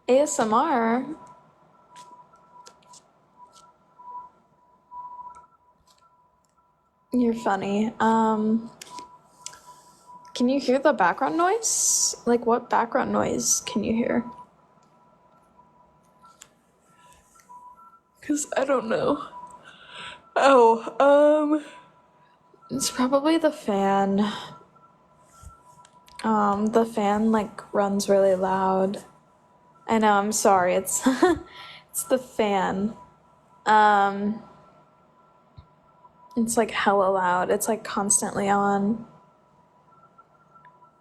ASMR. You're funny. Can you hear the background noise? Like, what background noise can you hear? Because I don't know. It's probably the fan. The fan, like, runs really loud. I know, I'm sorry, it's it's the fan. It's like hella loud. It's like constantly on.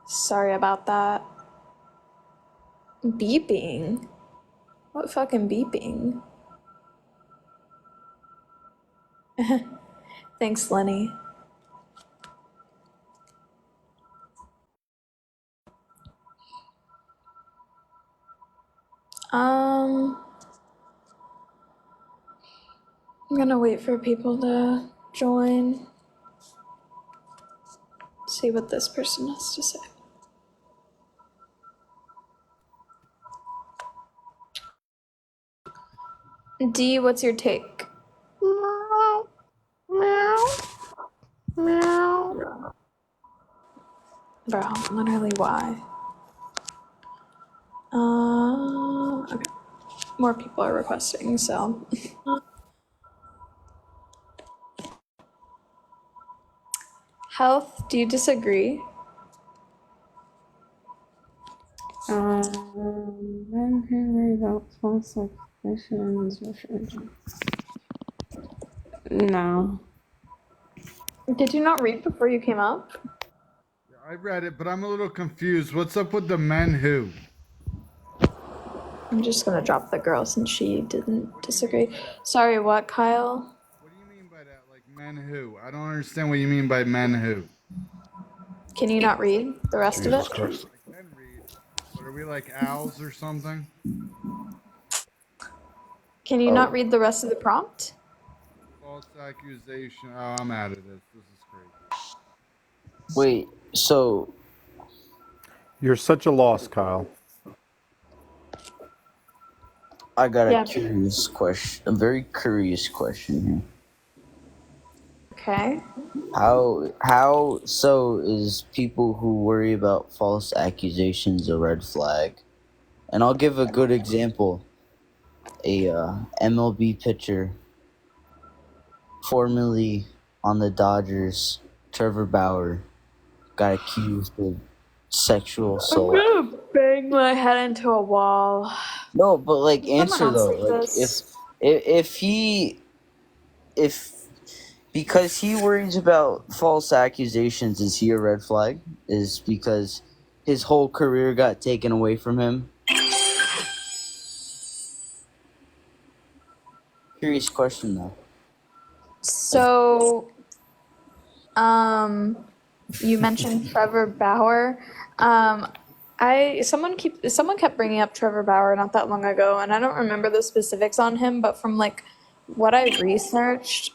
Sorry about that. Beeping? What fucking beeping? Thanks, Lenny. I'm gonna wait for people to join. See what this person has to say. D, what's your take? Meow. Meow. Meow. Bro, literally why? Okay. More people are requesting, so. Health, do you disagree? Then Henry about false accusations. No. Did you not read before you came up? I read it, but I'm a little confused. What's up with the men who? I'm just gonna drop the girl since she didn't disagree. Sorry, what, Kyle? What do you mean by that? Like men who? I don't understand what you mean by men who. Can you not read the rest of it? Christ. I can read, but are we like owls or something? Can you not read the rest of the prompt? False accusation. Oh, I'm out of this. This is crazy. Wait, so You're such a loss, Kyle. I got Yeah. a curious question, a very curious question here. Okay. How so is people who worry about false accusations a red flag? And I'll give a good example. A MLB pitcher, formerly on the Dodgers, Trevor Bauer, got accused of sexual assault. I'm gonna bang my head into a wall. No, but like Someone answer else though, take like this. if because he worries about false accusations, is he a red flag? Is because his whole career got taken away from him? Curious question though. So, you mentioned Trevor Bauer. Someone kept bringing up Trevor Bauer not that long ago, and I don't remember the specifics on him, but from like what I researched,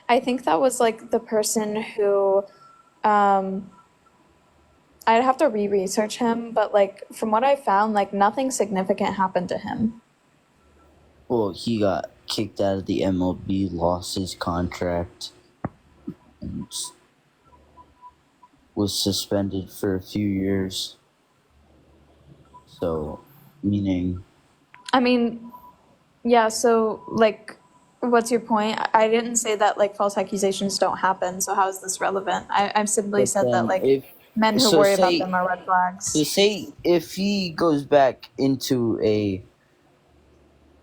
I think that was like the person who, I'd have to re-research him, but like from what I found, like nothing significant happened to him. Well, he got kicked out of the MLB, lost his contract, and was suspended for a few years. So, meaning, I mean, yeah, so like what's your point? I didn't say that like false accusations don't happen, so how is this relevant? I simply but said that then like if men who so, worry about say them are red so flags. say if he goes back into a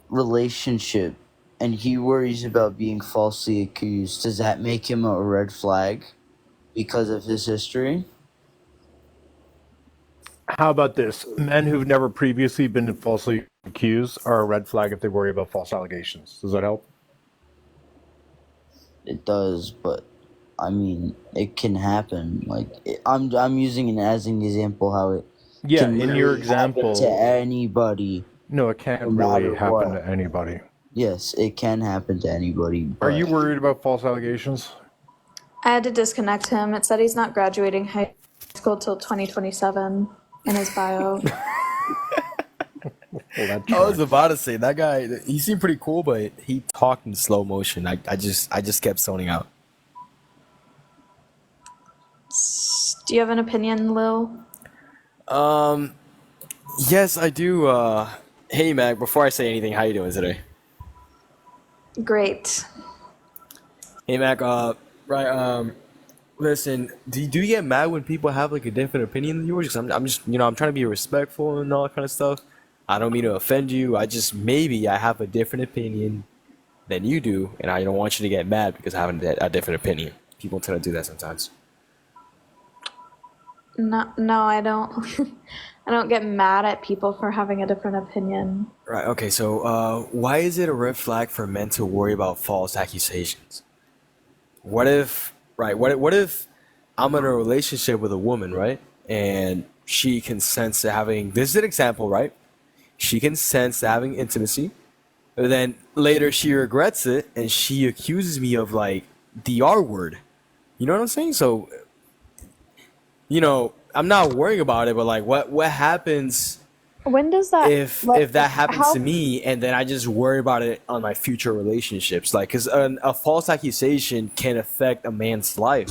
relationship and he worries about being falsely accused, does that make him a red flag because of his history? How about this? Men who've never previously been falsely accused are a red flag if they worry about false allegations. Does that help? It does, but I mean, it can happen. Like I'm using it as an example how it Yeah, can in your really happen to example, anybody, no, it can't no really matter happen what. to anybody. Yes, it can happen to anybody, Are you but worried about false allegations? I had to disconnect him. It said he's not graduating high school till 2027. in his bio. Well, that's I was about to say that guy. He seemed pretty cool, but he talked in slow motion. I just kept zoning out. Do you have an opinion, Lil? Yes, I do. Hey, Mac. Before I say anything, how you doing today? Great. Hey, Mac. Right. Listen. Do you get mad when people have like a different opinion than yours? 'Cause I'm just, I'm trying to be respectful and all that kind of stuff. I don't mean to offend you. Maybe I have a different opinion than you do, and I don't want you to get mad because I have a different opinion. People tend to do that sometimes. No, I don't. I don't get mad at people for having a different opinion. Right. Okay. So, why is it a red flag for men to worry about false accusations? What if, right? What if I'm in a relationship with a woman, right? And she consents to having. This is an example, right? She consents to having intimacy, but then later she regrets it and she accuses me of like the R word. You know what I'm saying? So, I'm not worrying about it, but like, what happens When does that? if that happens how- to me and then I just worry about it on my future relationships? Like, because a false accusation can affect a man's life,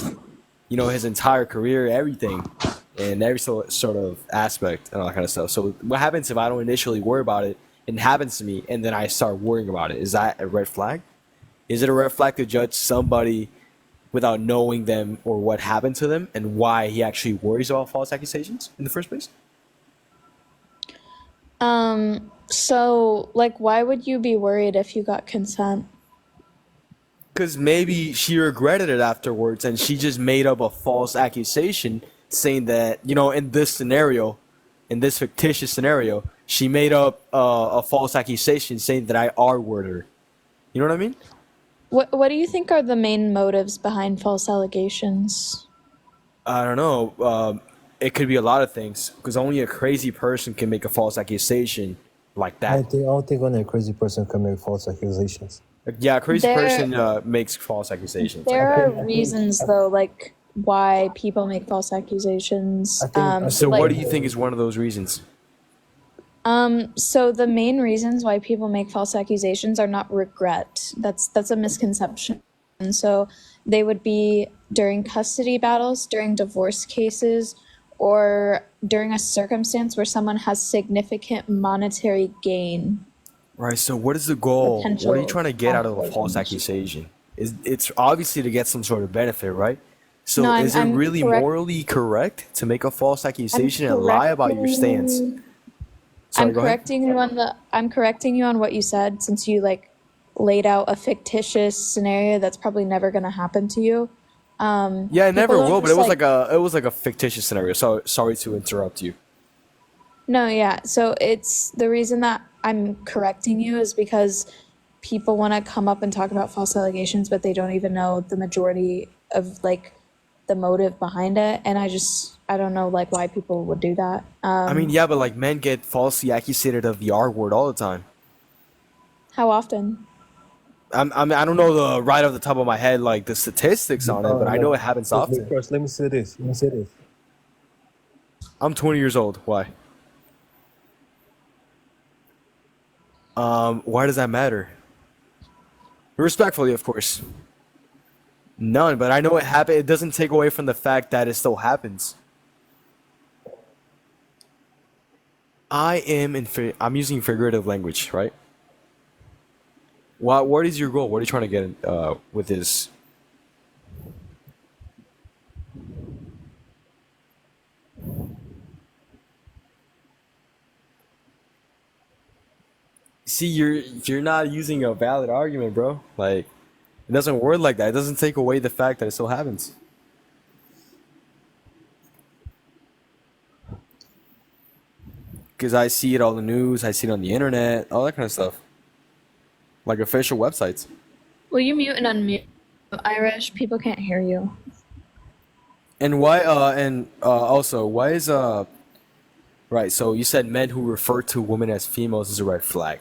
his entire career, everything, and every sort of aspect and all that kind of stuff. So what happens if I don't initially worry about it and it happens to me and then I start worrying about it? Is that a red flag? Is it a red flag to judge somebody without knowing them or what happened to them and why he actually worries about false accusations in the first place? So, like, why would you be worried if you got consent? Because maybe she regretted it afterwards and she just made up a false accusation saying that, in this scenario, in this fictitious scenario, she made up a false accusation saying that I R-worded her. You know what I mean? What do you think are the main motives behind false allegations? I don't know. It could be a lot of things because only a crazy person can make a false accusation like that. I don't think only a crazy person can make false accusations. Yeah, a crazy There- person makes false accusations. There are reasons, though, like why people make false accusations. I think- So like- what do you think is one of those reasons? So the main reasons why people make false accusations are not regret. That's a misconception. And so they would be during custody battles, during divorce cases, or during a circumstance where someone has significant monetary gain. Right. So what is the goal? Potential What are you trying to get out of a conflict. false accusation? It's obviously to get some sort of benefit, right? So No, is it I'm really correct- morally correct to make a false accusation and lie about your stance? Sorry, I'm go ahead. correcting you on what you said, since you like laid out a fictitious scenario that's probably never going to happen to you. Yeah, it never People don't will, but it just, was like a fictitious scenario. So sorry to interrupt you. No, yeah. So it's the reason that I'm correcting you is because people want to come up and talk about false allegations, but they don't even know the majority of like the motive behind it. And I don't know like why people would do that. I mean, yeah, but like men get falsely accusated of the R word all the time. How often? I don't know the right off the top of my head like the statistics on it, but I know it happens often. First, let me say this. I'm 20 years old. Why? Why does that matter? Respectfully, of course. None, but I know it happened. It doesn't take away from the fact that it still happens. I'm using figurative language, right? What is your goal? What are you trying to get with this? See, you're not using a valid argument, bro. Like, it doesn't work like that. It doesn't take away the fact that it still happens. Because I see it on the news, I see it on the internet, all that kind of stuff. Like official websites. Will you mute and unmute? Irish, people can't hear you. And why? Also, why is right? So you said men who refer to women as females is a red flag.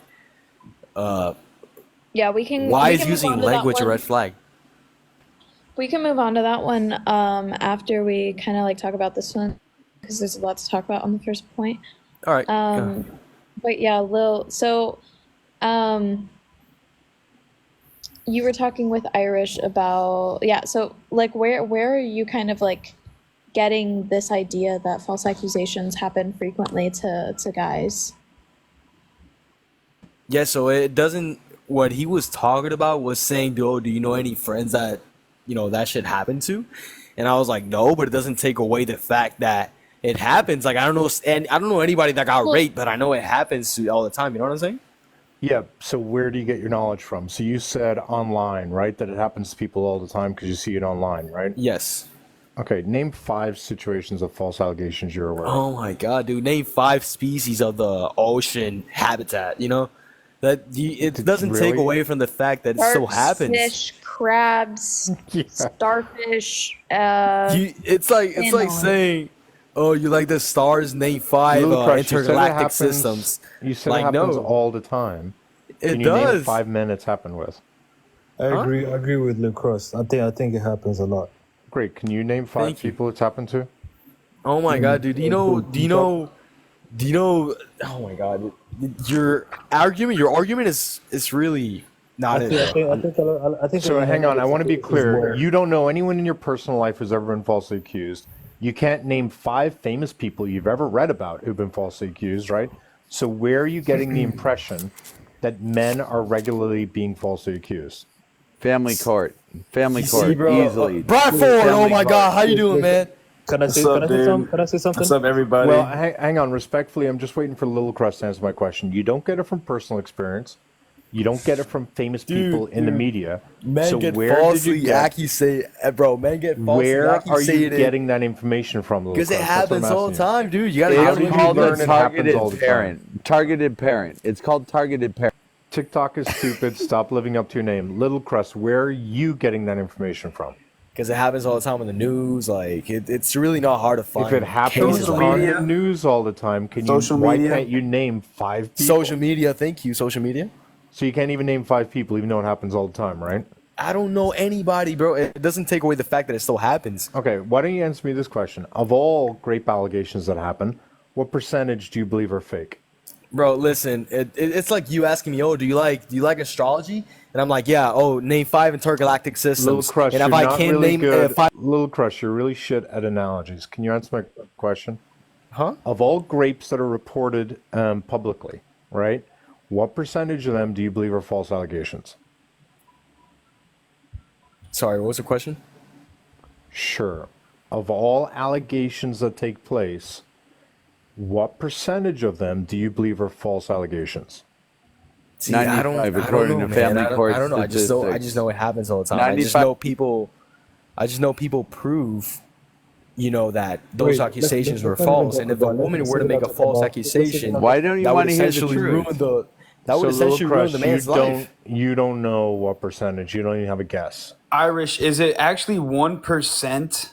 Yeah, we can. Why we is can move using on to that language a one. red flag? We can move on to that one after we kind of like talk about this one, because there's a lot to talk about on the first point. All right. go. But yeah, Lil. So, you were talking with Irish about, yeah. So like, where are you kind of like getting this idea that false accusations happen frequently to guys? Yeah, so it doesn't. What he was talking about was saying, "Oh, do you know any friends that that shit happened to?" And I was like, "No," but it doesn't take away the fact that it happens. Like I don't know, and I don't know anybody that got Well- raped, but I know it happens to all the time. You know what I'm saying? Yeah. So where do you get your knowledge from? So you said online, right? That it happens to people all the time because you see it online, right? Yes. Okay. Name 5 situations of false allegations you're aware of. Oh my god, dude! Name 5 species of the ocean habitat. It doesn't take Really? away from the fact that it still Sharks, happens. fish, crabs, Yeah. starfish. It's like Animal. saying, "Oh, you like the stars? Name 5 Little Crush, you said it intergalactic happens- systems." You said Like, it happens no. all the time. It Can you name does. 5 men it's happened with? I agree with Lucross. I think it happens a lot. Great. Can you name 5 Thank you. people it's happened to? Oh my god, dude! Do you know? Oh my god, your argument is really not it. I think So hang on, I want to be is clear. where- You don't know anyone in your personal life who's ever been falsely accused. You can't name 5 famous people you've ever read about who've been falsely accused, right? So where are you getting the impression that men are regularly being falsely accused? Family court. Family You court. see, bro, Easily. Bradford, oh my god, how you doing, man? Can I say What's up, dude? something? What's up, everybody? Well, hang on. Respectfully, I'm just waiting for Little Crust to answer my question. You don't get it from personal experience. You don't get it from famous people in the media. Men So get where did you falsely get- accusated, bro. Men get falsely Where are you accusated getting that information from, Little because it Crust? That's what I'm happens all the asking you. time, dude. You gotta How It's did you called learn a it happens targeted all the time? parent. Targeted parent. It's called targeted parent. TikTok is stupid. Stop living up to your name. Little Crust, where are you getting that information from? because it happens all the time in the news. Like it's really not hard to find. If it happens cases Social like on that. media. the news all the time, Social why media. can't you name 5 people? Social media, thank you. Social media. So you can't even name 5 people, even though it happens all the time, right? I don't know anybody, bro. It doesn't take away the fact that it still happens. Okay, why don't you answer me this question? Of all rape allegations that happen, what percentage do you believe are fake? Bro, listen, it's like you asking me, oh, do you like astrology? And I'm like, yeah. Oh, name 5 intergalactic systems. Little Crush, and you're if I not can't really name, good. if I, Little Crush, you're really shit at analogies. Can you answer my question? huh? Of all grapes that are reported publicly, right? What percentage of them do you believe are false allegations? Sorry, what was the question? Sure. Of all allegations that take place, what percentage of them do you believe are false allegations? See, I don't 95 know, according to man. family court I don't know. I just statistics. know it happens all the time. I just 95 know people. I just know people prove, that those Wait, accusations were let's false. talk And if a about- woman let's were to talk make a about- false let's talk accusation, about- Why don't you that would want to hear the essentially truth? ruin the. That would So, Little essentially ruin Crush, the man's you life. you don't know what percentage. You don't even have a guess. Irish, is it actually 1%?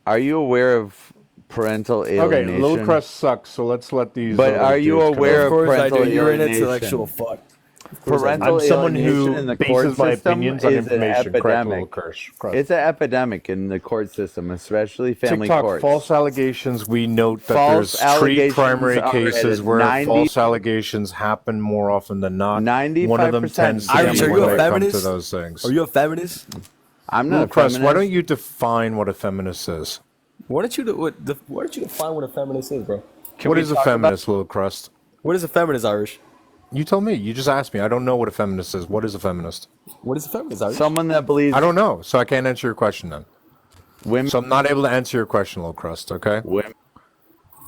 Are you aware of parental alienation? Okay, Little Crust sucks, so let's let these. But other are you dudes come aware in. Of course I do. parental You're an alienation. intellectual fuck. Parental I'm someone who alienation in the court bases my system opinions on is an information. Correct, Little epidemic. Crust. It's an epidemic in the court system, especially family TikTok courts. false allegations. We note that False there's 3 allegations primary are cases at where 90 false allegations happen more often than not. 95% One of them tends to Irish, be are you when a they come to feminist? those things. Are you a feminist? I'm not Little a Crust, feminist. why don't you define what a feminist is? Why don't you define what a feminist is, bro? What we is a talk about- feminist, Little Crust? What is a feminist, Irish? You tell me. You just asked me. I don't know what a feminist is. What is a feminist? What is a feminist, Irish? Someone that believes I don't know, so I can't answer your question then. women, So I'm not able to answer your question, Little Crust, okay? women.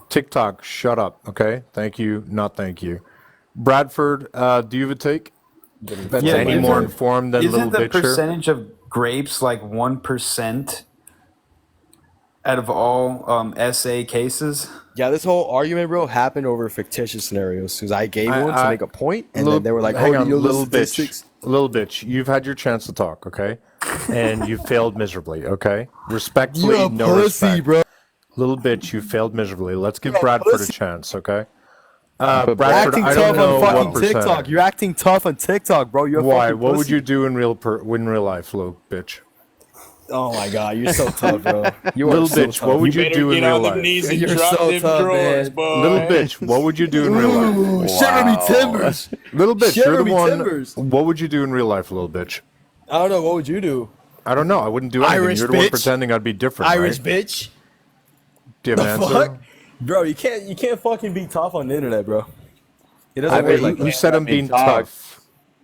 TikTok, shut up, okay? Thank you, not thank you. Bradford, do you have a take? That's Yeah, any isn't- more informed than Little Isn't the Bitch here? percentage of grapes like 1% out of all SA cases? Yeah, this whole argument, bro, happened over fictitious scenarios. Because I gave one to I- make a point, and Little- then they were like, hang "Oh, on, you know little the bitch, statistics." little bitch, you've had your chance to talk, okay? And you failed miserably, okay? Respectfully, You're a no pussy, respect. bro. Little bitch, you failed miserably. Let's give You're a Bradford a pussy. chance, okay? But Bradford, acting I tough don't know on what fucking percentage. TikTok. You're acting tough on TikTok, bro. You're a Why? fucking What would pussy. you do in real life, little bitch? Oh my god, you're so tough, bro. You are Little so bitch, tough. what would you do in real life? You're so tough, man. Little bitch, what would you do in real life? Ooh, shiver me timbers. Little bitch, Shiver you're the me one. timbers. What would you do in real life, little bitch? I don't know. What would you do? I don't know. I wouldn't do anything. Irish You're the one bitch. pretending I'd be different. Irish right? bitch. Do you have an The answer? fuck? Bro, you can't fucking be tough on the internet, bro. It doesn't I work mean, like who that. said I'm being tough?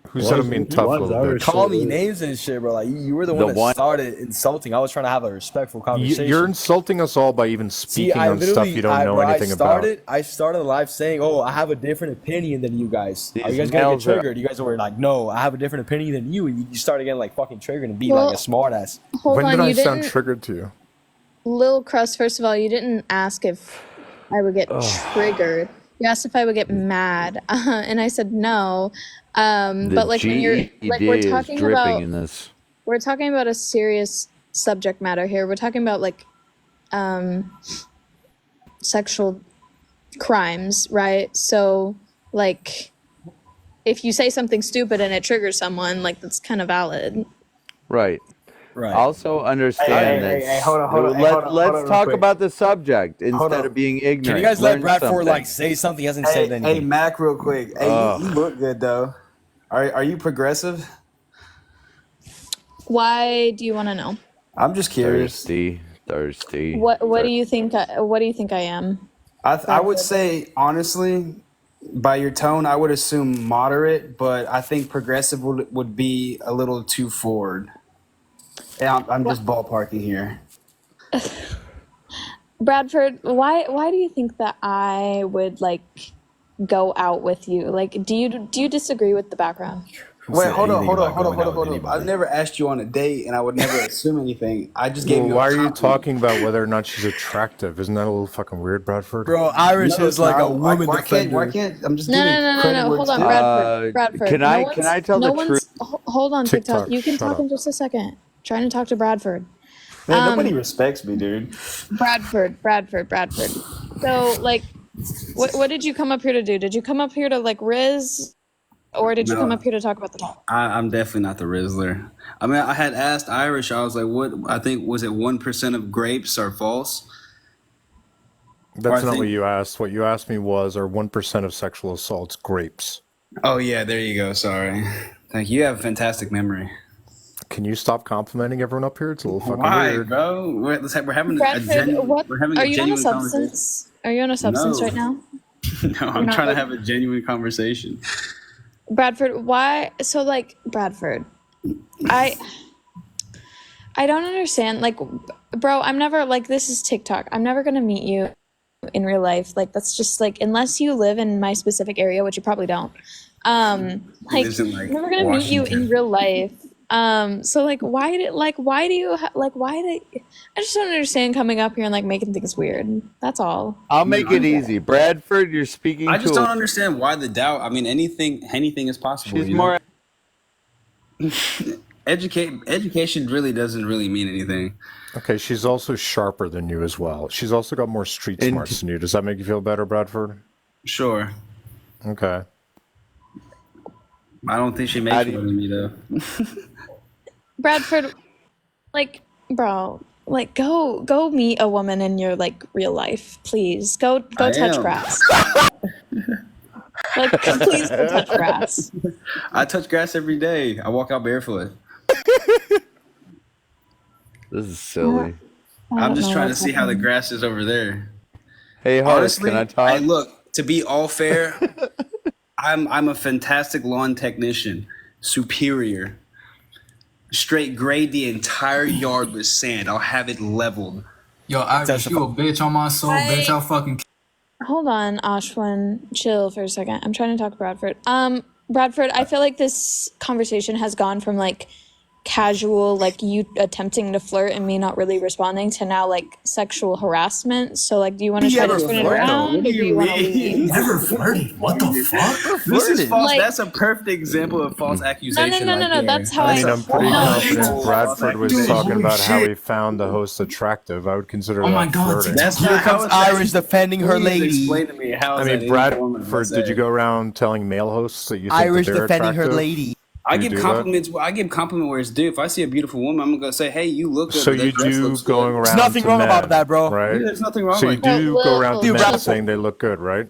Who said I'm being tough, little bitch? Call me names and shit, bro. Like you were the one that started insulting. I was trying to have a respectful conversation. You're insulting us all by even speaking on stuff you don't know anything about. I started live saying, "Oh, I have a different opinion than you guys. Are you guys gonna get males are- triggered?" You guys were like, "No, I have a different opinion than you," and you started getting like fucking triggered and be Well, like a smartass. Hold When on, did I you sound didn't. triggered to you? Lil Crust, first of all, you didn't ask if I would get triggered. You asked if I would get mad, and I said no. But like when you're like GED we're is talking dripping about in this. we're talking about a serious subject matter here. We're talking about like sexual crimes, right? So like if you say something stupid and it triggers someone, like that's kind of valid. Right. Right. Also understand Hey, this. hey, hold on, hold on, hey, Let's hold on, hold on real talk quick. about the subject Hold instead on. of being ignorant. Can you guys let Learn Bradford something. like say something? He hasn't Hey, said anything. hey, Mac, real quick. Hey, you look good though. Are you progressive? Why do you want to know? I'm just curious. Thirsty. What do you think? What do you think I am? I would say honestly, by your tone, I would assume moderate, but I think progressive would be a little too forward. Yeah, I'm just ballparking here. Bradford, why do you think that I would like go out with you? Like, do you disagree with the background? Wait, said hold on, anything hold on, about hold on, going hold on, out with hold on. anybody? I've never asked you on a date, and I would never assume anything. I just gave Well, you. why a are you compliment. talking about whether or not she's attractive? Isn't that a little fucking weird, Bradford? Bro, Irish No, is it's like not. a woman why defender. Why can't? I'm just No, giving no, no, no, credit no. where Hold it's on, due. Bradford. can No I- one's- can I tell no the one's- truth? Hold on, TikTok, TikTok. You can shut talk up. in just a second. Trying to talk to Bradford. Man, nobody respects me, dude. Bradford. So, like, what did you come up here to do? Did you come up here to like Riz, or did you No. come up here to talk about the topic? I'm definitely not the Rizzler. I mean, I had asked Irish. I was like, "What?" I think was it 1% of grapes are false? That's I not think- what you asked. What you asked me was, are 1% of sexual assaults grapes? Oh yeah, there you go. Sorry. Thank you. You have a fantastic memory. Can you stop complimenting everyone up here? It's a little fucking Why, weird. bro? We're having a Bradford, genuine. what We're having are a you on a genuine conversation. substance? Are you on a substance No. right now? No, I'm not trying to like- have a genuine conversation. Bradford, why? So, like, Bradford, I don't understand. Like, bro, I'm never like this is TikTok. I'm never gonna meet you in real life. Like, that's just like unless you live in my specific area, which you probably don't. Like, lives in, like, I'm never gonna meet you in Washington. real life. So like, why do you I just don't understand coming up here and like making things weird. That's all. I'll make it easy. Bradford, you're speaking I just to don't a, understand why the doubt. I mean, anything is possible. she's you know? more Education really doesn't really mean anything. Okay, she's also sharper than you as well. She's also got more street smarts than you. Does that make you feel better, Bradford? Sure. Okay. I don't think she How makes do you- more than me though. Bradford, like, bro, like go meet a woman in your like real life, please. Go I touch am. grass. Like, please go touch grass. I touch grass every day. I walk out barefoot. This is silly. I'm just trying to see how the grass is over there. Hey, Horace, Honestly, can I talk? look, to be all fair, I'm a fantastic lawn technician, superior. Straight grade the entire yard with sand. I'll have it leveled. Yo, Irish, you a bitch on my soul, bitch. I'll fucking Hold on, Ashwin, chill for a second. I'm trying to talk to Bradford. Bradford, I feel like this conversation has gone from like casual, like you attempting to flirt and me not really responding, to now like sexual harassment. So like, do you want to try to turn it around, or do you want to leave? never flirted. What the fuck? This is false. Like- That's a perfect example of false accusation. no, right there. that's how I mean, I'm pretty No. confident Bradford was Dude, talking holy about how shit. he found the host attractive. I would consider Oh that my God, flirting. That's Here not comes how it's Irish defending her Please lady. Explain to me how. I is mean, that any form of Bradford, did you essay? go around telling male hosts that you think Irish that they're defending attractive? her lady. I Do you give do that? compliments. I give compliment where it's due. If I see a beautiful woman, I'm gonna say, "Hey, you look good." So or that you dress do looks going good. around. There's nothing to wrong men, about that, bro. right? Yeah, there's nothing wrong So you with that. do Well, go around to Dude, men rap- saying they look good, right?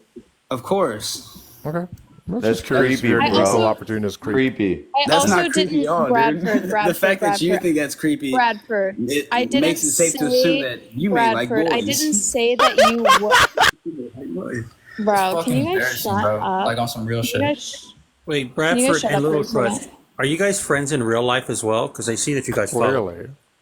Of course. Okay. That's That's just curious. creepy, You're I an equal also- opportunist creep. Creepy. I That's also not creepy didn't. at all, Bradford, dude. Bradford, The fact that you Bradford. think that's creepy, Bradford, it I didn't makes it safe to assume say- that you may like Bradford, boys. I didn't say that you were. Bro, can you guys shut up? Like on some real You shit. guys Wait, you guys Bradford shut and up Little for a Crush, second? are you guys friends in real life as well? Because I see that you guys follow.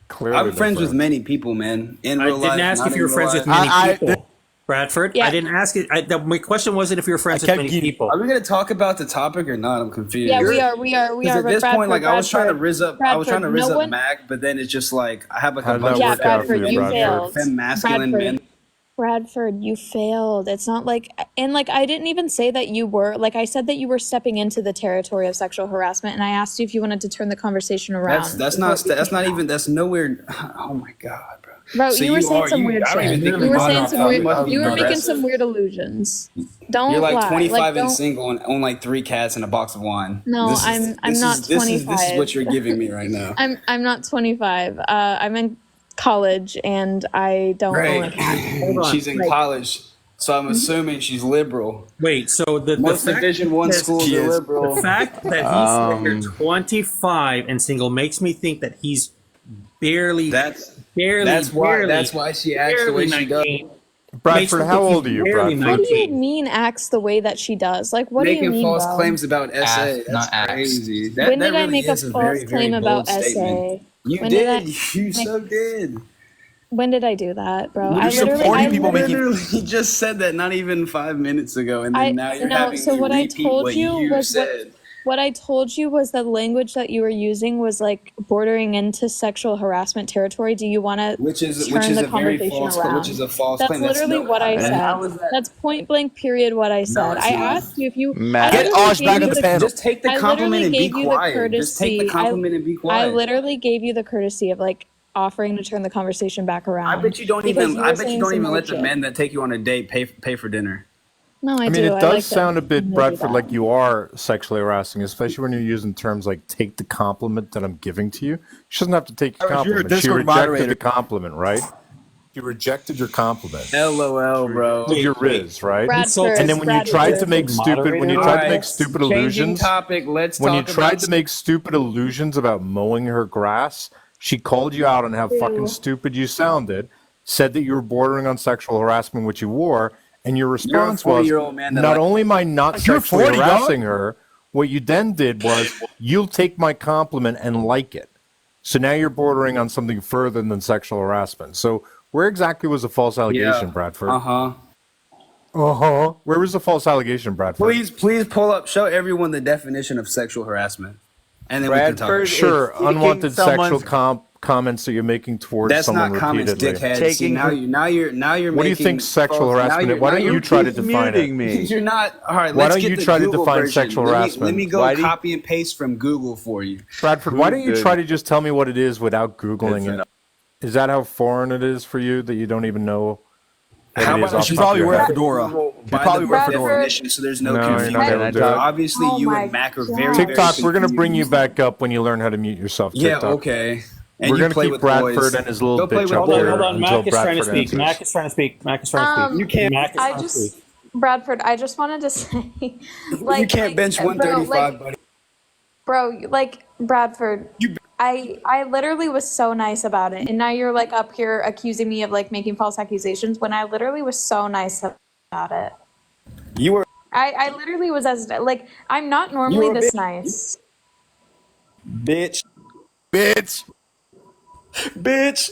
Clearly, I'm they're friends with many people, man. In I real didn't life, ask not if in you were real friends with life. many people. Bradford, Yeah. I didn't ask it. My question wasn't if you were friends I with kept many getting- people. Are we gonna talk about the topic or not? I'm confused. Yeah, we are. Because at this point, like I was trying to riz up, Bradford, no one- Mac, but then it's just like I have like How a did bunch that Yeah, of work out for Bradford, you, you Bradford? failed. masculine men. Bradford, you failed. It's not like, and like, I didn't even say that you were, like, I said that you were stepping into the territory of sexual harassment, and I asked you if you wanted to turn the conversation around. That's not even that's nowhere. Oh my god, bro. Bro, So you were saying are- some you- weird I don't shit. even think You were you're saying on some top. weird. must be You were making aggressive. some weird illusions. Don't You're like lie. 25 and don't- single and own like 3 cats and a box of wine. No, This is- I'm this not is- this is 25. what you're giving me right now. I'm not 25. I'm in college, and I don't own a cat. Hold on. She's in college, so I'm assuming she's liberal. Wait, so the Most fact Division One that- schools She are is. liberal. The fact that he said you're 25 and single makes me think that he's barely, That's barely, why barely, she acts the way she does. 19. Bradford, how old are you, Barely Bradford? What do you 19. mean acts the way that she does? Like, what do you Making mean, false bro? claims about SA. Ass, That's not acts. crazy. That, When that did I really make a is false very, very claim about bold statement. SA? You When did I did. You so did. When did I do that, bro? You're I literally, supporting I people making- Literally just said that not even 5 minutes ago, and then I- now you're no, having so me what I repeat told what you you was said. what I told you was the language that you were using was like bordering into sexual harassment territory. Do you want to Which is turn the a very conversation false. around? Which is a false That's claim. literally what I and said. how is that? That's point blank period what I said. it's I not. asked you if you Matt. I Get literally Osh gave back you at the panel. Just take the I compliment literally and be gave you the quiet. Just take the courtesy. compliment and be I quiet. literally gave you the courtesy of like offering to turn the conversation back around. I bet you don't because even. were I bet saying you don't some even weird let the shit. men that take you on a date pay for dinner. No, I I mean, do. it I does like sound a them. bit, I do Bradford, that. like you are sexually harassing, especially when you're using terms like "take the compliment that I'm giving to you." She doesn't have to take your You're a compliment. She Discord rejected moderator. the compliment, right? She rejected your compliment. LOL, bro. With your Riz, right? Bradford, And then when you Bradford. tried to make stupid, when you tried to make Alright, stupid changing illusions, topic. Let's when you talk tried about to make stupid illusions about mowing her grass, she called you out on how fucking stupid you sounded, said that you were bordering on sexual harassment, which you wore, and your response was, 40-year-old man that not like- only am I not You're sexually 40, dog. harassing her, what you then did was, you'll take my compliment and like it. So now you're bordering on something further than sexual harassment. So where exactly was the false allegation, Bradford? Uh-huh. Uh-huh. Where was the false allegation, Bradford? Please pull up. Show everyone the definition of sexual harassment, and then we can Bradford, talk. Sure, taking unwanted sexual someone's- comments that you're making towards That's someone not comments, repeatedly. dickhead. See, Taking- now you're What do you making think sexual false- now harassment you're- is? Why now don't you you're try to Keep define muting it? me. You're not. All right. Why Let's don't get you the try to Google define version. sexual Let harassment? me go Why do you- copy and paste from Google for you. Bradford, why don't you Good. try to just tell me what it is without Googling It's it? enough. Is that how foreign it is for you that you don't even know what How it is about off You the top of probably your wear a head? fedora. By probably the wear Bradford. fedora. definition, so there's no No, you're confusion. not gonna do it. Obviously, Oh you my and Mac are God. very, very TikToks, we're going to bring you confused. back up when you learn how to mute yourself. Yeah, TikTok. okay. And We're you going to play keep with Bradford boys. and his little Go play bitch with up boys. there Hold on, until Mac is trying to Bradford speak. answers. Mac is trying to speak. Mac is trying to speak. You can't. Mac is I trying to just, speak. Bradford, I just wanted to say, like, You can't bench bro, 135, buddy. Bro, like Bradford, I literally was so nice about it, and now you're like up here accusing me of like making false accusations when I literally was so nice about it. You were. I literally was as like I'm not normally You were a this bitch. nice. Bitch. Bitch. Bitch.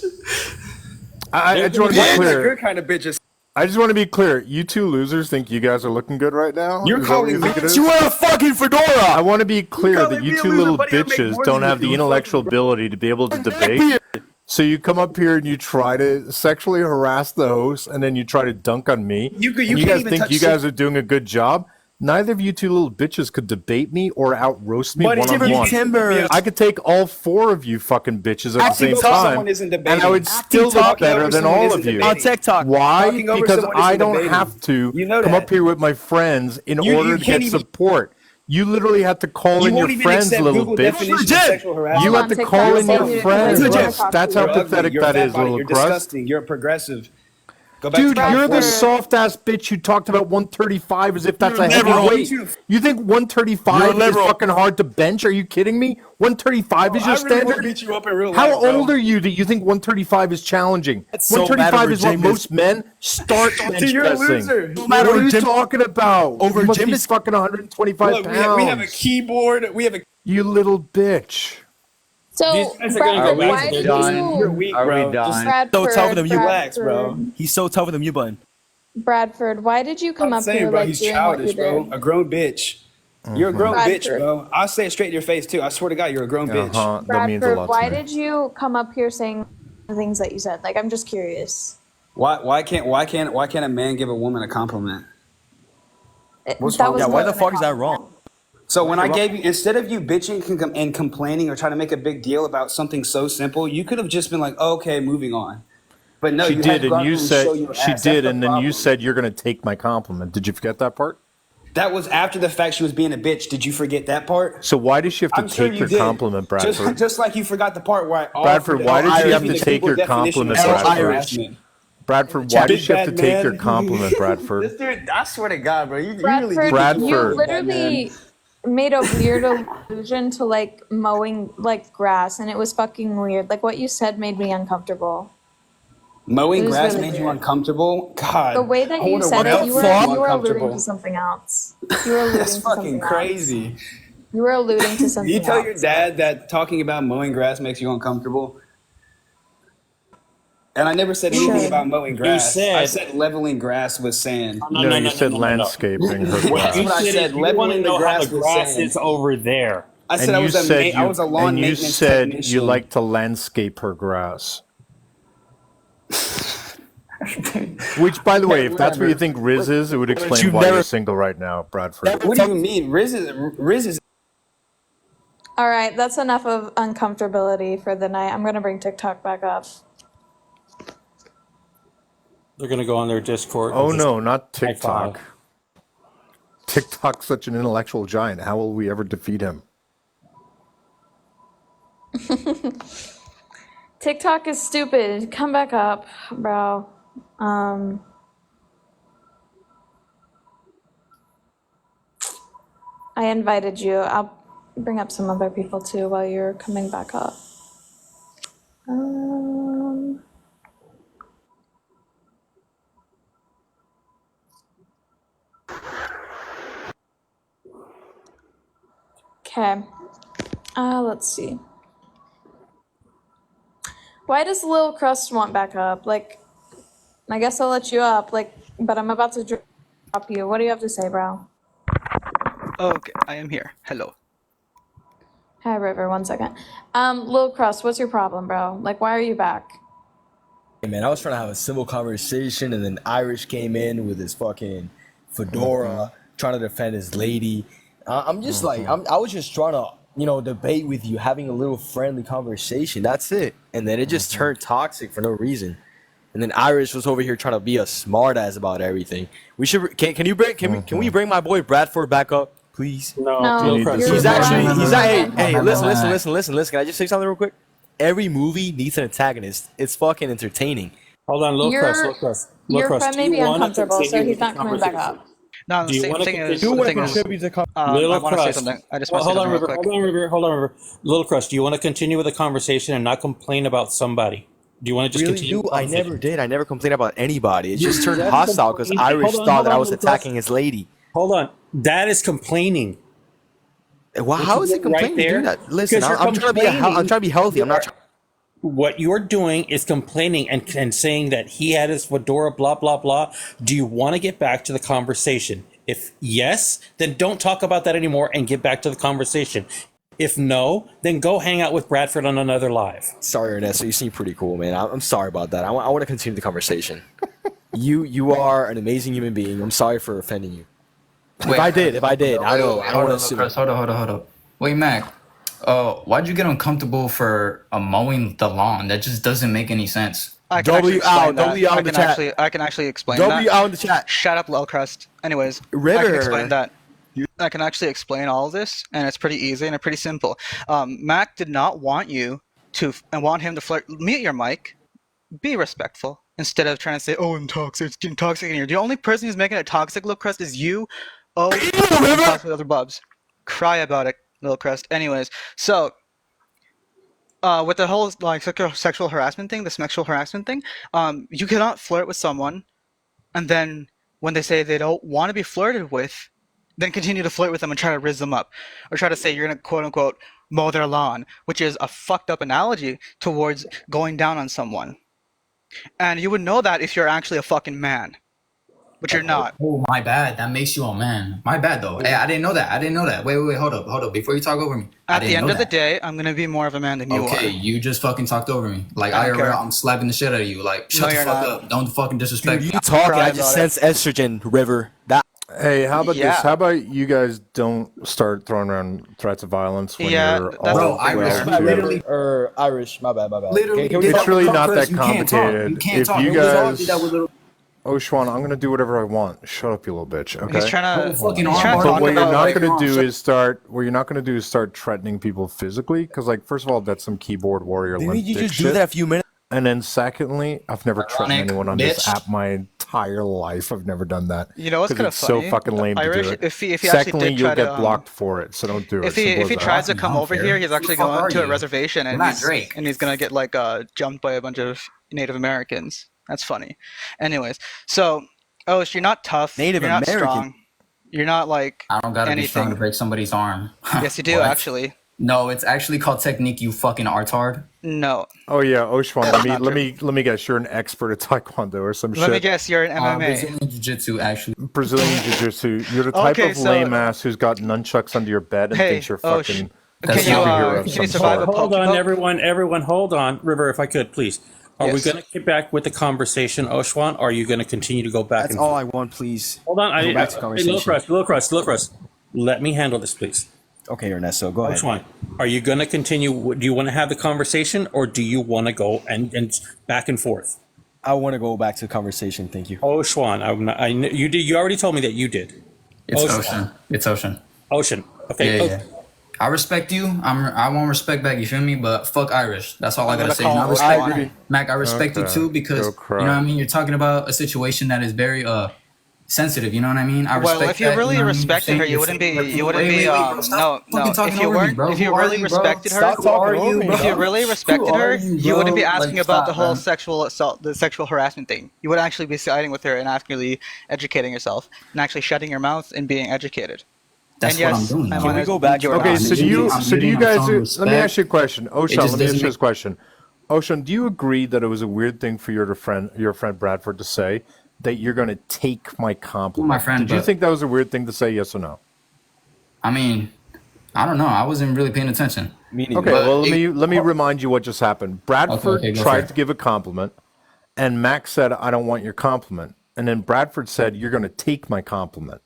I just want to be You're clear. kind of bitches. I just want to be clear. You two losers think you guys are looking good right now? You're Is that what calling you think me- it is? You wear a fucking fedora. I want to be clear calling that me you a two loser, little buddy. I make bitches more don't than have you the do. intellectual ability to be able to debate. So you come up here and you try to sexually harass the host, and then you try to dunk on me. You and can't guys even think touch you guys are doing a good job. Neither of you two little bitches could debate me or out roast me Buddy, one on one. Timber. I could take all four of you fucking bitches at the Acting same over time, someone isn't debating. and I would Acting still look talking better over than someone all isn't of you. debating. On TikTok. Why? Talking over Because someone I isn't don't debating. have to You know come that. up here with my friends in You order to can't get even- support. You literally had to call You in your won't even friends, accept little Google bitch. definition of Legit. sexual harassment. You had to call in your friends. Legit. That's how You're ugly. pathetic You're a that fat is, body. little You're crust. disgusting. You're progressive. Go back Dude, to you're the California. soft ass bitch who talked about 135 as if that's You're a a heavy liberal. weight. You think 135 You're a is liberal. fucking hard to bench? Are you kidding me? 135 is your I really want to standard? beat you up in real life, How bro. old are you that you think 135 is challenging? That's so 135 bad over is what gym most men start bench Dude, you're a pressing. loser. No What matter are what you gym- talking about? Over You must gym be is- fucking 125 Look, pounds. we have a keyboard. We have a. You little bitch. So, These guys are gonna Bradford, go back why to did their done. You're you... weak, Are bro. we done? Bradford, So tougher than you Relax, bro. He's so tougher than you, button. Bradford, why did you come I'm up saying, here bro, like he's doing childish, what you bro. did? A grown bitch. You're a grown bitch, Bradford. bro. I'll say it straight to your face too. I swear to God, you're a grown bitch. That means a Bradford, lot why to me. did you come up here saying the things that you said? Like, I'm just curious. Why can't a man give a woman a compliment? What's That wrong was with Yeah, why more the than a fuck is that compliment. wrong? So when I gave you, instead of you bitching and complaining or trying to make a big deal about something so simple, you could have just been like, oh, "Okay, moving on." But no, She you had did, to go out and you there and said show your she ass. did, That's the and then you problem. said you're gonna take my compliment. Did you forget that part? That was after the fact she was being a bitch. Did you forget that part? So why does she have to I'm sure take you your did. compliment, Bradford? Just like you forgot the part where I offered Bradford, why did she have to the take Google your definition of compliment, sexual Bradford? harassment. Bradford, why Big does she have to bad take your man. compliment, Bradford? This dude, I swear to God, bro, you really Bradford, do Bradford. you big bad man. literally made a weird allusion to like mowing like grass, and it was fucking weird. Like what you said made me uncomfortable. Mowing It was grass really made you weird. uncomfortable. God, The way that I you wonder said what it, else you made were alluding uncomfortable. to something else. You were alluding That's to fucking something crazy. else. You were alluding to something You tell else. your dad that talking about mowing grass makes you uncomfortable? And I never said anything Sure. about mowing You grass. I said said leveling grass with sand. No, you said landscaping her That's grass. You what I said said. you want to Leveling the know how grass the with grass sand. is over there. I said And I you was a said I was a lawn and you maintenance said technician. you like to landscape her grass. Which, by the way, if that's what you think Riz is, it would explain you've why never- you're single right now, Bradford. What do you mean? Riz is All right, that's enough of uncomfortability for the night. I'm gonna bring TikTok back up. They're gonna go on their Discord. Oh and just no, not high TikTok. five. TikTok's such an intellectual giant. How will we ever defeat him? TikTok is stupid. Come back up, bro. I invited you. I'll bring up some other people too while you're coming back up. Okay. Let's see. Why does Lil Crust want back up? Like, I guess I'll let you up. Like, but I'm about to drop you. What do you have to say, bro? Okay, I am here. Hello. Hi, River. 1 second. Lil Crust, what's your problem, bro? Like, why are you back? Hey man, I was trying to have a civil conversation, and then Irish came in with his fucking fedora, trying to defend his lady. I'm just like, I was just trying to, debate with you, having a little friendly conversation. That's it. And then it just turned toxic for no reason. And then Irish was over here trying to be a smartass about everything. We should, can we bring my boy Bradford back up, please? No, No, Lil Crust. you're He's right. hey, listen. Can I just say something real quick? Every movie needs an antagonist. It's fucking entertaining. Hold on, Lil Crust. Lil Your Crust, friend do may you be wanna uncomfortable, so continue he's with the not coming back conversation? up. No, Do the you want to thing continue? is, Do the want thing to is, contribute to I want to say Crust. something. I just Well, want to say hold on, something real River. quick. Hold on, River. Lil Crust, do you want to continue with the conversation and not complain about somebody? Do you want to just Really, continue? dude? the I conversation? never did. I never complained about anybody. It just You turned never hostile because complained. Irish Hold on, thought that I hold was on, Lil attacking Crust. his lady. Hold on. That is complaining. Well, What how you is it did right complaining to do there? that? Listen, Because you're I'm trying to be I'm trying to be healthy. I'm not. What you're doing is complaining and saying that he had his fedora, blah, blah, blah. Do you want to get back to the conversation? If yes, then don't talk about that anymore and get back to the conversation. If no, then go hang out with Bradford on another live. Sorry, Ernesto. You seem pretty cool, man. I'm sorry about that. I want to continue the conversation. You are an amazing human being. I'm sorry for offending you. Wait, if I did, I don't hold want on, to assume. Chris, hold on. Wait, Mac. Why'd you get uncomfortable for mowing the lawn? That just doesn't make any sense. I can actually explain that. W out in the chat. I can actually explain W that. out in the chat. Shut up, Lil Crust. Anyways, I River. can explain that. I can actually explain all of this, and it's pretty easy and pretty simple. Mac did not want you to, and want him to flirt. Mute your mic. Be respectful instead of trying to say, "Oh, I'm toxic. It's getting toxic in here." The only person who's making it toxic, Lil Crest, is you. Oh, and possibly other bubs. Cry about it, Lil Crest. Anyways, so with the whole like sexual harassment thing, the sexual harassment thing, you cannot flirt with someone, and then when they say they don't want to be flirted with, then continue to flirt with them and try to rizz them up, or try to say you're gonna quote unquote mow their lawn, which is a fucked up analogy towards going down on someone. And you would know that if you're actually a fucking man, but you're not. Oh, my bad. That makes you a man. My bad though. Hey, I didn't know that. Wait. Hold up. Before you talk over me. At the end of the day, I'm gonna be more of a man than you are. Okay, you just fucking talked over me. Like I don't care. IRL, I'm slapping the shit out of you. Like, shut the fuck up. Don't fucking disrespect Dude, me. you talking? Cry I just about sense estrogen, River. That. Hey, how about Yeah. this? How about you guys don't start throwing around threats of violence when Yeah, you're that's all Bro, I aware respect together? literally- Or Irish. My bad. Literally, Okay, can we did It's that talk? really with not Chris. that You can't talk. complicated. You can't If talk. you It was all- guys, did that with little- Oshwan, I'm gonna do whatever I want. Shut up, you little bitch. Okay. He's trying to. fucking He's trying arm to But talk what you're about not like. going to do is start threatening people physically, because like first of all, that's some keyboard warrior Didn't limp you dick just do shit. that a few minutes? And then secondly, I've never threatened Ironic, anyone on this bitch. app my entire life. I've never done that. You know what's 'Cause kind of it's funny? so fucking lame Irish, to do it. if he actually Secondly, did you'll try get to blocked for it, so don't do it. if he Simple as that. tries to come Fucking over unfair. here, he's actually Who the fuck going to are a you? reservation, and You're not Drake. he's gonna get like jumped by a bunch of Native Americans. That's funny. Anyways, so you're not tough. Native you're not American? strong. You're not like I don't gotta be strong to anything. break somebody's arm. Yes, you do What? actually. No, it's actually called technique, you fucking artard. No. Oh yeah, Oshwan. That's not Let me guess. You're an expert at Taekwondo or some Let me shit. guess, you're an MMA. Brazilian Jiu-Jitsu, actually. Brazilian Jiu-Jitsu. You're the type Okay, of so- lame ass who's got nunchucks under your bed and Hey, thinks you're oh, fucking. That's can you superhero of can some you survive a sort. Hold on, poke? everyone, hold on. River, if I could, please. Are we Yes. going to get back with the conversation, Oshwan? Or are you going to continue to go back That's and all I want, please. Hold on. Go back to conversation. Little Crust. Let me handle this, please. Okay, Ernesto, go ahead. Oshwan, are you going to continue? Do you want to have the conversation, or do you want to go and back and forth? I want to go back to conversation. Thank you. Oshwan, you did. You already told me that you did. It's Ocean. Ocean. It's Ocean. Ocean. Okay. Yeah, Oh, yeah. I respect you. I want respect back. You feel me? But fuck Irish. That's all I gotta gonna say. call And I him respect Oshwan. Mac. I respect you Okay. too because Go you cry. know what I mean. You're talking about a situation that is very sensitive. You know what I mean? I respect Well, if you that, really know what I mean? respected You're her, saying- you wouldn't be. you're saying- You wouldn't wait, be. bro, stop No. fucking talking If you over me, weren't, bro. if you Who are really you, bro? respected her, Stop talking over me, if you bro. really respected Who are her, you, you wouldn't be bro? asking Like, about the stop, whole man. sexual assault, the sexual harassment thing. You would actually be siding with her and actually educating yourself and actually shutting your mouth and being educated. That's And yes, what I'm doing. I'm Can on we a go back to- Jordan. Okay, I'm so do leading- you I'm so do leading you on guys some let me respect. ask you a question. Ocean, just let me doesn't ask you make- this question. Ocean, do you agree that it was a weird thing for your friend Bradford to say that you're going to take my compliment? My friend, Did you but- think that was a weird thing to say? Yes or no? I mean, I don't know. I wasn't really paying attention. Me neither. Okay, But well it- let me remind you what just happened. Bradford okay, go for tried it. to give a compliment, and Max said, "I don't want your compliment," and then Bradford said, "You're going to take my compliment."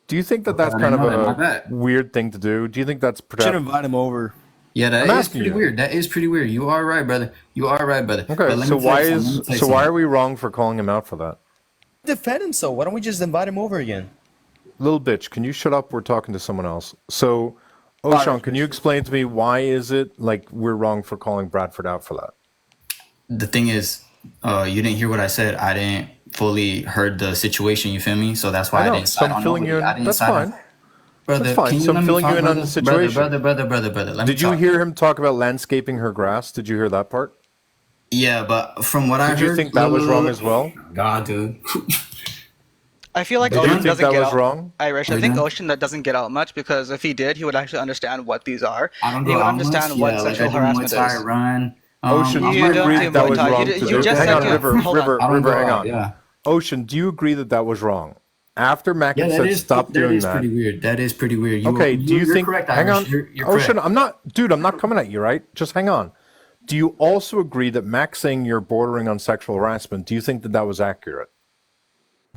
Do you think that that's I kind of didn't know that. My a bad. weird thing to do? Do you think that's Should perhaps? invite him over. Yeah, that I'm is asking pretty you. weird. That is pretty weird. You are right, brother. You are right, brother. But Okay, let so me tell why you something. is Let me tell you so why something. are we wrong for calling him out for that? Defend him, so why don't we just invite him over again? Little bitch, can you shut up? We're talking to someone else. So, Oshan, can you explain to me why is it like we're wrong for calling Bradford out for that? The thing is, you didn't hear what I said. I didn't fully heard the situation. You feel me? So that's why I I, know, didn't so side I'm on filling you nobody. in. I didn't That's side on- fine. Brother, That's fine. can you So I'm let me filling talk, you in on the brother? situation. Brother. Let me Did you talk. hear him talk about landscaping her grass? Did you hear that part? Yeah, but from what I heard, Did you think that was wrong as well? God, dude. I feel like Did you Ocean think doesn't that get was out. wrong? Irish. I think Ocean that doesn't get out much because if he did, he would actually understand what these are. I don't He go would out understand much. what Yeah, sexual like I do harassment Muay Thai is. run. Ocean, do you you don't agree do that that Muay was Thai. wrong You to ju- do? you just Hang said on, you- River, hold on. River, I don't River, go hang out, on. yeah. Ocean, do you agree that that was wrong? After Mac Yeah, had that said is stop doing is that. pretty weird. That is pretty weird. Okay, do you you're think? correct, Hang Irish. on, You're Ocean. correct. I'm not, dude. I'm not coming at you, right? Just hang on. Do you also agree that Max saying you're bordering on sexual harassment? Do you think that that was accurate?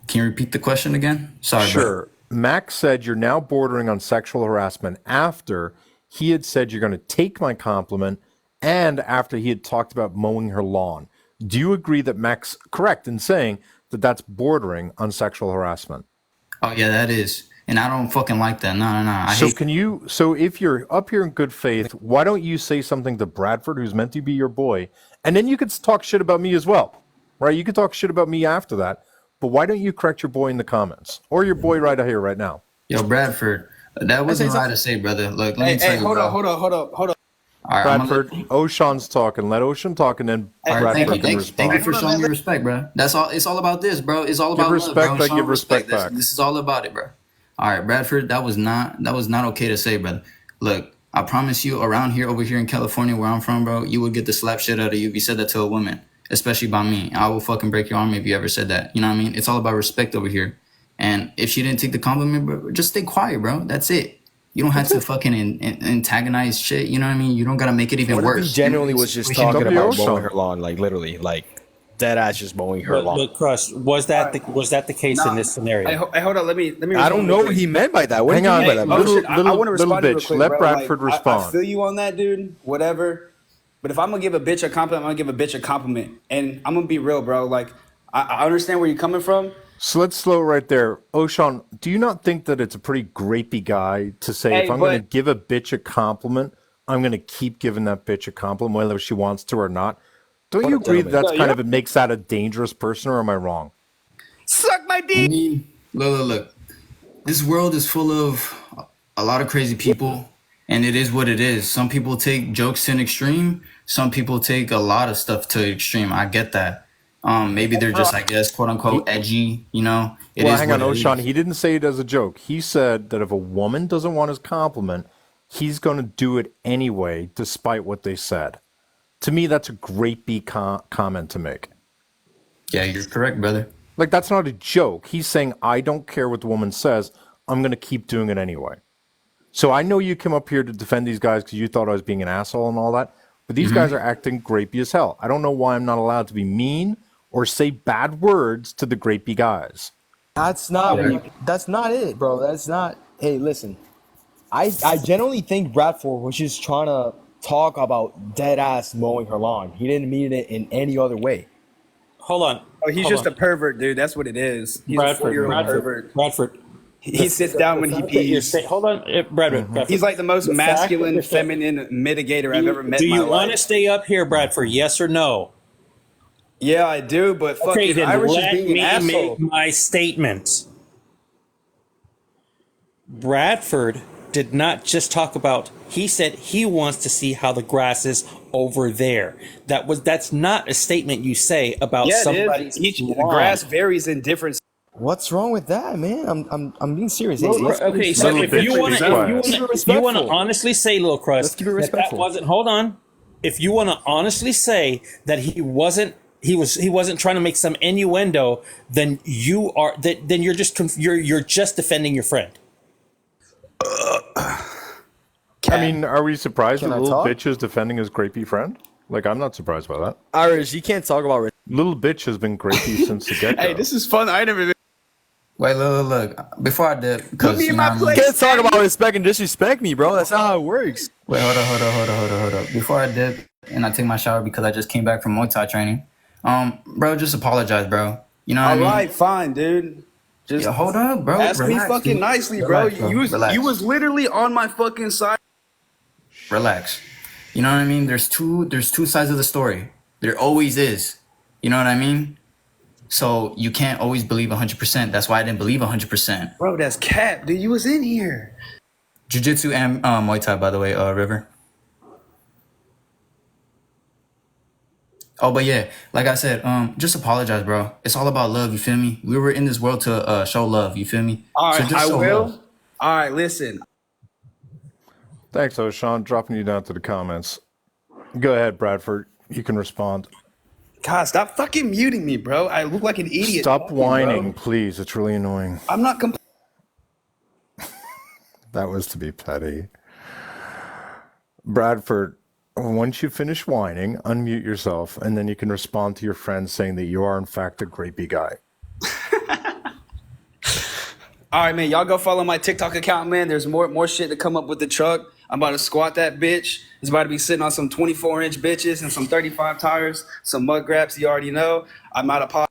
Can you repeat the question again? Sorry, bro. Sure. Max said you're now bordering on sexual harassment after he had said you're going to take my compliment and after he had talked about mowing her lawn. Do you agree that Max correct in saying that that's bordering on sexual harassment? Oh yeah, that is. and I don't fucking like that. No, no, no. I So hate. can you? So if you're up here in good faith, why don't you say something to Bradford, who's meant to be your boy, and then you could talk shit about me as well, right? You could talk shit about me after that, but why don't you correct your boy in the comments or your boy right here, right now? Yo, Bradford, that wasn't right to say, brother. Look, let me tell you, hold bro. up, hold up. All right, I'm gonna Bradford, Oshan's talking. Let Oshan talk, and then All right, Bradford thank can you. respond. Thank you for showing me respect, bro. That's all. It's all about this, bro. It's all about respect, love, bro. I Showing give respect This, back. this is all about it, bro. All right, Bradford, that was not okay to say, brother. Look, I promise you, around here, over here in California, where I'm from, bro, you would get the slap shit out of you if you said that to a woman, especially by me. I will fucking break your arm if you ever said that. You know what I mean? It's all about respect over here. And if she didn't take the compliment, bro, just stay quiet, bro. That's it. You don't have to fucking antagonize shit. You know what I mean? You don't gotta make it even What if worse. he genuinely was just Situation- talking Don't be about Oshan. mowing her lawn, like literally, like dead ass just mowing her lawn? But Crush, was that the case in this scenario? Hey, hold on. Let me. I don't know what he meant by that. What Hang do you on, mean by that? Oh, little, shit, I little, want to little respond to you real bitch. quick, Let bro. Bradford Like, I respond. feel you on that, dude. Whatever. But if I'm gonna give a bitch a compliment, I'm gonna give a bitch a compliment, and I'm gonna be real, bro. Like, I understand where you're coming from. So let's slow right there. Oshan, do you not think that it's a pretty grapey guy to say, Hey, if I'm going to but- give a bitch a compliment, I'm going to keep giving that bitch a compliment, whether she wants to or not? Don't you agree that that's kind of, it makes that a dangerous person, or am I wrong? Suck my I dick. mean, look. This world is full of a lot of crazy people, and it is what it is. Some people take jokes to an extreme. Some people take a lot of stuff to extreme. I get that. Maybe they're just, I guess, quote unquote, edgy. You know, Well, hang on, what it Oshan. is. He didn't say it as a joke. He said that if a woman doesn't want his compliment, he's going to do it anyway, despite what they said. To me, that's a grapey comment to make. Yeah, you're correct, brother. Like, that's not a joke. He's saying, I don't care what the woman says. I'm going to keep doing it anyway. So I know you came up here to defend these guys because you thought I was being an asshole and all that. But these guys are acting grapey as hell. I don't know why I'm not allowed to be mean or say bad words to the grapey guys. That's not that's not it, bro. That's not. Hey, listen. I genuinely think Bradford was just trying to talk about dead ass mowing her lawn. He didn't mean it in any other way. Hold on. Oh, he's just a pervert, dude. That's what it is. He's a 4-year-old pervert. Bradford. He sits down when he pees. Hold on, Bradford. He's like the most The fact that masculine, you're saying- feminine mitigator I've ever met Do in my you want to life. stay up here, Bradford? Yes or no? Yeah, I do, but Okay, fucking then Irish is let being an me asshole. make my statement. Bradford did not just talk about. He said he wants to see how the grass is over there. That's not a statement you say about Yeah, it somebody's is. Each lawn. grass varies in different. What's wrong with that, man? I'm being serious. Well, Let's keep it okay, so respectful. if you want to respectful. honestly say, Lil Crust, Let's keep it that respectful. wasn't. Hold on. If you want to honestly say that he wasn't trying to make some innuendo, then then you're just defending your friend. I mean, are we surprised Can that I little talk? bitch is defending his grapey friend? Like, I'm not surprised by that. Irish, you can't talk about. Little bitch has been grapey since the get-go. Hey, this is fun. I never been. Wait, look. Before I dip, because me in my You place. can't talk about respect and disrespect me, bro. That's not how it works. Wait, hold up. Before I dip and I take my shower because I just came back from Muay Thai training. Bro, just apologize, bro. You know what I All mean? right, fine, dude. Just Yeah, hold up, bro. ask me Relax, fucking dude. nicely, Relax, bro. Relax. You was literally on my fucking side. Relax. You know what I mean? There's two sides of the story. There always is. You know what I mean? So you can't always believe 100%. That's why I didn't believe 100%. Bro, that's cap, dude. You was in here. Jiu-Jitsu and Muay Thai, by the way, River. Oh, but yeah, like I said, just apologize, bro. It's all about love, you feel me? We were in this world to show love, you feel me? All right, just I show will. love. All right, listen. Thanks, Oshan. Dropping you down to the comments. Go ahead, Bradford. You can respond. God, stop fucking muting me, bro. I look like an idiot. Stop talking, whining, bro. please. It's really annoying. I'm not That was to be petty. Bradford, once you finish whining, unmute yourself, and then you can respond to your friend saying that you are, in fact, a grapey guy. All right, man. Y'all go follow my TikTok account, man. There's more shit to come up with the truck. I'm about to squat that bitch. It's about to be sitting on some 24-inch bitches and some 35 tires, some mud graps. You already know. I'm out of pot.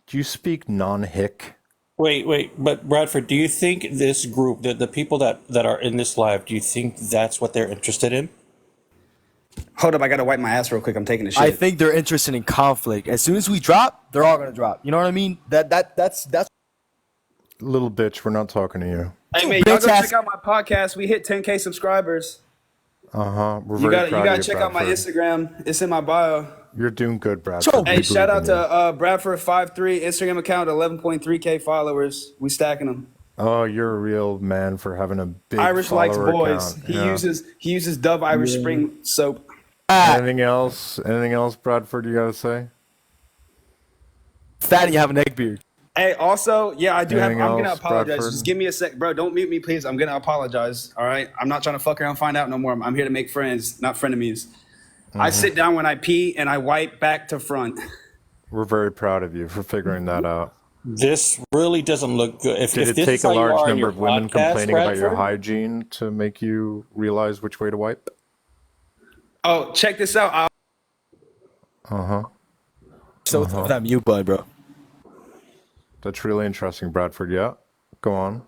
Do you speak non-hick? Wait, but Bradford, do you think this group, the people that are in this live, do you think that's what they're interested in? Hold up, I gotta wipe my ass real quick. I'm taking a shit. I think they're interested in conflict. As soon as we drop, they're all gonna drop. You know what I mean? That's Little bitch, we're not talking to you. Hey man, y'all go check out my podcast. We hit 10K subscribers. We're You very gotta proud of you, check out my Bradford. Instagram. It's in my bio. You're doing good, Bradford. Hey, We shout believe out in you. to Bradford53 Instagram account, 11.3K followers. We stacking them. Oh, you're a real man for having a big Irish likes follower boys. account. He Yeah. uses Dove Irish Spring soap. Anything else? Anything else, Bradford? You gotta say? fat and you have a neck beard. Hey, also, yeah, I do have. Anything I'm gonna else, apologize. Bradford? Just give me a sec, bro. Don't mute me, please. I'm gonna apologize. All right. I'm not trying to fuck around, and find out no more. I'm here to make friends, not frenemies. I sit down when I pee and I wipe back to front. We're very proud of you for figuring that out. This really doesn't look good. If Did if it this take is a how you large are in number your of women podcast, complaining about your Bradford, hygiene to make you realize which way to wipe? Oh, check this out. So that mute button, bro. That's really interesting, Bradford. Yeah. Go on.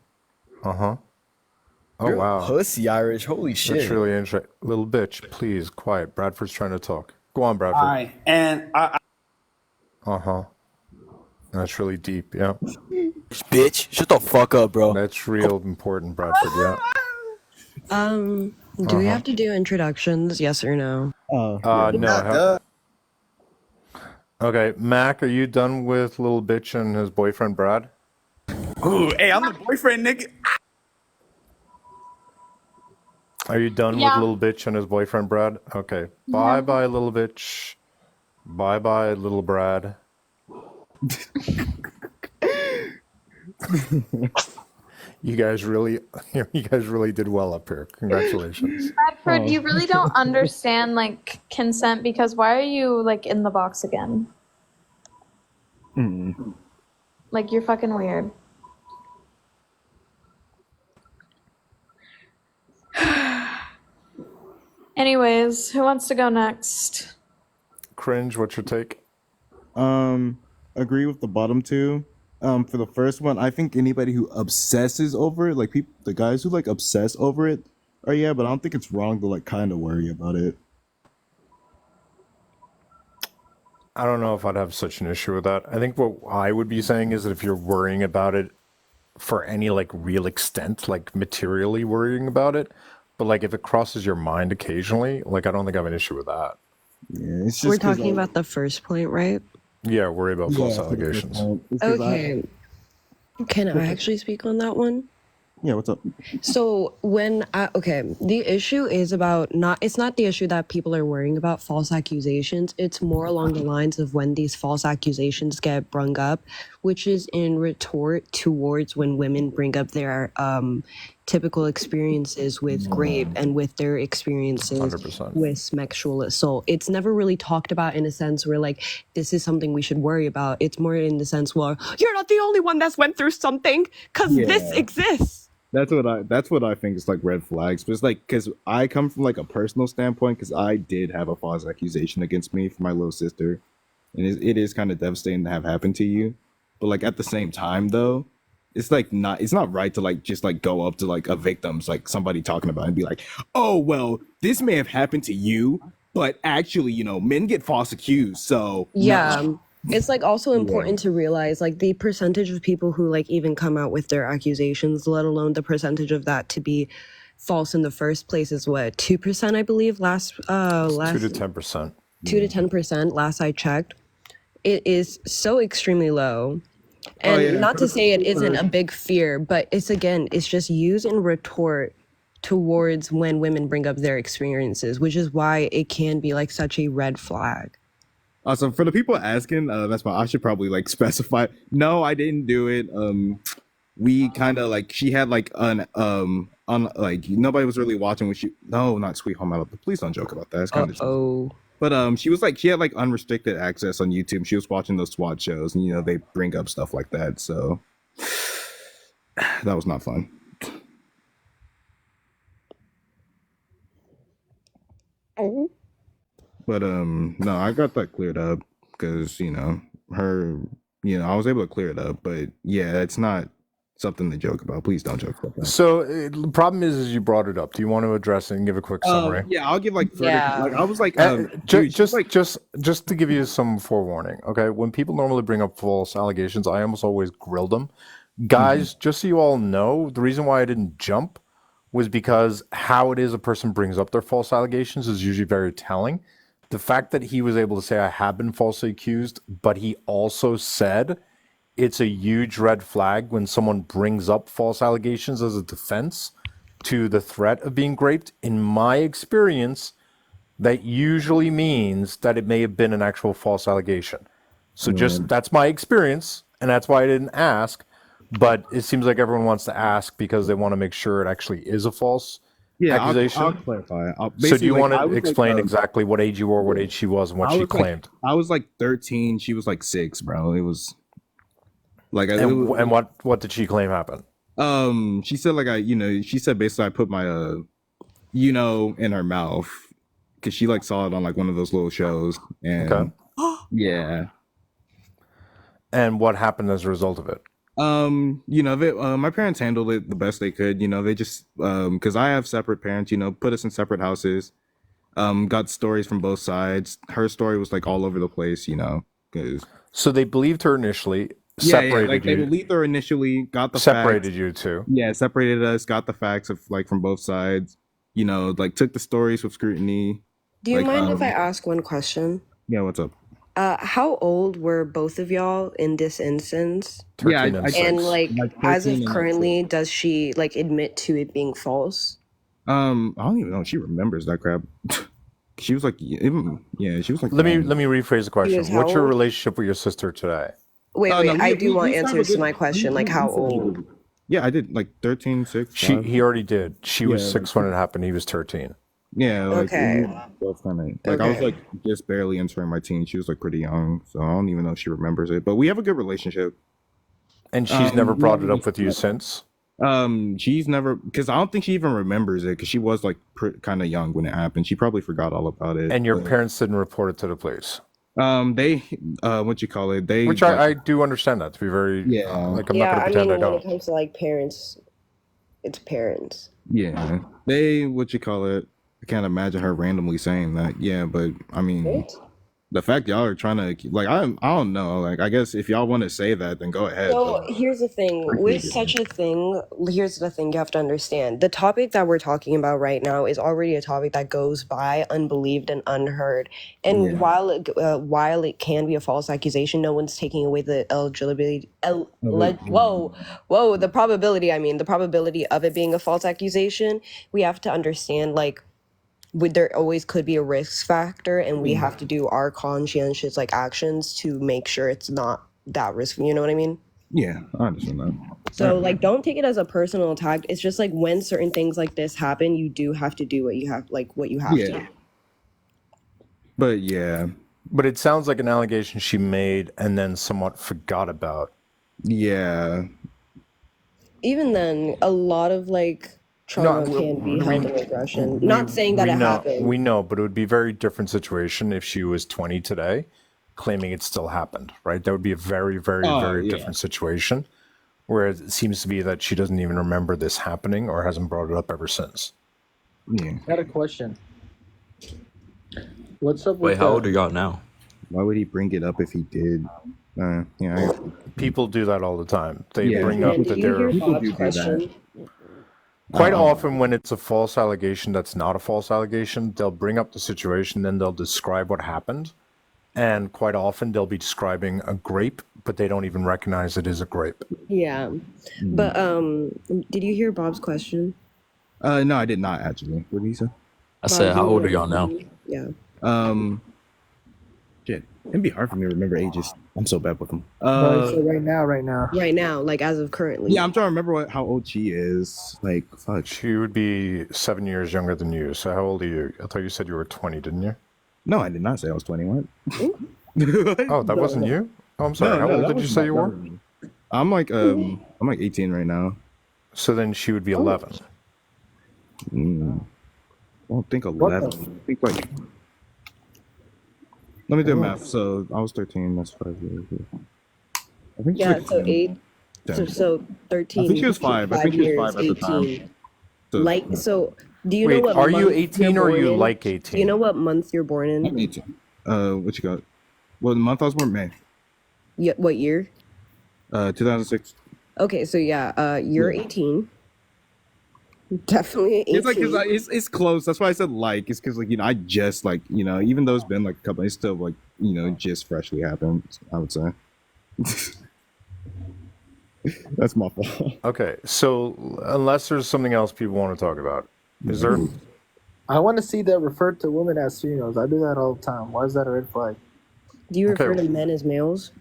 Oh, You're wow. pussy Irish. Holy shit. That's really interesting. Little bitch, please, quiet. Bradford's trying to talk. Go on, Bradford. All right, and That's really deep. Yeah. Bitch, shut the fuck up, bro. That's real important, Bradford. Yeah. Do we have to do introductions? Yes or no? No. Okay, Mac, are you done with little bitch and his boyfriend Brad? ooh, hey, I'm the boyfriend, nigga. Are you done Yeah. with little bitch and his boyfriend Brad? Okay. Bye bye, little bitch. Bye bye, little Brad. You guys really did well up here. Congratulations. Bradford, you really don't understand like consent because why are you like in the box again? Like you're fucking weird. Anyways, who wants to go next? Cringe, what's your take? Agree with the bottom two. For the first one, I think anybody who obsesses over it, like people, the guys who like obsess over it, are yeah, but I don't think it's wrong to like kind of worry about it. I don't know if I'd have such an issue with that. I think what I would be saying is that if you're worrying about it for any like real extent, like materially worrying about it, but like if it crosses your mind occasionally, like I don't think I have an issue with that. Yeah, it's just We're talking about the first point, right? Yeah, worry about false allegations. Okay. Can I actually speak on that one? Yeah, what's up? So the issue is about it's not the issue that people are worrying about false accusations. It's more along the lines of when these false accusations get brung up, which is in retort towards when women bring up their typical experiences with rape and with their experiences 100%. with sexual assault. It's never really talked about in a sense where like this is something we should worry about. It's more in the sense where you're not the only one that's went through something because this exists. That's what I think is like red flags. But it's like because I come from like a personal standpoint because I did have a false accusation against me from my little sister, and it is kind of devastating to have happen to you. But like at the same time though, it's not right to like just like go up to like a victim's like somebody talking about it and be like, oh well, this may have happened to you, but actually men get false accused, so Yeah. no. It's like also important to realize like the percentage of people who like even come out with their accusations, let alone the percentage of that to be false in the first place is what, 2%, I believe, last 2 to 10%. 2 to 10% last I checked. It is so extremely low. And not to say it isn't a big fear, but it's just used in retort towards when women bring up their experiences, which is why it can be like such a red flag. So for the people asking, that's why I should probably like specify. No, I didn't do it. We kind of like she had like on like nobody was really watching when she. No, not Sweet Home Alabama. Please don't joke about that. It's kind of. But she was like she had like unrestricted access on YouTube. She was watching those SWAT shows, and they bring up stuff like that. So that was not fun. But no, I got that cleared up because her you know, I was able to clear it up. But yeah, it's not something to joke about. Please don't joke about that. So the problem is you brought it up. Do you want to address it and give a quick summary? Yeah, I'll give like further. Yeah. Like I was like, Ju- dude, just to give you some forewarning, okay? When people normally bring up false allegations, I almost always grill them. Guys, just so you all know, the reason why I didn't jump was because how it is a person brings up their false allegations is usually very telling. The fact that he was able to say I have been falsely accused, but he also said it's a huge red flag when someone brings up false allegations as a defense to the threat of being raped. In my experience, that usually means that it may have been an actual false allegation. So just that's my experience, and that's why I didn't ask. But it seems like everyone wants to ask because they want to make sure it actually is a false accusation. I'll clarify. So do you want to explain exactly what age you were, what age she was, and what she claimed? I was like 13. She was like 6, bro. It was like, and what did she claim happened? She said like she said basically I put my in her mouth because she like saw it on like one of those little shows, and yeah. And what happened as a result of it? My parents handled it the best they could. You know, they just because I have separate parents. You know, put us in separate houses. Got stories from both sides. Her story was like all over the place. You know, so they believed her initially. Separated like you. They believed her initially. Got the separated facts. You two. Yeah, separated us. Got the facts of like from both sides. You know, like took the stories with scrutiny. Do you mind if I ask one question? Yeah, what's up? How old were both of y'all in this instance? Yeah, and like as of currently, does she like admit to it being false? I don't even know if she remembers that crap. She was like, she was like. Let me rephrase the question. What's your old? Relationship with your sister today? Wait, I do want answers to my question. Like how old? Yeah, I did like 13, 6. He already did. She was 6 when it happened. He was 13. Yeah. Like, okay. Both kind of like I was like just barely entering my teens. She was like pretty young, so I don't even know if she remembers it. But we have a good relationship. And she's never brought it up with you since. She's never, because I don't think she even remembers it because she was like kind of young when it happened. She probably forgot all about it. And your parents didn't report it to the police. They what you call it? Which I do understand that to be very like I'm not gonna pretend I don't. When it comes to like parents, it's parents. Yeah, they what you call it? I can't imagine her randomly saying that. Yeah, but I mean, the fact y'all are trying to like I don't know. Like I guess if y'all want to say that, then go ahead. So here's the thing. With such a thing, here's the thing you have to understand. The topic that we're talking about right now is already a topic that goes by unbelieved and unheard. And while it can be a false accusation, no one's taking away the eligibility. The probability. I mean, the probability of it being a false accusation. We have to understand like. There always could be a risk factor, and we have to do our conscientious like actions to make sure it's not that risk. You know what I mean? Yeah, I understand that. So like, don't take it as a personal attack. It's just like when certain things like this happen, you do have to do what you have to. But it sounds like an allegation she made and then somewhat forgot about. Yeah. Even then, a lot of like. Trauma can be held in aggression. Not saying that it happened. We know, but it would be a very different situation if she was 20 today, claiming it still happened, right? That would be a very, very, very different situation, where it seems to be that she doesn't even remember this happening or hasn't brought it up ever since. Yeah. I got a question. What's up with Wait, how old are y'all now? Why would he bring it up if he did? People do that all the time. They bring up that they're... People do that. Quite often when it's a false allegation that's not a false allegation, they'll bring up the situation, then they'll describe what happened. And quite often they'll be describing a grape, but they don't even recognize it is a grape. Yeah. But did you hear Bob's question? No, I did not actually. What did he say? I said, how old are y'all now? Yeah. Shit. It'd be hard for me to remember ages. I'm so bad with them. So right now, like as of currently. Yeah, I'm trying to remember how old she is. Like, fuck. She would be 7 years younger than you. So how old are you? I thought you said you were 20, didn't you? No, I did not say I was 21. Oh, that wasn't you? Oh, I'm sorry. How old did you say you were? I'm like 18 right now. So then she would be 11. I don't think 11. I think like. Let me do math. So I was 13. That's 5 years. I think she Yeah, was so like 8. So, 10. so 13. I think she was 5. I think she was years, 5 at the time. 18. So, Like, so do you know Wait, what are you month 18 you're or are born you in? like Do you 18? know what month you're born in? I'm 18. What you got? Well, the month I was born, May. Yeah, what year? 2006. Okay, so yeah, you're 18. Definitely 18. It's like, cause it's close. That's why I said like. It's because like, I just like, even though it's been like a couple, it's still like, just freshly happened, I would say. That's my fault. Okay, so unless there's something else people want to talk about, is there? I want to see that referred to women as females. I do that all the time. Why is that a red flag? Do you Okay. refer to men as males?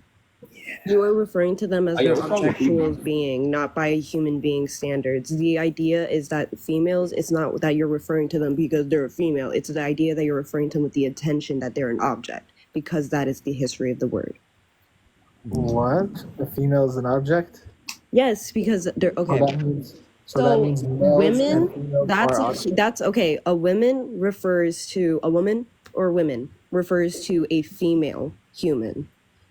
You are referring to them as I their guess so. objectual being, not by human being standards. The idea is that females, it's not that you're referring to them because they're a female. It's the idea that you're referring to them with the intention that they're an object, because that is the history of the word. What? A female is an object? Yes, because they're okay. So that means males and women, females that's are objects. that's okay. A woman refers to a woman or women refers to a female human.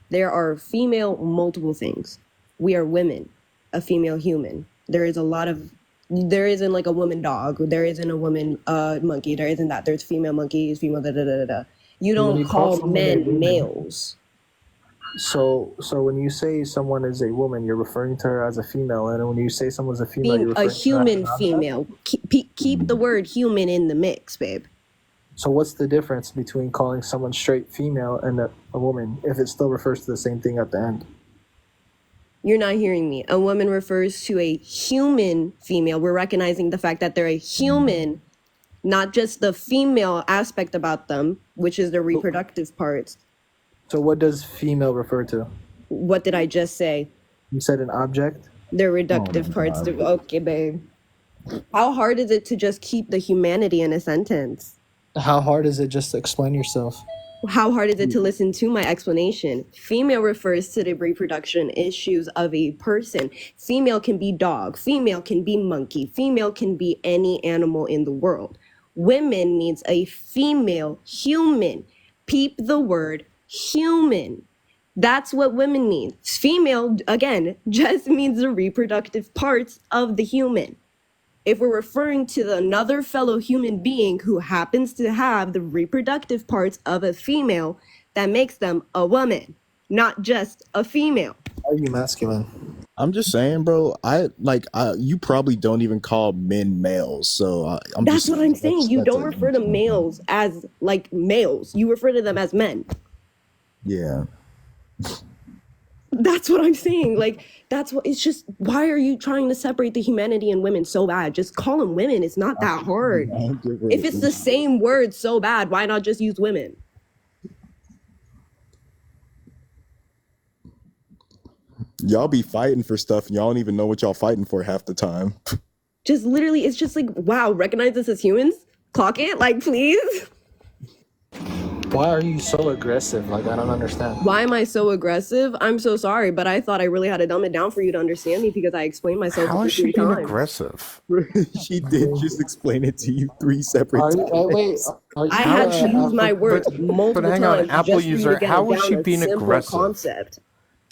There are female multiple things. We are women, a female human. There isn't like a woman dog. There isn't a woman monkey. There isn't that. There's female monkeys, female da da da da da. You When don't you call call someone a men woman- males. So when you say someone is a woman, you're referring to her as a female, and when you say someone's a female, you're A referring to her as human an object? female. Keep the word human in the mix, babe. So what's the difference between calling someone straight female and a woman if it still refers to the same thing at the end? You're not hearing me. A woman refers to a human female. We're recognizing the fact that they're a human, not just the female aspect about them, which is the reproductive parts. So what does female refer to? What did I just say? You said an object? The reductive parts. Okay, babe. How hard is it to just keep the humanity in a sentence? How hard is it just to explain yourself? How hard is it to listen to my explanation? Female refers to the reproduction issues of a person. Female can be dog. Female can be monkey. Female can be any animal in the world. Women means a female human. Peep the word human. That's what women mean. Female, again, just means the reproductive parts of the human. If we're referring to another fellow human being who happens to have the reproductive parts of a female, that makes them a woman, not just a female. Are you masculine? I'm just saying, bro. You probably don't even call men males, so I'm That's just. what I'm saying. You that's don't refer to males as like males. You refer to them as men. Yeah. That's what I'm saying. Like, that's what it's just. Why are you trying to separate the humanity and women so bad? Just call them women. It's not that hard. If it's the same word so bad, why not just use women? Y'all be fighting for stuff and y'all don't even know what y'all fighting for half the time. Just literally, it's just like, wow, recognize us as humans? Clock it? Like, please? Why are you so aggressive? Like, I don't understand. Why am I so aggressive? I'm so sorry, but I thought I really had to dumb it down for you to understand me because I explained myself How is she 3 being times. aggressive? She did just explain it to you 3 separate times. I had to use my words multiple But hang on, times Apple just for you user, to get how it is down she a being simple aggressive? concept.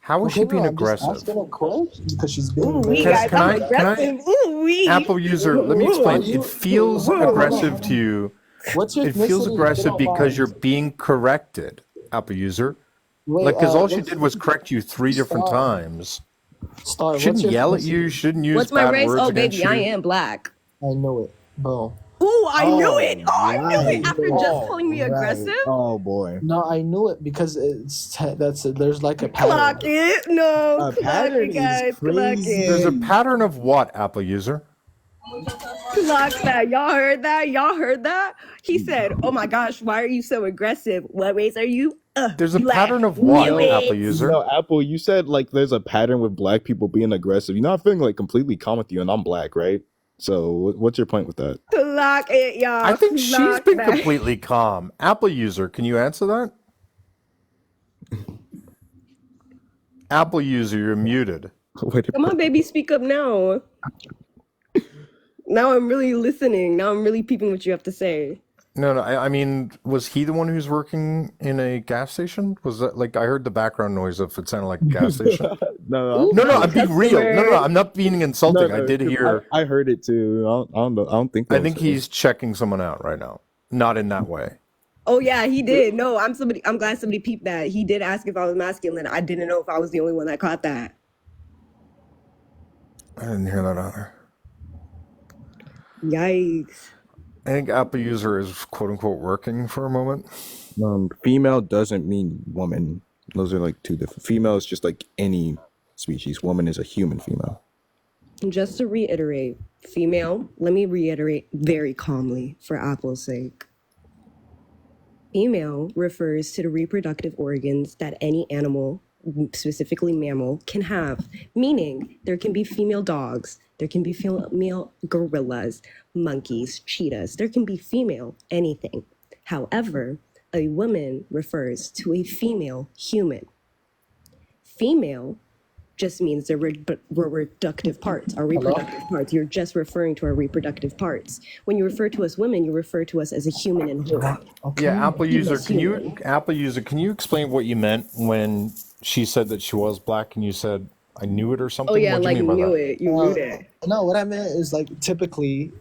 How is she being aggressive? Asking a question because she's being Ooh, we Can- guys, can I'm I- aggressive. Ooh, we. Apple user, let me explain. It feels aggressive to you. What's your It feels ethnicity, if you aggressive don't because mind? you're being corrected, Apple user. Wait, Like, because all she what's- did was correct you 3 different Stop. times. Star, what's Shouldn't your yell at ethnicity? you. Shouldn't use What's my bad race? words Oh, against baby, I you. am black. I know it, bro. Ooh, I knew Oh, it. Oh, I knew it. After just right, calling me right. aggressive? Oh boy. No, I knew it because there's like a Clock pattern. it. No, A clock pattern it, is guys. Clock crazy. There's it. a pattern of what, Apple user? Clock that. Y'all heard that? Y'all heard that? He said, oh my gosh, why are you so aggressive? What race are you? There's a black. pattern of what, Knew it. Apple user? No, Apple, you said like there's a pattern with black people being aggressive. You're not feeling like completely calm with you, and I'm black, right? So what's your point with that? Clock it, y'all. I think she's Clock been that. completely calm. Apple user, can you answer that? Apple user, you're muted. Wait, Come on, baby, speak up now. Now I'm really listening. Now I'm really peeping what you have to say. No, no. I mean, was he the one who's working in a gas station? Was that like I heard the background noise of it sounded like a gas station? No, No, no. I'm being real. No, no. I'm not being insulting. I did 'cause hear. I heard it too. I don't know. I don't think. I that think was- he's checking someone out right now. Not in that way. Oh yeah, he did. No, I'm glad somebody peeped that. He did ask if I was masculine. I didn't know if I was the only one that caught that. I didn't hear that either. Yikes. I think Apple user is quote unquote working for a moment. Female doesn't mean woman. Those are like two different. Female is just like any species. Woman is a human female. Just to reiterate, female, let me reiterate very calmly for Apple's sake. Female refers to the reproductive organs that any animal, specifically mammal, can have. Meaning, there can be female dogs, there can be female gorillas, monkeys, cheetahs, there can be female anything. However, a woman refers to a female human. Female just means the reproductive parts, our reproductive parts. You're just referring to our reproductive parts. When you refer to us women, you refer to us as a human in whole. Yeah, Apple user, Yes, can you human. Apple user, can you explain what you meant when she said that she was black and you said I knew it or something? Oh yeah, What do like you mean by knew that? it. You knew it. No, what I meant is like typically,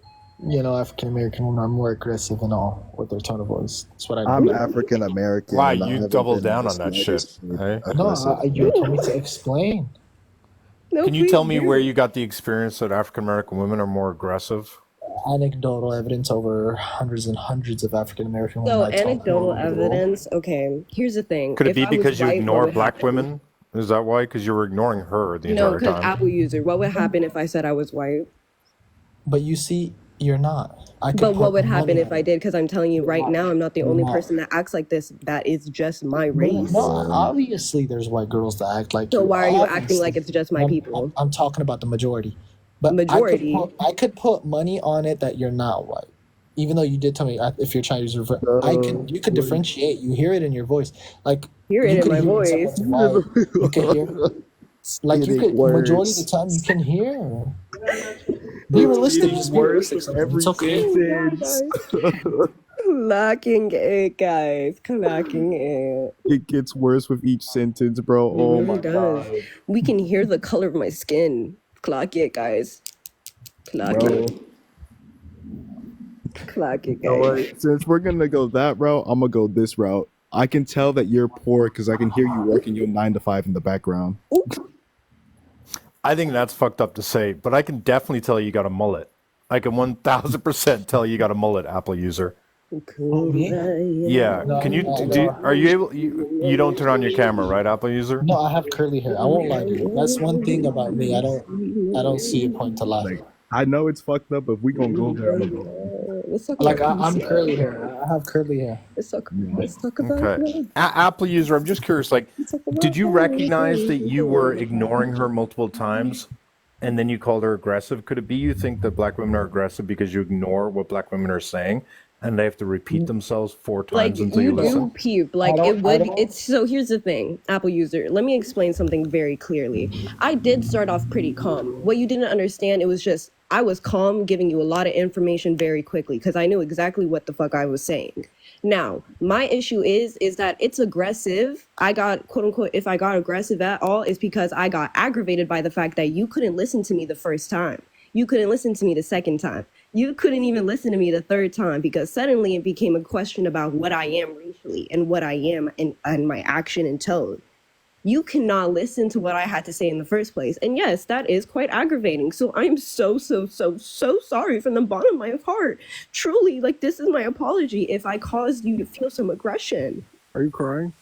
African American women are more aggressive and all with their tone of voice. That's what I I'm mean. African American. Wow, and I you haven't doubled been down this on that shit. Hey? aggressive. No, you told me to explain. No, Can you please tell me do. where you got the experience that African American women are more aggressive? Anecdotal evidence over hundreds and hundreds of African American women. So I talked to. anecdotal evidence. Okay, here's the thing. Could it If be I was because you white, what ignore would black happen? women? Is that why? Because you were ignoring her the No, entire because time. Apple user. What would happen if I said I was white? But you see, you're not. I could But what put would happen money if I did? Because I'm telling you right now, I'm not the You're only not. person that acts like this. That is just my No, race. no, obviously there's white girls that act like So you. why are you acting Obviously. like it's just my people? I'm talking about the majority. But Majority. I could put money on it that you're not white. Even though you did tell me if you're Chinese or you could differentiate. You hear it in your voice. Like Hear it you in could my hear when voice. someone's white. You could hear. Like you Getting could majority of worse. the time you can hear. Be realistic. Just be realistic. It's okay. Clocking it, guys. Clocking it. It gets worse with each sentence, bro. It Oh really my does. god. We can hear the color of my skin. Clock it, guys. Clock Bro. it. Clock it, You know guys. what? Since we're gonna go that route, I'm gonna go this route. I can tell that you're poor because I can hear you working your 9 to 5 in the background. I think that's fucked up to say, but I can definitely tell you got a mullet. I can 1000% tell you got a mullet, Apple user. Yeah. No, Can you? no, Do, no. are you able? You don't turn on your camera, right, Apple user? No, I have curly hair. I won't lie to you. That's one thing about me. I don't see a point to lie. I know it's fucked up, but if we gonna go there, I'm gonna go. Let's talk Like about I'm peace. curly hair. I have curly hair. Let's talk about Okay. love. Apple user, I'm just curious. Like, did you recognize that you were ignoring her multiple times, and then you called her aggressive? Could it be you think that black women are aggressive because you ignore what black women are saying, and they have to repeat themselves 4 Like times until you you listen? do peep. Like I it don't- would. It's so. Here's the thing, Apple user. Let me explain something very clearly. I did start off pretty calm. What you didn't understand, it was just I was calm, giving you a lot of information very quickly because I knew exactly what the fuck I was saying. Now, my issue is that it's aggressive. I got quote unquote. If I got aggressive at all, it's because I got aggravated by the fact that you couldn't listen to me the first time. You couldn't listen to me the second time. You couldn't even listen to me the third time because suddenly it became a question about what I am racially and what I am and my action and tone. You cannot listen to what I had to say in the first place. And yes, that is quite aggravating. So I'm so sorry from the bottom of my heart. Truly, like this is my apology if I caused you to feel some aggression. Are you crying?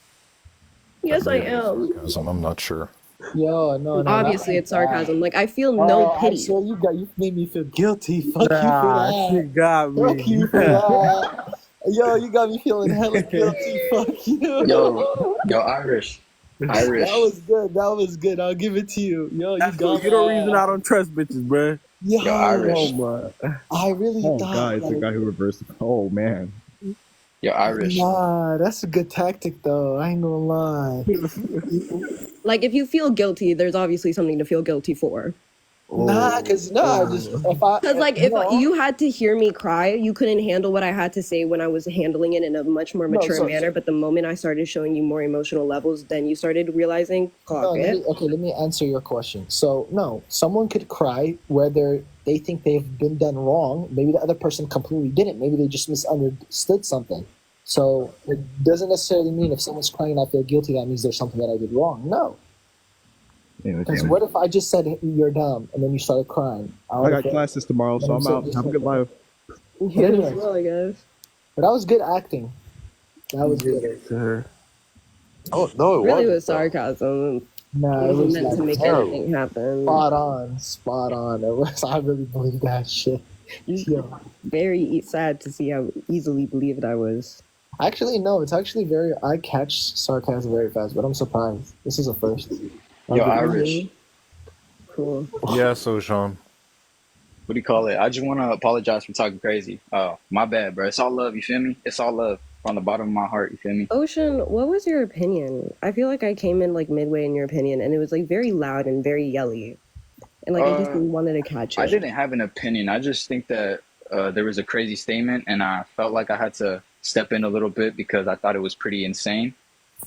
Yes, I am. Sarcasm, I'm not sure. Yo, no. Obviously, it's sarcasm. Like I feel no I pity. swear you made me feel guilty. Fuck you for Nah, that. she got me. Fuck you for that. Yo, you got me feeling hella guilty. Fuck you. Yo, Irish. That was good. That was good. I'll give it to you. Yo, you That's got the reason I don't trust bitches, bruh. Yo, Irish. Oh my. I really Oh thought. god, it's the like, guy who reversed. Oh man. Yo, Irish. Nah, that's a good tactic though. I ain't gonna lie. Like if you feel guilty, there's obviously something to feel guilty for. Nah, cause no, I just if I Because like if no, you had to hear me cry, you couldn't handle what I had to say when I was handling it in a much more no, mature manner. But the moment I started showing you more emotional levels, then you started realizing, no, clock it. let me answer your question. So no, someone could cry whether they think they've been done wrong. Maybe the other person completely didn't. Maybe they just misunderstood something. So it doesn't necessarily mean if someone's crying and I feel guilty, that means there's something that I did wrong. No. Because what if I just said you're dumb and then you started crying? I got classes tomorrow, so I'm out. Have a good life. Yeah, as well, I guess. But that was good acting. That was good. Oh no, it Really wasn't. was sarcasm. No, It it was wasn't meant to like make terrible. anything happen. Spot on. It was. I really believe that shit. Yo. Very sad to see how easily believed I was. Actually, no. It's actually very. I catch sarcasm very fast, but I'm surprised. This is a first. Yo, Irish. Cool. Yeah, so Sean. What do you call it? I just want to apologize for talking crazy. Oh, my bad, bro. It's all love. You feel me? It's all love from the bottom of my heart. You feel me? Ocean, what was your opinion? I feel like I came in like midway in your opinion, and it was like very loud and very yelly, and like I just wanted to catch it. I didn't have an opinion. I just think that there was a crazy statement, and I felt like I had to step in a little bit because I thought it was pretty insane.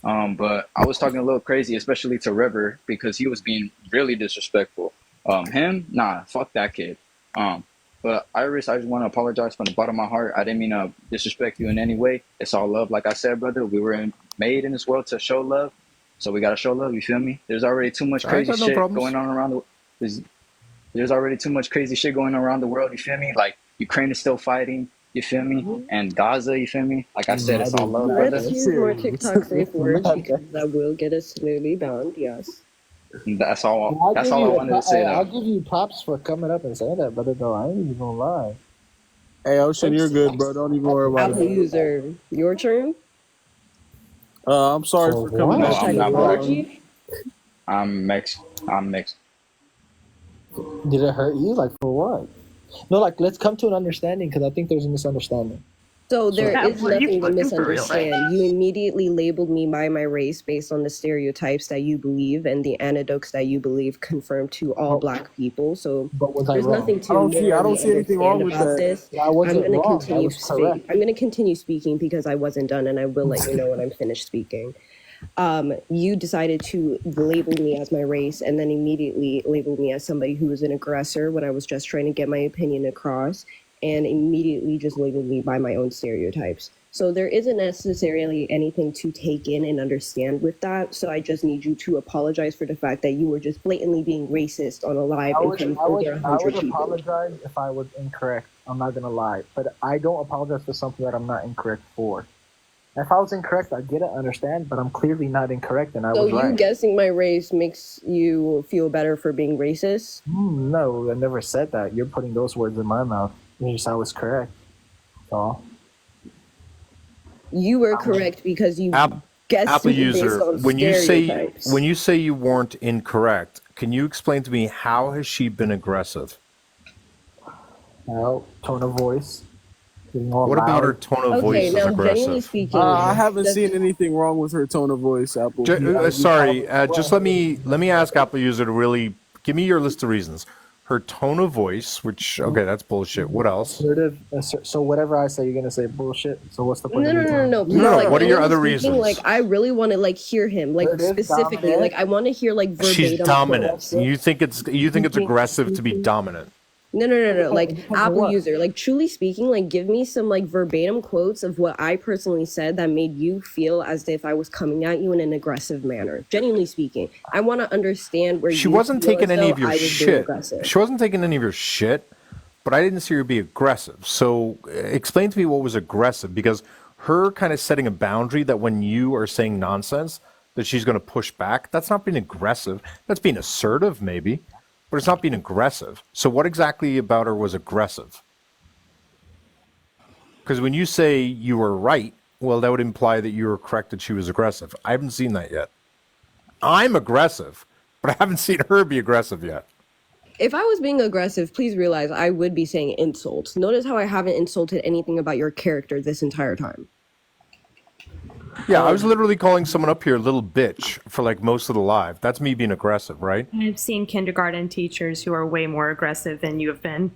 But I was talking a little crazy, especially to River, because he was being really disrespectful. Him, nah, fuck that kid. But Iris, I just want to apologize from the bottom of my heart. I didn't mean to disrespect you in any way. It's all love. Like I said, brother, we were made in this world to show love. So we got to show love. You feel me? There's already too much crazy shit going on around there's already too much crazy shit going on around the world. You feel me? Like Ukraine is still fighting. You feel me? And Gaza, you feel me? Like I said, it's all love, brother. Let's use more TikTok safe words because that will get us smoothly bound. Yes. That's all. That's all I wanted to say. I'll give you props for coming up and saying that, brother. Though I ain't even gonna lie. Hey, Ocean, you're good, bro. Don't even worry about Apple it. user, your turn. I'm sorry for coming No, up. I'm not black. Apology? I'm mixed. I'm mixed. Did it hurt you? Like for what? No, like let's come to an understanding because I think there's a misunderstanding. So there Yeah, is what are you nothing to fucking for real, misunderstand. You immediately labeled me by my race based on the stereotypes that you believe and the anecdotes that you believe confirm to all Black people. So was I there's wrong? nothing to I don't see morally anything wrong understand with about that. this. I wasn't I'm gonna wrong. I continue was correct. I'm gonna continue speaking because I wasn't done, and I will let you know when I'm finished speaking. You decided to label me as my race and then immediately labeled me as somebody who was an aggressor when I was just trying to get my opinion across, and immediately just labeled me by my own stereotypes. So there isn't necessarily anything to take in and understand with that. So I just need you to apologize for the fact that you were just blatantly being racist on a live in front of over 100 people. apologize if I was incorrect. I'm not gonna lie, but I don't apologize for something that I'm not incorrect for. If I was incorrect, I get it, understand, but I'm clearly not incorrect, and I So was you right. guessing my race makes you feel better for being racist? No, I never said that. You're putting those words in my mouth. You just I was correct. So You were correct because you guessed Apple me based user, on when you stereotypes. say you weren't incorrect, can you explain to me how has she been aggressive? Well, tone of voice. Getting all What about loud. her tone of voice is aggressive? I haven't seen anything wrong with her tone of voice, Apple. Sorry, just let me ask Apple user to really give me your list of reasons. Her tone of voice, which okay, that's bullshit. What else? So whatever I say, you're gonna say bullshit. So what's the point? No. No, what are your other speaking, reasons? Like, I really want to like hear him, like Assertive, specifically. dominant. Like, I want to hear like verbatim. She's dominant. quotes. You think it's aggressive to be dominant? No. Like Apple user, like truly speaking, like give me some like verbatim quotes of what I personally said that made you feel as if I was coming at you in an aggressive manner. Genuinely speaking, I want to understand where She you wasn't feel taking as any though of your I was being shit. aggressive. She wasn't taking any of your shit, but I didn't see her be aggressive. So explain to me what was aggressive, because her kind of setting a boundary that when you are saying nonsense that she's going to push back, that's not being aggressive. That's being assertive maybe, but it's not being aggressive. So what exactly about her was aggressive? Because when you say you were right, well, that would imply that you were correct that she was aggressive. I haven't seen that yet. I'm aggressive, but I haven't seen her be aggressive yet. If I was being aggressive, please realize I would be saying insults. Notice how I haven't insulted anything about your character this entire time. Yeah, I was literally calling someone up here a little bitch for like most of the live. That's me being aggressive, right? I've seen kindergarten teachers who are way more aggressive than you have been.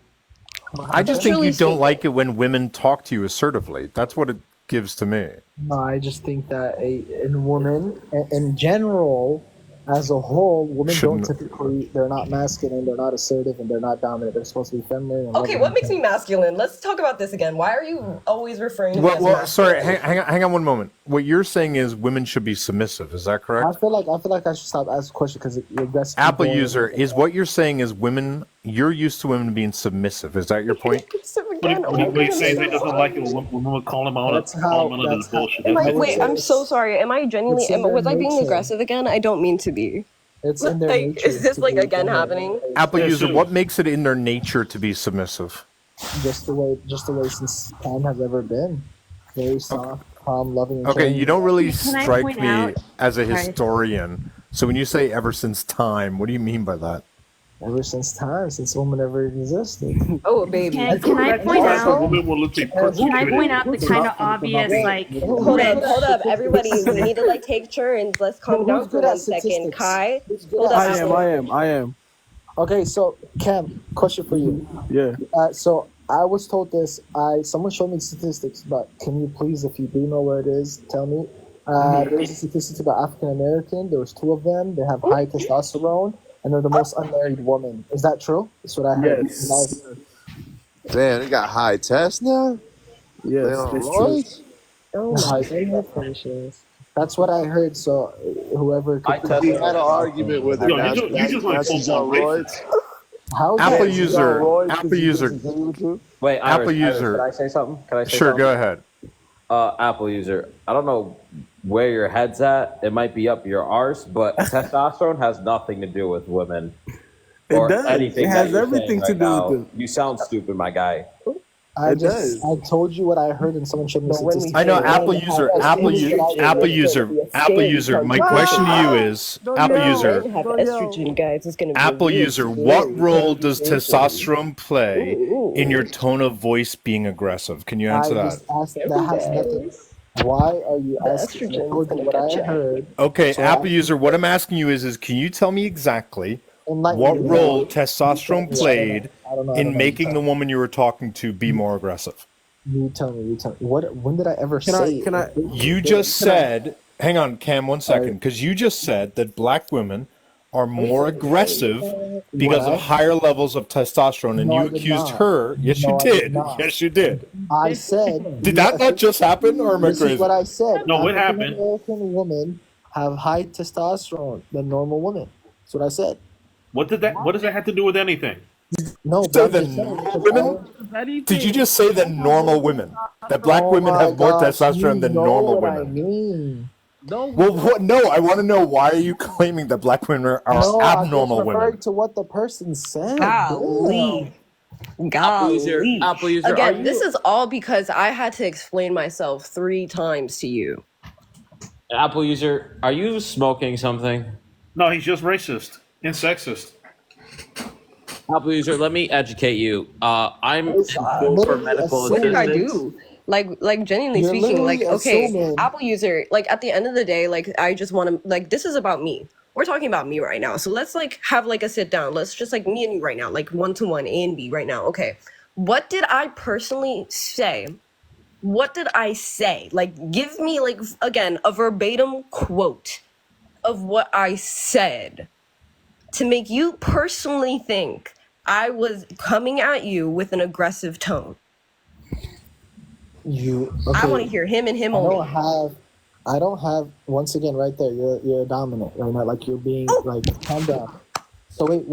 I just think you don't like it when women talk to you assertively. That's what it gives to me. No, I just think that in women, in general, as a whole, women don't typically, they're not masculine, they're not assertive, and they're not dominant. They're supposed to be feminine. And Okay, what makes me masculine? Let's talk about this again. Why are you always referring to me as Well, masculine? sorry, hang on one moment. What you're saying is women should be submissive. Is that I correct? feel like I should stop asking questions because you're aggressive. Apple user, is what you're saying is women, you're used to women being submissive. Is that your point? What he's saying he doesn't like it when women call him out. Call him out of this bullshit. Wait, I'm so sorry. Am I genuinely? Was I being aggressive again? I don't mean to be. It's in their like, nature is this to like be again feminine. happening? Apple user, what makes it in their nature to be submissive? Just the way since time has ever been. Very soft, calm, loving. And Okay, caring. you don't really Can I strike point me out- as a Sorry. historian. So when you say ever since time, what do you mean by that? Ever since time, since woman ever existed. Oh, baby. Can I point out? Can I point out the kind of Wait, obvious like? Hold up, everybody. We need to like take turns. Let's calm Who's down for good at 1 second. statistics? Kai, Who's good hold at up. statistics? I am. Okay, so Cam, question for you. Yeah. So I was told this. Someone showed me statistics, but can you please, if you do know where it is, tell me? There's a statistics about African American. There was 2 of them. They have high testosterone, and they're the most unmarried woman. Is that true? That's what I heard. Yes. Damn, they got high tests now? Yes, They on that's roids? Oh my goodness. That's what I heard. So whoever could We had an argument with her. Yo, Now, you just went now she's full-blown on racist. roids. How Apple that? user, Apple user, Wait, Apple Iris, user. can I say something? Can I say Sure, something? go ahead. Apple user, I don't know where your head's at. It might be up your arse, but testosterone has nothing to do with women or does. anything. It that has you're everything saying to right do with now. You sound stupid, my guy. I It just does. I told you what I heard, and someone showed me statistics. I know Apple user, Apple user. My question to you is, Apple user, have estrogen, guys. It's gonna be Apple weird. user, what role does testosterone play in your tone of voice being aggressive? Can you answer I that? just asked. That has nothing. Why are you asking? I told you what I heard. Okay, So Apple user, what I'm asking you is can you tell me exactly Enlighten what me. role testosterone played I don't know. in making the woman you were talking to be more aggressive? You tell me. What? When did I ever Can say? I? You just said, hang on, Cam, 1 second, because you just said that black women are more aggressive because of higher levels of testosterone, and No, I you did accused not. her. Yes, No, you I did did. not. Yes, you did. I said. Did that not just happen, or am I This crazy? is what I said. No, what African happened? American women have high testosterone than normal women. That's what I said. What does that have to do with anything? No, Say but I'm the just saying, normal women? Did you just say that normal women? That black Oh women my have more gosh, testosterone you than know normal what I women? mean. Well, what? No, I want to know why are you claiming that black women are No, abnormal I just referred women? to what the person said. Golly. Apple user, Again, this is all because I had to explain myself 3 times to you. Apple user, are you smoking something? No, he's just racist and sexist. Apple user, let me educate you. I'm for medical What did I assistance. do? Like genuinely You're speaking, like literally okay, assuming- Apple user, like at the end of the day, like I just want to like this is about me. We're talking about me right now. So let's like have like a sit down. Let's just like me and you right now, like 1-to-1 A and B right now. Okay. What did I personally say? What did I say? Like give me like again a verbatim quote of what I said to make you personally think I was coming at you with an aggressive tone. You. I Okay. want to hear him and him I only. don't have. Once again, right there, you're dominant right now. Like you're being like calm down. So wait,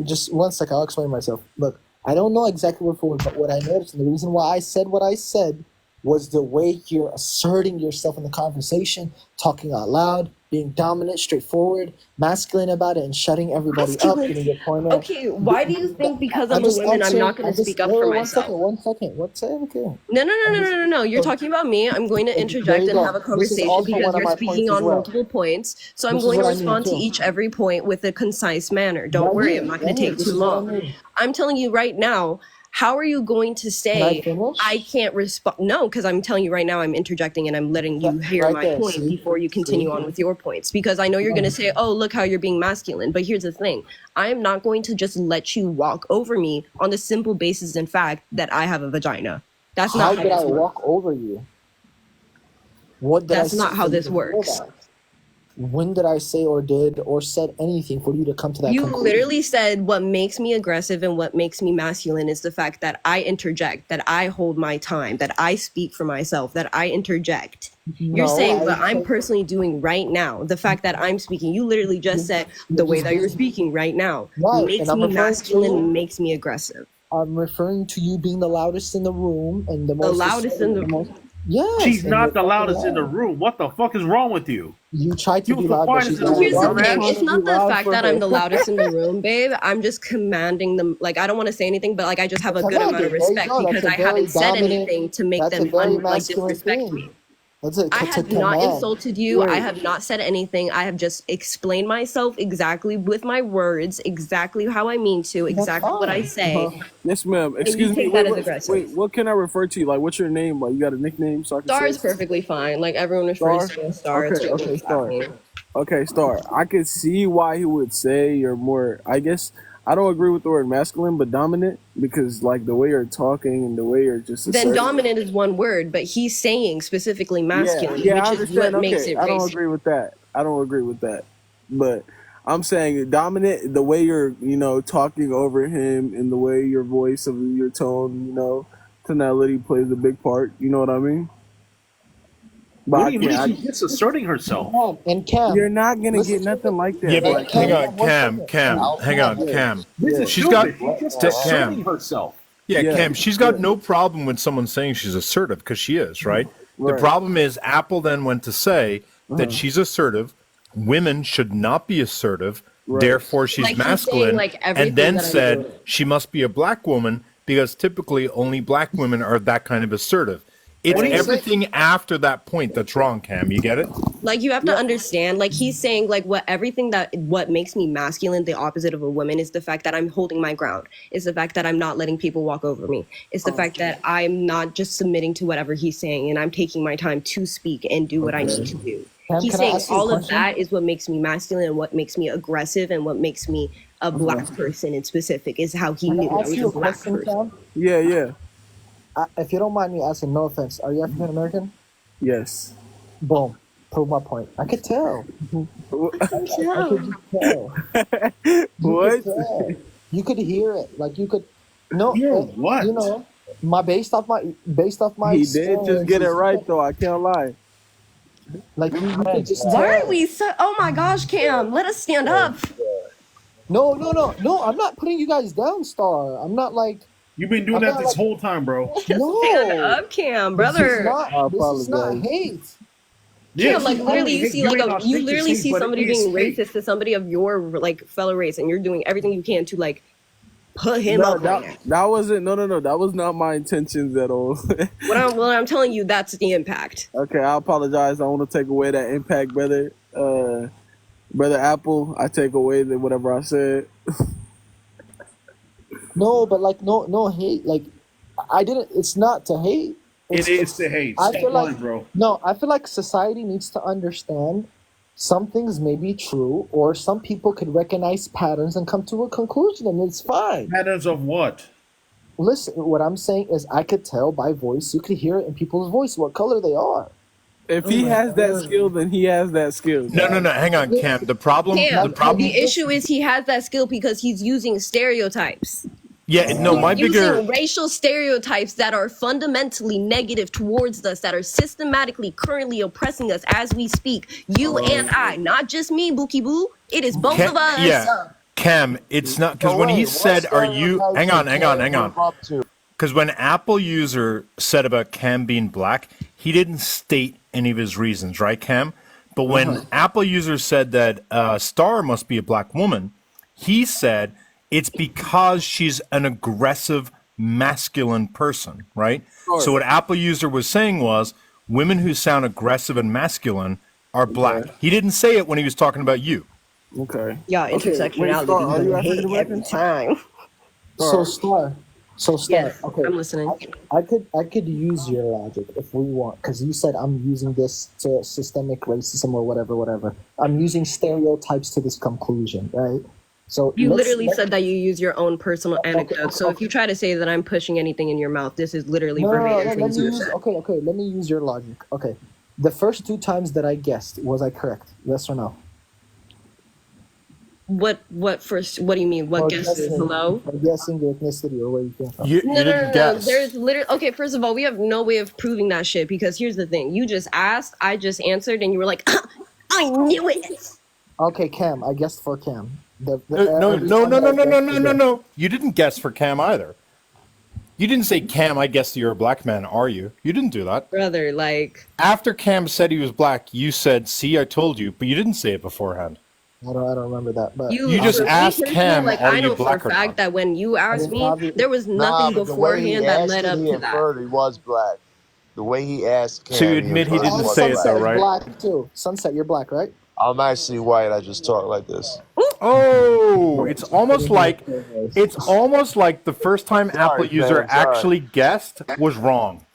just 1 second. I'll explain myself. Look, I don't know exactly word for word, but what I noticed, and the reason why I said what I said, was the way you're asserting yourself in the conversation, talking out loud, being dominant, straightforward, masculine about it, and shutting everybody up, getting your point out. Okay, why do you think because I'm a woman I'm not going to speak up for myself? One second. What's it? Okay. No. You're talking about me. I'm going to interject you and go. have a This is conversation also because one of you're my speaking points as on well. multiple points. So I'm This is going to what I mean, respond to too. each every point with a concise manner. Don't Right worry, here, I'm not going right to here. take This too is what I long. mean. I'm telling you right now, how are you going to Can I say finish? I can't respond? No, because I'm telling you right now, I'm interjecting and I'm letting you hear Right my there. point See? before you continue See? on with your points. Because I know you're going to say, oh, look how you're being masculine. But here's the thing. I am not going to just let you walk over me on the simple basis and fact that I have a vagina. That's How not how did I this works. walk over you? What did I That's not say how for you this to do works. that? When did I say or did or said anything for you to come to that You conclusion? literally said what makes me aggressive and what makes me masculine is the fact that I interject, that I hold my time, that I speak for myself, that I interject. You're No, saying I what I'm said- personally doing right now, the fact that I'm speaking, you literally just said the way that you're speaking right now Right, makes and I'm me referring masculine to- and makes me aggressive. I'm referring to you being the loudest in the room and the The most loudest in the most. Yes. She's and not you're the fucking loudest in the loud. room. What the fuck is wrong with you? You tried to You be was the loud, but quietest she's in the not. room, Here's the dumbass. thing. trying It's to not be the loud fact for that her. I'm the loudest in the room, babe. I'm just commanding them. Like, I don't want to say anything, but like, I just have a good amount of Commanding, there you respect go. That's because a I very haven't said dominant- anything to make That's a them very like masculine disrespect thing. me. That's a, I to have not command. insulted you. I Wait. have not said anything. I have just explained myself exactly with my words, exactly how I mean to, exactly what I fine. say. Yes, ma'am. And Excuse you me. take Wait, that as wait, aggressive. wait, what can I refer to you? Like, what's your name? Like, you got a nickname so I can Star say is perfectly fine. Like everyone refers Star? to me as Star. It's Okay, totally okay, Star. fine. Okay, Star. I could see why he would say you're more. I guess I don't agree with the word masculine, but dominant because like the way you're talking and the way you're just. Then assertive. dominant is one word, but he's saying specifically masculine, Yeah, I which is understand. what makes Okay, it I don't racist. agree with that. I don't agree with that. But I'm saying dominant, the way you're, talking over him and the way your voice of your tone, tonality plays a big part. You know what I mean? But What I do you mean? can't. She's just asserting herself. And Cam, You're not gonna listen get to nothing like that. Yeah, Hey, but Cam, hang on, one Cam, second. Cam, hang on, Yeah. Cam. This is She's got stupid. She's just Cam. asserting herself. Yeah, Yeah. Cam, she's got no problem with someone saying she's assertive because she is, right? The Right. problem is Apple then went to say that Uh-huh. she's assertive. Women should not be assertive. Right. Therefore, she's Like, she's saying, masculine. like, everything And then that I'm said doing. she must be a black woman because typically only black women are that kind of assertive. It's What do you say? everything after that point that's wrong, Cam. You get it? Like you have to understand, like he's saying, like what makes me masculine, the opposite of a woman, is the fact that I'm holding my ground. It's the fact that I'm not letting people walk over me. It's the fact that I'm not just submitting to whatever he's saying and I'm taking my time to speak and do what I need to do. Cam, He's can I saying ask you a all of question? that is what makes me masculine and what makes me aggressive and what makes me a black person in specific is how he Can knew I I ask was you a a black question, person. Cam? Yeah. If you don't mind me asking, no offense, are you African American? Yes. Boom. Prove my point. I could tell. I could just tell. What? Could tell. You could hear it. Like you could. No. Hear what? You know, based off my He did just experiences, get it you right could- though. I can't lie. Like you could just Why tell. are we so? Oh my gosh, Cam, let us stand up. No. I'm not putting you guys down, Star. I'm not like. You've been doing I'm that not this like- whole time, bro. No. Stand up, Cam, brother. This is not hate. Yeah, Yes, like you literally, only you hate- see like ain't you authentic literally hate, see but it somebody is being hate. racist to somebody of your like fellow race, and you're doing everything you can to like put him No, up right now. that wasn't. No. That was not my intentions at all. What I'm telling you, that's the impact. Okay, I apologize. I want to take away that impact, brother. Brother Apple, I take away whatever I said. No, but like no hate. Like I didn't. It's not to hate. It is to hate. I Stop feel lying, like bro. no. I feel like society needs to understand some things may be true, or some people could recognize patterns and come to a conclusion, and it's fine. Patterns of what? Listen, what I'm saying is, I could tell by voice. You could hear it in people's voice what color they are. If he has that skill, then he has that skill. No. Hang on, Cam. The problem. Cam, The problem. the issue is he has that skill because he's using stereotypes. Yeah. No. My Using bigger. racial stereotypes that are fundamentally negative towards us, that are systematically currently oppressing us as we speak. You and I, not just me, Bookie Boo. It is both of us. Yeah. Cam, it's not because when he said, "Are you?" Hang on. Because when Apple user said about Cam being black, he didn't state any of his reasons, right, Cam? But when Apple user said that Star must be a black woman, he said it's because she's an aggressive, masculine person, right? Sure. So what Apple user was saying was women who sound aggressive and masculine are black. He didn't say it when he was talking about you. Okay. Yeah, Okay, wait, intersectionality. Star, are you I hate African every American? time. So Star, So Star, Yes, okay, I'm listening. I could use your logic if we want, because you said I'm using this to systemic racism or whatever. I'm using stereotypes to this conclusion, right? So You literally said that you use your own personal anecdotes. So if okay. you try to say that I'm pushing anything in your mouth, this is literally No, verbatim let things me you use. said. Okay. Let me use your logic. Okay, the first 2 times that I guessed, was I correct? Yes or no? What first? What do you mean? What guesses? Hello? For guessing your ethnicity or where you came from. No. There's literally okay. First of all, we have no way of proving that shit because here's the thing: you just asked, I just answered, and you were like, "I knew it." Okay, Cam. I guessed for Cam. No. Every time that I guessed, No. You didn't guess for Cam either. You didn't say, Cam, I guess you're a black man, are you? You didn't do that. Brother, like. After Cam said he was black, you said, see, I told you, but you didn't say it beforehand. I don't remember that, but You just for me asked personally, Cam, like, are I you know for a black or fact not? that when you asked me, there was Nah, nothing but the way he beforehand that asked led it, up he to that. inferred he was black. The way he asked Cam, So you admit he inferred didn't was say it black. though, right? black too. Sunset, you're black, right? I'm actually white. I just talk like this. Oh, it's almost like the first time Apple Sorry, user Cam, sorry. actually guessed was wrong.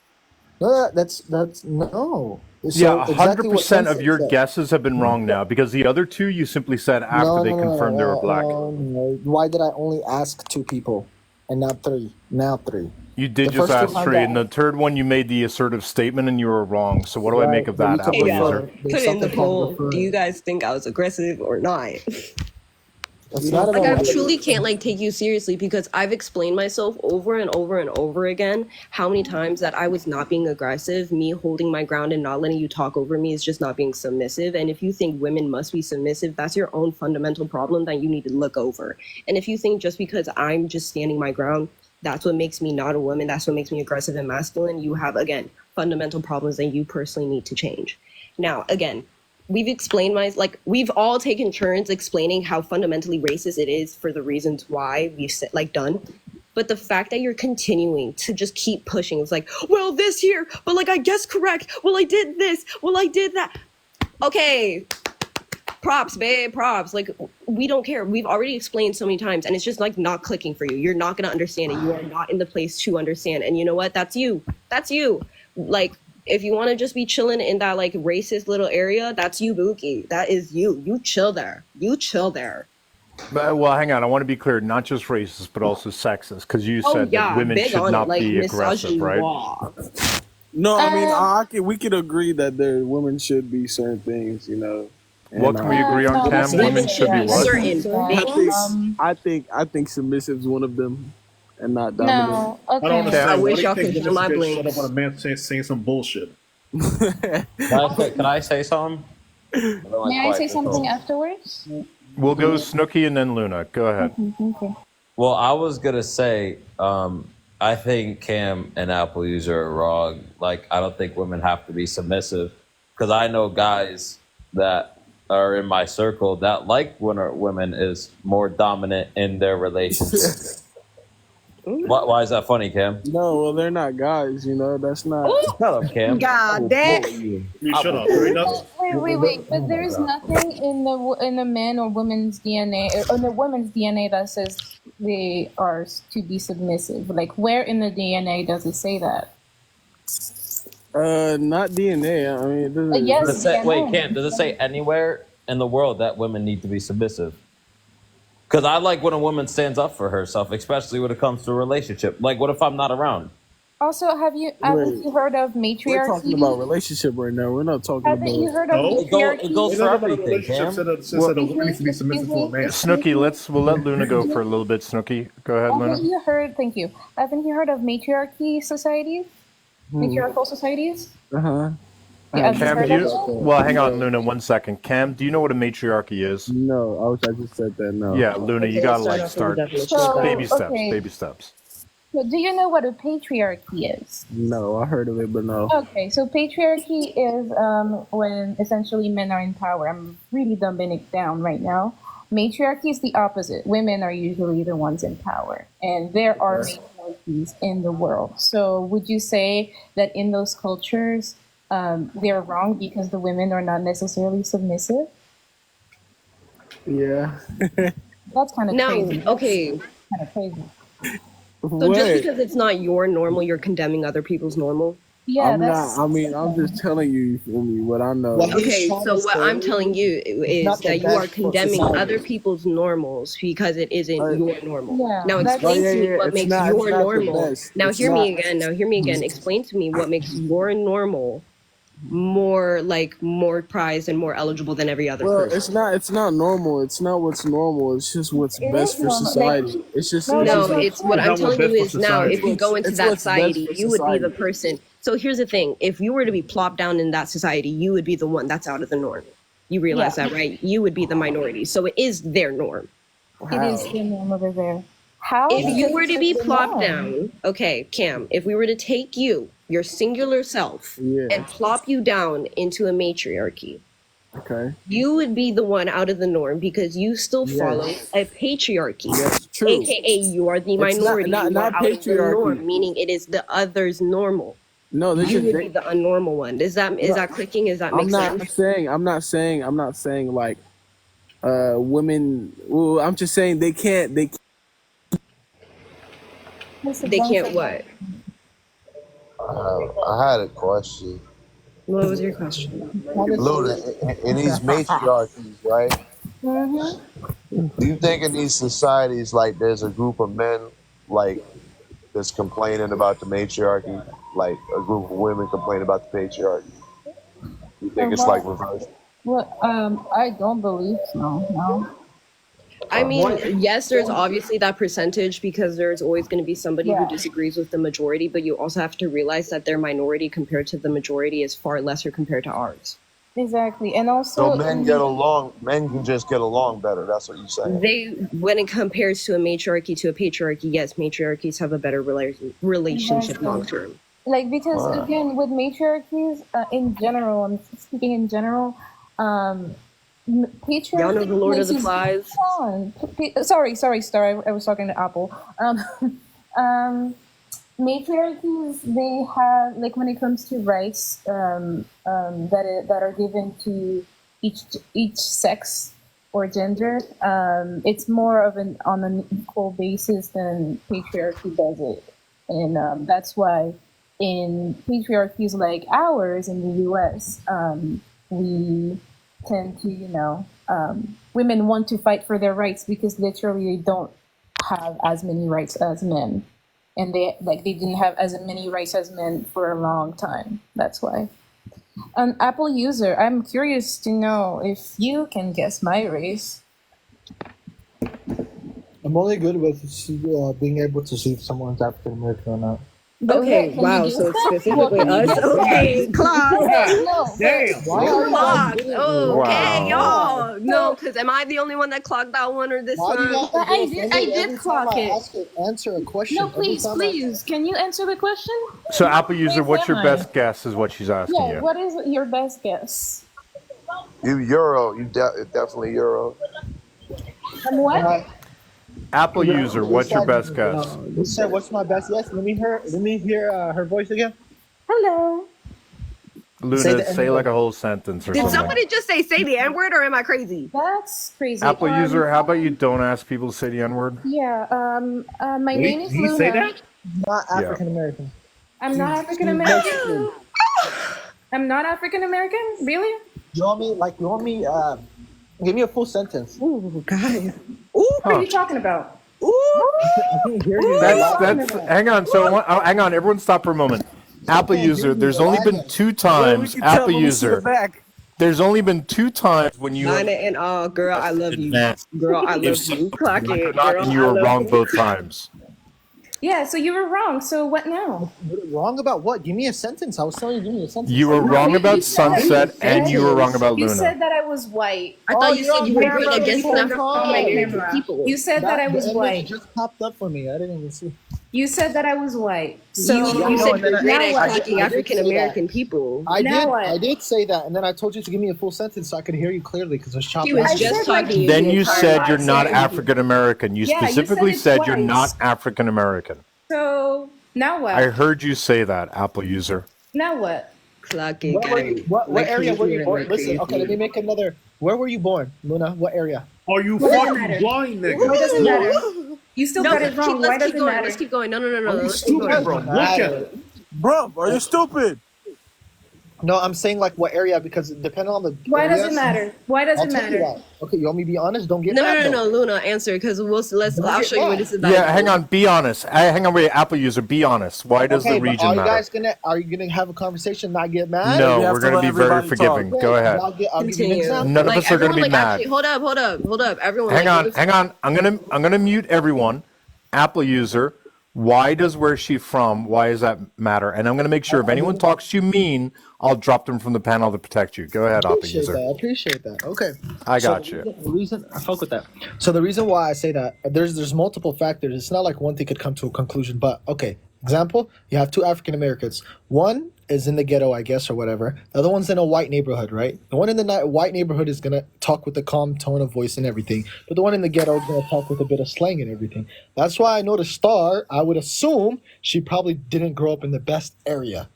No, that's no. So Yeah, exactly what 100% of Sunset your said. guesses have been wrong now because the other two you simply said after they confirmed they were black. No. Why did I only ask 2 people and not 3? Now 3. You did The just first 2 ask times three, I and the third one you made the assertive statement and you were wrong. So what do I Right, make of but you that, could Apple Hey refer. user? guys, There's put it in the something called poll. referring. Do you guys think I was aggressive or not? It's not Like, I about truly can't like take you seriously because I've explained myself over and over and over again how many times that I was not being aggressive. Me holding my ground and not letting you talk over me is just not being submissive. And if you think women must be submissive, that's your own fundamental problem that you need to look over. And if you think just because I'm just standing my ground, that's what makes me not a woman, that's what makes me aggressive and masculine, you have, again, fundamental problems that you personally need to change. Now, again, we've all taken turns explaining how fundamentally racist it is for the reasons why we've said, like, done. But the fact that you're continuing to just keep pushing, it's like, well, this here, but like, I guess correct. Well, I did this. Well, I did that. Okay. Props, babe, props. Like, we don't care. We've already explained so many times, and it's just like not clicking for you. You're not going to understand it. You are not in the place to understand. And you know what? That's you. That's you. Like, if you want to just be chilling in that like racist little area, that's you, Buki. That is you. You chill there. You chill there. But, well, hang on. I want to be clear, not just racist, but also sexist, because you Oh said yeah, that women big should on it. not Like be aggressive, right? misogynoir. No, I mean, we could agree that women should be certain things, you know. And, What can we agree on, Cam? Women should be what? Certain things. I think submissive is one of them, and not No, dominant. I don't okay. understand. I Why wish do you y'all think could women hear my should get shut blinks. up on a man saying some bullshit? Can I say something? May I say something afterwards? We'll go Snooki and then Luna. Go ahead. Okay. Well, I was gonna say, I think Cam and Apple user are wrong. Like, I don't think women have to be submissive, because I know guys that are in my circle that like when women is more dominant in their relationship. Why is that funny, Cam? No, well, they're not guys, you know. That's not. Shut up, Cam. God damn. You shut up. Right? Wait. But there is nothing in the man or women's DNA or in the women's DNA that says they are to be submissive. Like, where in the DNA does it say that? Not DNA. I mean, it doesn't. Yes, Does it say, DNA. wait, Cam, does it say anywhere in the world that women need to be submissive? Because I like when a woman stands up for herself, especially when it comes to a relationship. Like, what if I'm not around? Also, haven't you heard of matriarchy? We're talking about relationship right now. We're not talking Haven't about. you heard of matriarchy? It goes for everything, Cam. Says that a woman needs to be submissive to a man. Snooki, we'll let Luna go for a little bit. Snooki, go ahead, Luna. Haven't you heard? Thank you. Haven't you heard of matriarchy societies? Matriarchal societies? Uh-huh. Yeah, have you Cam, heard do of you? them? Well, hang on, Luna, 1 second. Cam, do you know what a matriarchy is? No, I wish I just said that. No. Yeah, Luna, you gotta like start So, baby steps, okay. baby steps. So do you know what a patriarchy is? No, I heard of it, but no. Okay, so patriarchy is when essentially men are in power. I'm really dumbing it down right now. Matriarchy is the opposite. Women are usually the ones in power, and there are matriarchies in the world. So would you say that in those cultures, they're wrong because the women are not necessarily submissive? Yeah. That's kind of No, crazy. okay. Kind of crazy. So just because it's not your normal, you're condemning other people's normal? Yeah, I'm not. I mean, I'm just telling you. You feel me? What I know. Okay, so what I'm telling you is not the that you are best for condemning society. other people's normals because it isn't your normal. Yeah, Now that's- explain Oh, yeah, to me yeah, what it's makes not- your it's not the normal. best. Now It's hear me not. again. Now hear me again. Explain to me what makes your normal more prized and more eligible than every other Well, person. it's not normal. It's not what's normal. It's just what's It best is for normal. society. It's just No, it's No, just it's what It's I'm not what's telling you best for is now, if society. you go into It's that what's best society, for you would be the society. person. So here's the thing: if you were to be plopped down in that society, you would be the one that's out of the norm. You realize Yeah. that, right? You would be the minority. So it is their norm. It is the norm over there. How? If you Because were to it's be the plopped norm. down, okay, Cam, if we were to take you, your singular self, Yeah. and plop you down into a matriarchy, Okay. you would be the one out of the norm because you still Yes. follow a patriarchy. Yes, true. AKA you are the It's not- minority. not- you not are out of the patriarchy. norm, meaning it is the other's normal. No, they You should. would They, be the unnormal one. Is that clicking? Is that I'm make not sense? saying. I'm not saying like, women. Well, I'm just saying they can't. They They can't what? I had a question. What was your question? Luda, in these matriarchies, right? Mm-hmm. Do you think in these societies, like, there's a group of men, like, that's complaining about the matriarchy, like a group of women complain about the patriarchy? You think it's like reversed? Well, I don't believe so. No. I mean, yes, there's obviously that percentage because there's always going to be somebody who disagrees with the majority, but you also have to realize that their minority compared to the majority is far lesser compared to ours. Exactly, and also So men get along. Men can just get along better. That's what you're saying. They, when it compares to a matriarchy to a patriarchy, yes, matriarchies have a better relationship Exactly. long term. Like, because Wow. again, with matriarchies in general, I'm speaking in general, patriarchy. Y'all know the Lord of the places- Flies? Hold on. Sorry, Star. I was talking to Apple. Matriarchies, they have, like, when it comes to rights that are given to each sex or gender, it's more of on an equal basis than patriarchy does it, and that's why in patriarchies like ours in the U.S., we tend to, women want to fight for their rights because literally they don't have as many rights as men. And they didn't have as many rights as men for a long time. That's why. An Apple user, I'm curious to know if you can guess my race. I'm only good with being able to see if someone's African American or not. Okay, can you wow, guess so it's that? specifically Well, can you us. guess Okay, that? Clock. No, Damn. Why are you Clock. doing it? Okay, Wow. y'all. No, because am I the only one that clocked that one or this Why do you one? have to I get did- offended I did every time clock I it. answer a question? No, Every please, time please. Can you answer the question? So, Apple user, Where what's your am I? best guess? Is what she's asking Yeah, you. what is your best guess? You Euro. You definitely Euro. And what? Apple user, what's your best guess? You said, what's my best guess? Let me hear her voice again. Hello. Luna, Say the say N-word. like a whole sentence or Did something. somebody just say the N word or am I crazy? That's crazy. Apple user, how about you don't ask people to say the N word? Yeah. My name is Did he Luna. say that? Not Yeah. African American. I'm not African American. I'm not African American. Really? You want me? Give me a full sentence. Ooh, guys. What are you talking about? I can hear you. That's hang on. So hang on. Everyone, stop for a moment. Apple user, there's only been 2 times. Apple user, there's only been 2 times when you Nana and all, girl, I love you. Girl, I love you. Clock it. not, Girl, and you I were love wrong you. both times. Yeah. So you were wrong. So what now? Wrong about what? Give me a sentence. I was telling you, give me a sentence. You were wrong about Sunset, and you were wrong about You Luna. said that I was white. I thought you said you were good against the African people. You said that I was the image white. just popped up for me. I didn't even see. You said that I was white. So You said you're great at now what? clocking African American people. Now what? I did say that, and then I told you to give me a full sentence so I could hear you clearly because it was chopped. She was up. just talking to you. Then the you entire said live you're not session. African American. You Yeah, you specifically said it said you're twice. not African American. So now what? I heard you say that, Apple user. Now what? Clock it, What, were you, guys. what Like area were crazy you born? and Listen, crazy. okay, let me make another. Where were you born, Luna? What area? Are you What doesn't fucking matter? blind, What nigga? doesn't matter? You still No, got it wrong. Why let's does keep it going. matter? Let's keep going. No. Let's keep Stupid, going. bro. Look at it. Bro, are you stupid? No, I'm saying like what area because depending on the Why does it areas, matter? Why does I'll it tell you matter? that. Okay, you want me to be honest? Don't get No, mad though. Luna, answer because I'll show you what this is about. Yeah, hang on. Be honest. Hang on. Wait, Apple user. Be honest. Why does Okay, the but region are you matter? guys are you gonna have a conversation, not get mad? No, we're going to be very forgiving. Go ahead. I'll give you an Continue. example. None of us are going to be mad. Actually, hold up. Everyone. Hang on. I'm gonna mute everyone. Apple user. Why does where she from? Why does that matter? And I'm gonna make sure if anyone talks to you mean, I'll drop them from the panel to protect you. Go ahead, Apple user. I appreciate that. Okay. I So got you. The reason I fuck with that. So the reason why I say that there's multiple factors. It's not like one thing could come to a conclusion. But okay, example: you have two African Americans. One is in the ghetto, I guess, or whatever. The other one's in a white neighborhood, right? The one in the white neighborhood is gonna talk with a calm tone of voice and everything, but the one in the ghetto is gonna talk with a bit of slang and everything. That's why I know the star. I would assume she probably didn't grow up in the best area,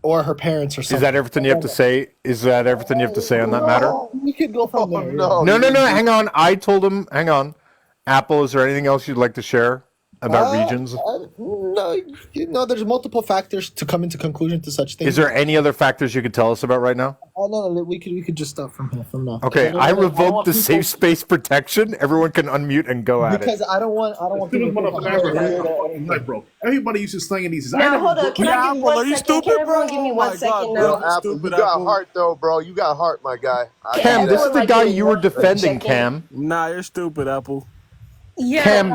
or her parents or something. Is that everything you have to say? Is that everything you have to say on that matter? We could go from there. no. No. Hang on. I told him. Hang on. Apple, is there anything else you'd like to share about regions? No, there's multiple factors to come into conclusion to such things. Is there any other factors you could tell us about right now? Oh no, we could just start from here from now. Okay, I don't revoked want the people- safe space protection. Everyone can unmute and go at because it. I don't want Stupid people motherfucker ever. Like, bro. Everybody uses slang in these. Now, hold up. Can I give you Apple, are 1 you second? stupid, Can everyone bro? give me Oh 1 my second God, now? bro. Yo, Apple, Stupid you got Apple. heart though, bro. You got heart, my guy. I Cam, see this that. is the guy you were defending, Checking. Cam. Nah, you're stupid, Apple. Yeah. Cam,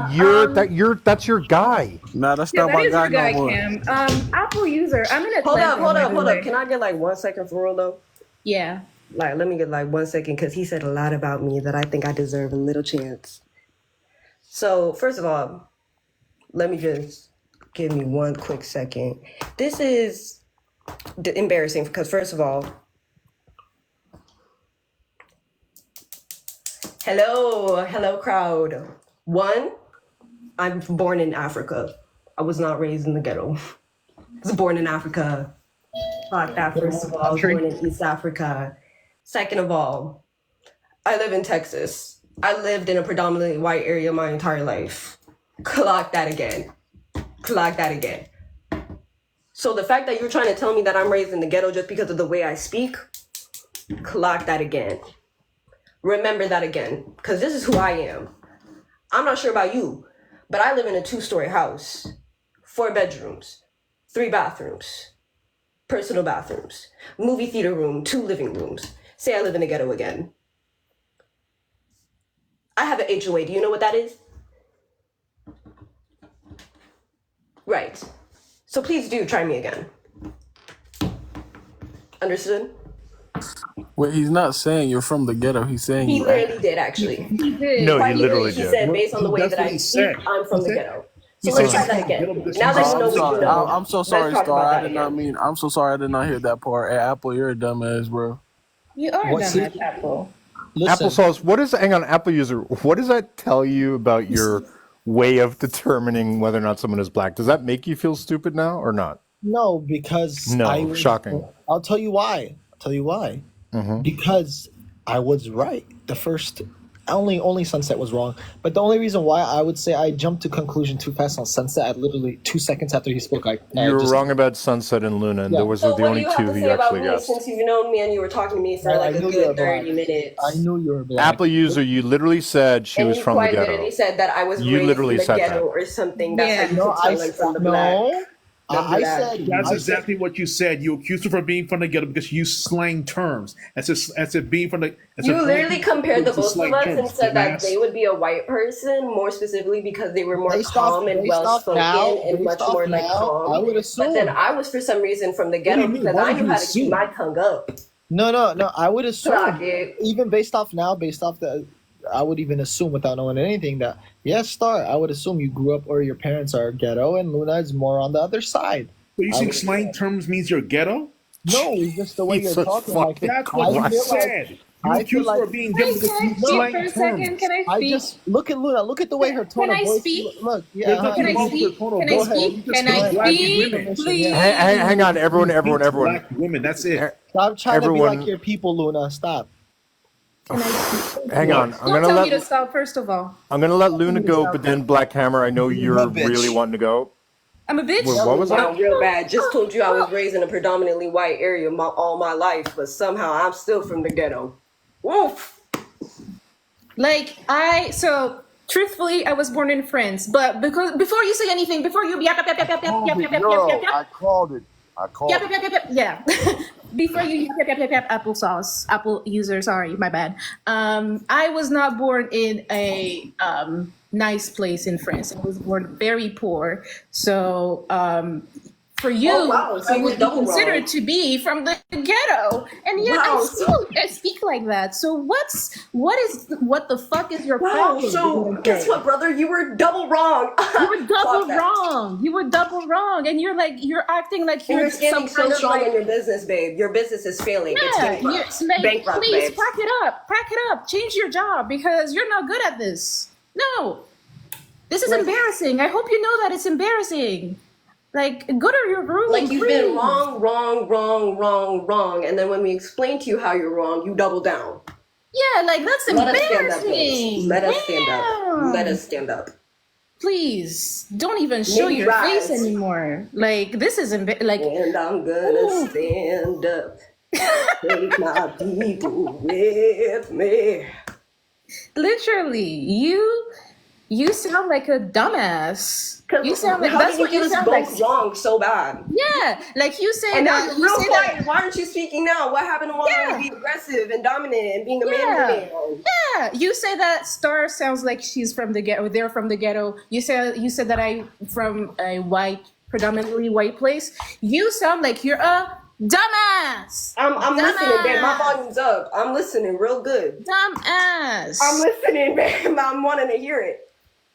that's your guy. Nah, that's Yeah, not that my is guy your guy, no more. Cam. Apple user. I'm in Hold Atlanta. up. by the way. Can I get like 1 second for real though? Yeah. Like, let me get like 1 second because he said a lot about me that I think I deserve a little chance. So, first of all, let me just give me 1 quick second. This is embarrassing because, first of all, hello, crowd. One, I'm born in Africa. I was not raised in the ghetto. I was born in Africa. Fuck that, first of all. I was born in East Africa. Second of all, I live in Texas. I lived in a predominantly white area my entire life. Clock that again. So the fact that you're trying to tell me that I'm raised in the ghetto just because of the way I speak, clock that again. Remember that again, because this is who I am. I'm not sure about you, but I live in a 2-story house, 4 bedrooms, 3 bathrooms, personal bathrooms, movie theater room, 2 living rooms. Say I live in the ghetto again. I have an HOA. Do you know what that is? Right. So please do try me again. Understood? Wait, he's not saying you're from the ghetto. He's saying He you. literally did, actually. He did. No, he Quite literally He did. said, based on the way That's that what I he speak, said. I'm from the He said- ghetto. he So let's said- try that again. Get Now that you I'm know what sorry. you know, I'm so sorry, let's talk Star. about I that did not again. mean. I'm so sorry. I did not hear that part. Hey, Apple, you're a dumbass, bro. You are What, dumb see? at Apple. Listen, Applesauce, hang on, Apple user, what does that tell you about your way of determining whether or not someone is black? Does that make you feel stupid now or not? no, because No, shocking. I'll tell you why. Mhm. Because I was right. The first, only Sunset was wrong. But the only reason why I would say I jumped to conclusion too fast on Sunset, at literally 2 seconds after he spoke, You were wrong about Sunset and Luna, and Yeah. those So were the what do only you have two to who say you about actually me guessed. since you've known me and you were talking to me for No, like I a knew you were good 30 black. minutes? I knew you were black. Apple user, you literally said she And was you from the quite ghetto. literally said that I was You raised literally in the said ghetto that. or something. That's how you No, can tell I'm from the black. no. I said That's I exactly what you said. You accused her for being from the ghetto because you use slang terms. That's it being from the. You literally compared the both of us and said that dumbass. they would be a white person, more specifically because they were more Based calm off- and based well off spoken now- and based much off more like now, calm. I would But then assume. I was for some reason from the do ghetto you mean? because Why I would knew you how to keep assume? my tongue up. No. I would assume, Clock it. even based off the, I would even assume without knowing anything that yes, Star. I would assume you grew up or your parents are ghetto, and Luna is more on the other side. So you I think would- slang terms means you're ghetto? No, it's just the way you're Jesus talking. fucking That's what you feel said. You I feel accused her like- of being ghetto because you use Speak slang for a terms. second. Can I I speak? just look at Luna. Look at the way her tone Can of I voice. speak? Look, yeah. There's nothing Can I wrong with speak? your tone of Can I voice. speak? You just Can hate I black speak? women. Please. Hang on, everyone. Black women. That's it. Stop trying to be Everyone- like your people, Luna. Stop. Can I? Hang on. Don't tell me to stop. First of all, I'm gonna let Luna go, but then Black Hammer, I know you're really wanting to go. I'm a bitch. Wait, what was that? Sound real bad. Just told you I was raised in a predominantly white area all my life, but somehow I'm still from the ghetto. Woof. So truthfully, I was born in France, but because before you say anything, before you yap, I called it. yeah. Before you applesauce, Apple user, sorry, my bad. I was not born in a nice place in France. I was born very poor. So for you, So I you would be double considered wrong. to be from the ghetto, and yet I speak like that. So what the fuck is your Wow, problem? so guess what, brother? You were double wrong. You were double Fuck that. wrong. You were double wrong, and you're acting like And you're you're standing some so kind of strong like, in your business, babe. Your business is failing. yeah, It's bankrupt. you're like, Bankrupt, please babe. pack it up, change your job because you're not good at this. No, this is Like- embarrassing. I hope you know that it's embarrassing. Like, go to your room. Like you've please. been wrong, and then when we explain to you how you're wrong, you double down. Yeah, like that's Let us stand up, embarrassing. babes. Let us stand up. Damn. Let us stand up. Please don't even show Maybe your rise. face anymore. Like this is like. And I'm gonna stand up. Take my people with me. Literally, you sound like a dumbass. You sound like How that's did what you you get us sound both like. wrong so bad? Yeah, like you say And now that. you're real You say quiet. that. Why aren't you speaking now? What happened to wanting to be aggressive and dominant and being a man? Yeah, you say that Star sounds like she's from the ghetto. They're from the ghetto. You said that I from a predominantly white place. You sound like you're a dumbass. I'm listening, babe. My volume's up. I'm listening real good. Dumbass. I'm listening, babe. I'm wanting to hear it.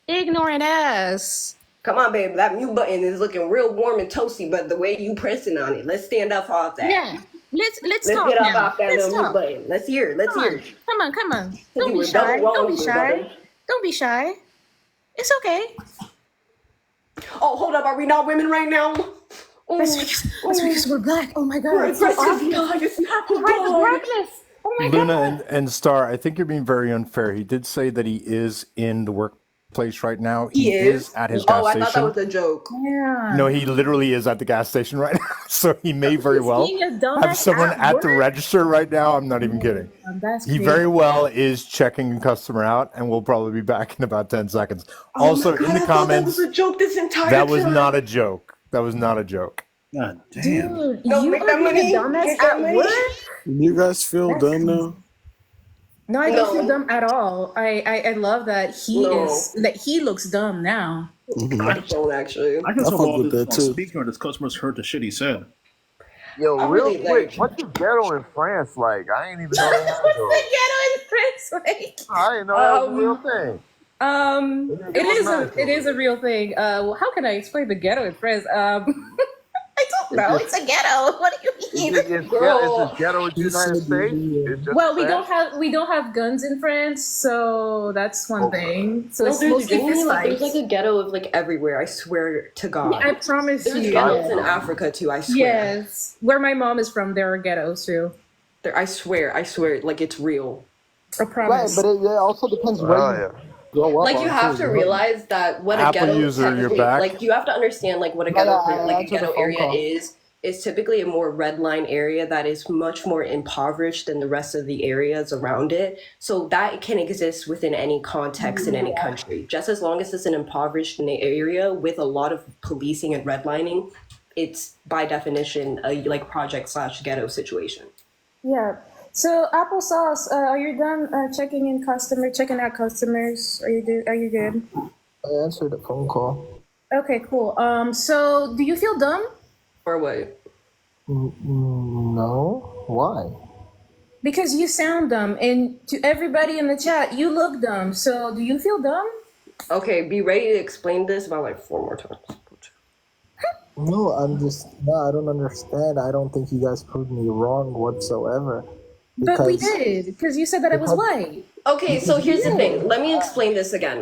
Ignorant ass. Come on, babe. That mute button is looking real warm and toasty, but the way you pressing on it, let's stand up off that. Yeah. Let's Let's talk get up now. off that Let's little mute talk. button. Let's hear it. Let's hear it. Come on. You Don't be were shy. double wrong Don't be here, shy. brother. Don't be shy. It's okay. Oh, hold up. Are we not women right now? That's because we're black. Oh my god. We're It's so aggressive, obvious. guys. Happy right to blackness. Oh my god. Luna and Star, I think you're being very unfair. He did say that he is in the workplace right now. He is at his gas I station. thought that was a joke. Yeah. No, he literally is at the gas station right now. So he may very well being a dumbass have someone at at the work? register right now. I'm not even kidding. That's He crazy. very well is checking a customer out, and we'll probably be back in about 10 seconds. Also, in the comments, that was a joke this entire that was time. not a joke. That was not a joke. God damn. Dude, Go you make are that being money. a dumbass Get that at money. work? You guys feel dumb now? No, I don't No. feel dumb at all. I love that he No. he looks dumb now. I don't actually. I can I tell fuck all with this that on too. speaker. This customers heard the shit he said. Yo, I real really quick, like- what's the ghetto in France like? I ain't even know they had What's those. the ghetto in France like? I didn't know that was a real thing. It is a real thing. Well, how can I explain the ghetto in France? I don't know. It's a ghetto. What do you mean? It's a ghetto in the United States. It's just Well, France. we don't have guns in France, so that's one thing. So No, it's there's mostly genuinely, fist like, there's fights. like a ghetto of like everywhere. I swear to God. I promise There's you. ghettos in Africa too. I swear. Yes, where my mom is from, there are ghettos too. I swear, like it's real. I Right, promise. but it also depends where Oh, you yeah. grow up. Like you on, have too, to you know? realize that what a Apple ghetto user, you're technically- back. like you have to understand like what a No, ghetto no, I like a answered the ghetto phone area call. is typically a more red line area that is much more impoverished than the rest of the areas around it. So that can exist within any context in any country. Just as long as it's an impoverished area with a lot of policing and redlining, it's by definition a like project/ghetto situation. Yeah. So applesauce, are you done checking out customers? Are you good? I answered the phone call. Okay, cool. So do you feel dumb? Or what? No. Why? Because you sound dumb, and to everybody in the chat, you look dumb. So do you feel dumb? Okay, be ready to explain this about like 4 more times. No, I don't understand. I don't think you guys proved me wrong whatsoever. But we did, because you said that I was white. Okay, so here's the thing. Let me explain this again.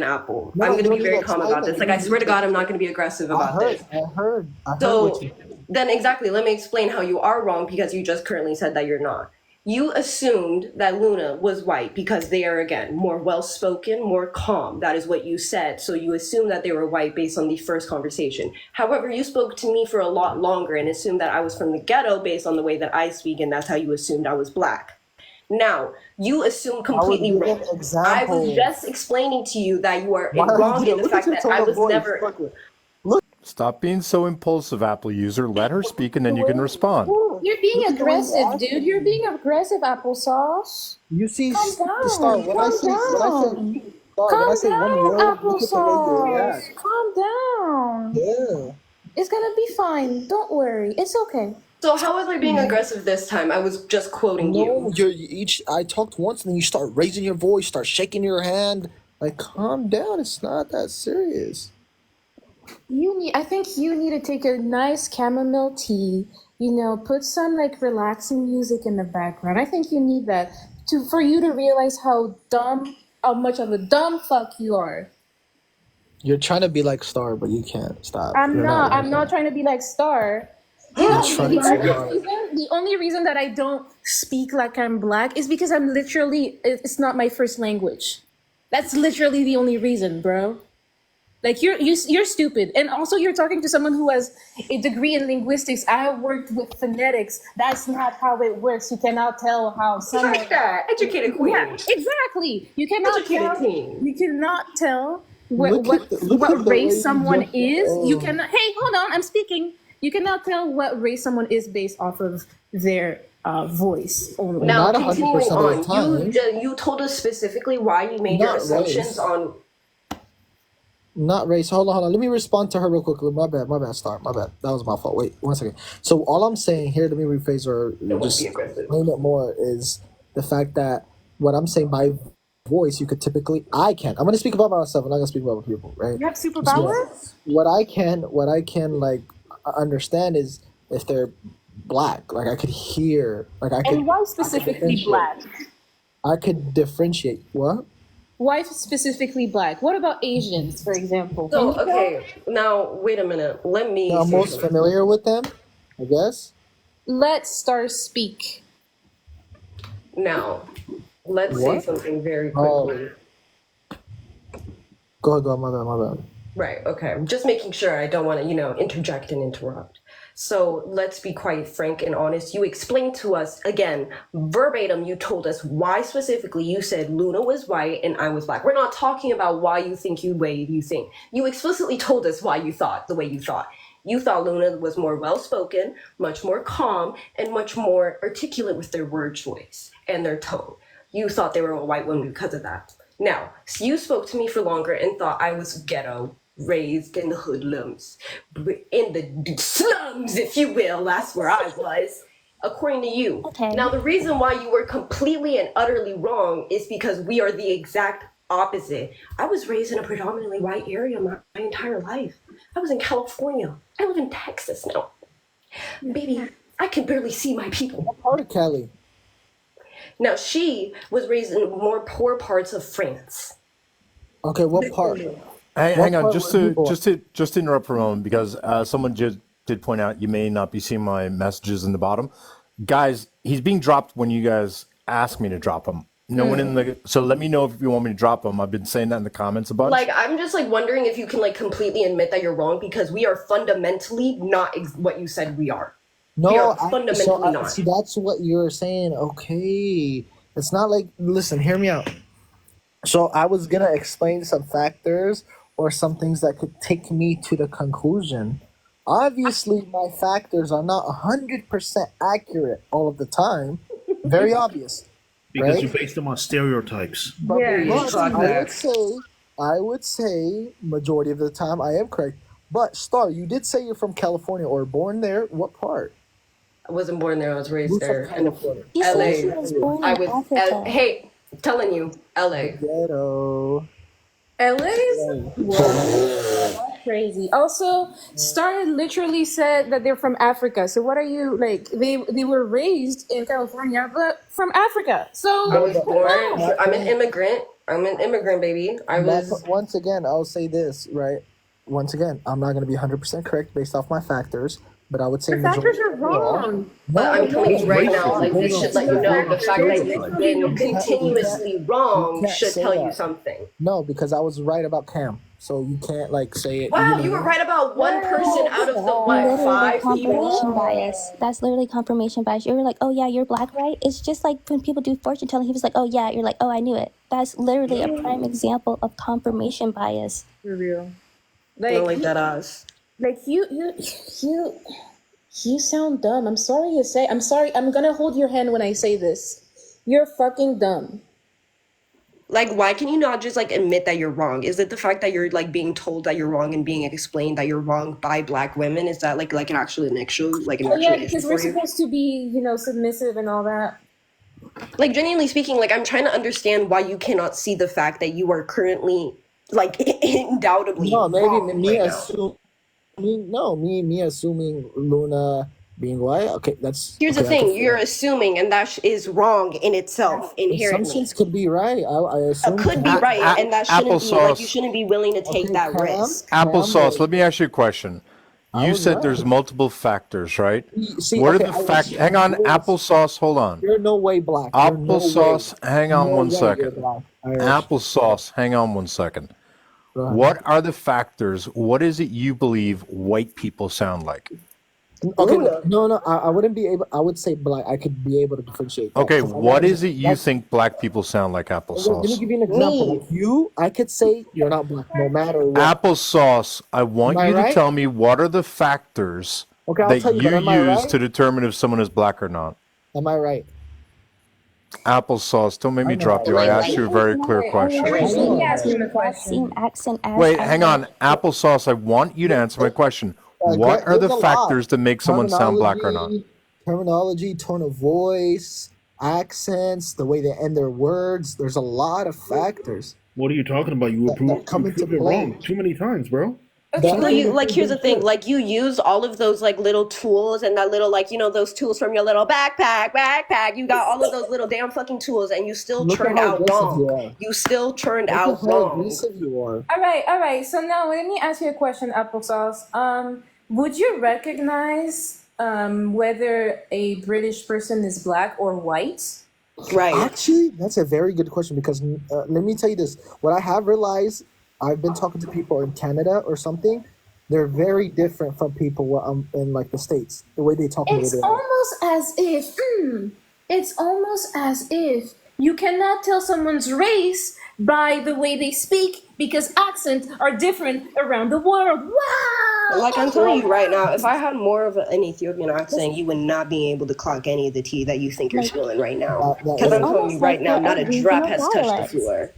Apple. No, I'm going to you be very need to calm explain about this. it. Like, I swear to God, I'm not going to be aggressive about this. I heard So what you then exactly, let me explain how you are wrong because you just currently said that you're not. You assumed that Luna was white because they are, again, more well-spoken, more calm. That is what you said. So you assumed that they were white based on the first conversation. However, you spoke to me for a lot longer and assumed that I was from the ghetto based on the way that I speak, and that's how you assumed I was black. Now, you assume completely giving wrong. I was examples. just explaining to you that you are Why are you wrong in doing- the look at fact your that tone I of was voice. never... Fuck it. Stop being so impulsive, Apple user. Let her speak and then you can respond. You're being Look at the way aggressive, you're dude. You're being aggressive, applesauce. You see, Calm down. Star, when I Calm say, down. Star, when I Calm say one down, word, look at the way you applesauce. react. Calm down. Yeah. It's gonna be fine. Don't worry. It's okay. So how was I being aggressive this time? I was just quoting you. No, I talked once and then you start raising your voice, start shaking your hand. Like, calm down. It's not that serious. I think you need to take a nice chamomile tea. You know, put some like relaxing music in the background. I think you need that for you to realize how much of a dumb fuck you are. You're trying to be like Star, but you can't. Stop. I'm You're not. not. I'm not trying to be like Star. You're trying to be like The only reason that I don't speak like I'm black is because it's not my first language. That's literally the only reason, bro. Like you're stupid, and also you're talking to someone who has a degree in linguistics. I worked with phonetics. That's not how it works. You cannot tell how someone. Like that, educated queen. Yeah, exactly. You cannot Educated tell. queen. You cannot tell Look at the what way race you someone just- is. You oh. cannot. Hey, hold on. I'm speaking. You cannot tell what race someone is based off of their voice only. Now, Not 100% continuing of the on, time. you told us specifically why you made your Not assumptions race. on. Not race. Hold on. Let me respond to her real quickly. My bad, Star. My bad. That was my fault. Wait, 1 second. So all I'm saying here, let me rephrase or just explain it more, is the fact that what I'm saying by voice, you could typically, I'm going to speak about myself. I'm not going to speak about other people, right? You have superpowers? What I can like understand is if they're black. Like I could hear, like I could. And why specifically black? I could differentiate. What? Why specifically black? What about Asians, for example? So, Can you tell? okay, now, wait a minute. Let me. I'm say most something. familiar with them, I guess. Let Star speak. Now, let's What? say something very Oh. quickly. Go ahead, my bad. Right, okay. I'm just making sure I don't want to, interject and interrupt. So let's be quite frank and honest. You explained to us, again, verbatim, you told us why specifically you said Luna was white and I was black. We're not talking about why you think you way you think. You explicitly told us why you thought the way you thought. You thought Luna was more well-spoken, much more calm, and much more articulate with their word choice and their tone. You thought they were a white woman because of that. Now, so you spoke to me for longer and thought I was ghetto, raised in the hoodlums, in the slums, if you will. That's where I was, according to you. Okay. Now, the reason why you were completely and utterly wrong is because we are the exact opposite. I was raised in a predominantly white area my entire life. I was in California. I live in Texas now. Baby, I can barely see my people. What part of Cali? Now, she was raised in more poor parts of France. Okay, what part? Hang on, part just were you to born? just to interrupt for a moment because someone just did point out you may not be seeing my messages in the bottom, guys. He's being dropped when you guys ask me to drop him. No one in the so let me know if you want me to drop him. I've been saying that in the comments a bunch. Like, I'm just wondering if you can completely admit that you're wrong because we are fundamentally not what you said we are. No, we are fundamentally not. see, that's what you're saying. Okay, it's not like. Listen, hear me out. So I was gonna explain some factors or some things that could take me to the conclusion. Obviously, my factors are not 100% accurate all of the time. Very obvious. Because right? you base them on stereotypes. But, Yeah, but exactly. I would say majority of the time I am correct. But Star, you did say you're from California or born there. What part? I wasn't born there. I was raised Who's from there. In California? He said he LA. was born I in was. Africa. Hey, I'm telling you, LA. Ghetto. LA's? That's crazy. Also, Star literally said that they're from Africa. So what are you like? They were raised in California, but from Africa. So I was born. No. I'm an immigrant. I'm an immigrant, baby. I was. Once again, I'll say this, right? Once again, I'm not going to be 100% correct based off my factors, but I would say The factors majority are wrong. But I'm telling you right now, like no, this no, should let you know the fact that no, you've been continuously wrong can't should say tell you that. something. No, because I was right about Cam, so you can't like say it. Wow, know. you were right about one person out of the what, Literally 5 confirmation people? bias. That's literally confirmation bias. You're like, oh yeah, you're black, right? It's just like when people do fortune telling. He was like, oh yeah. You're like, oh, I knew it. That's literally a prime example of confirmation bias. For real. Don't like that ass. Like you sound dumb. I'm sorry to say. I'm sorry. I'm gonna hold your hand when I say this. You're fucking dumb. Like, why can you not just like admit that you're wrong? Is it the fact that you're like being told that you're wrong and being explained that you're wrong by black women? Is that like an actual issue, like an Oh, yeah, actual issue because for we're you? supposed to be, submissive and all that. Like, genuinely speaking, like I'm trying to understand why you cannot see the fact that you are currently like undoubtedly No, maybe wrong me right now. assuming. No, me assuming Luna being white. Okay, that's. Here's okay, the thing: you're assuming, and that is wrong in itself inherently. Assumptions could be right. I assume. Could be right, and that shouldn't be like Applesauce. you shouldn't be willing to take that risk. Applesauce. Let me ask you a question. You said there's multiple factors, right? See, What okay, are the Irish, factors? Hang on, applesauce. Hold on. You're no way black. You're no way. Applesauce. Hang on No one way you're second. black. Irish. Applesauce. Hang on one second. Go ahead. What are the factors? What is it you believe white people sound like? Okay, no, I wouldn't be able. I would say black. I could be able to differentiate. That, Okay, 'cause I what know is it you that's- think black people sound like Let me applesauce? give you an example. Like you, I could say you're not black, no matter what. Applesauce, I want Am I you to right? tell me what are the factors Okay, I'll that tell you, you but am I use right? to determine if someone is black or not. Am I right? Applesauce, don't make me I know. drop you. I asked you a very clear Let question. me ask him a exact question. same accent as Wait, I hang did. on. Applesauce, I want you to answer my question. What are the There's a lot. factors that make someone sound black or not? Terminology, tone of voice, accents, the way they end their words. There's a lot of factors. What are you talking about? You proved come into it play. wrong too many times, bro. No, you like here's the thing, like you use all of those like little tools and that little like those tools from your little backpack. You got all of those little damn fucking tools and you still Look at turned how out aggressive you wrong. are. You still turned Look out at how wrong. aggressive you are. All right. So now let me ask you a question, Applesauce. Would you recognize whether a British person is black or white? Right. Actually, that's a very good question because let me tell you this. What I have realized, I've been talking to people in Canada or something. They're very different from people in like the States. The way they talk. It's almost as if you cannot tell someone's race by the way they speak because accents are different around the world. Wow! Like I'm telling you right now, if I had more of an Ethiopian accent, you would not be able to clock any of the tea that you think you're spilling right now. Because I'm telling you right now, not a drop has touched the floor.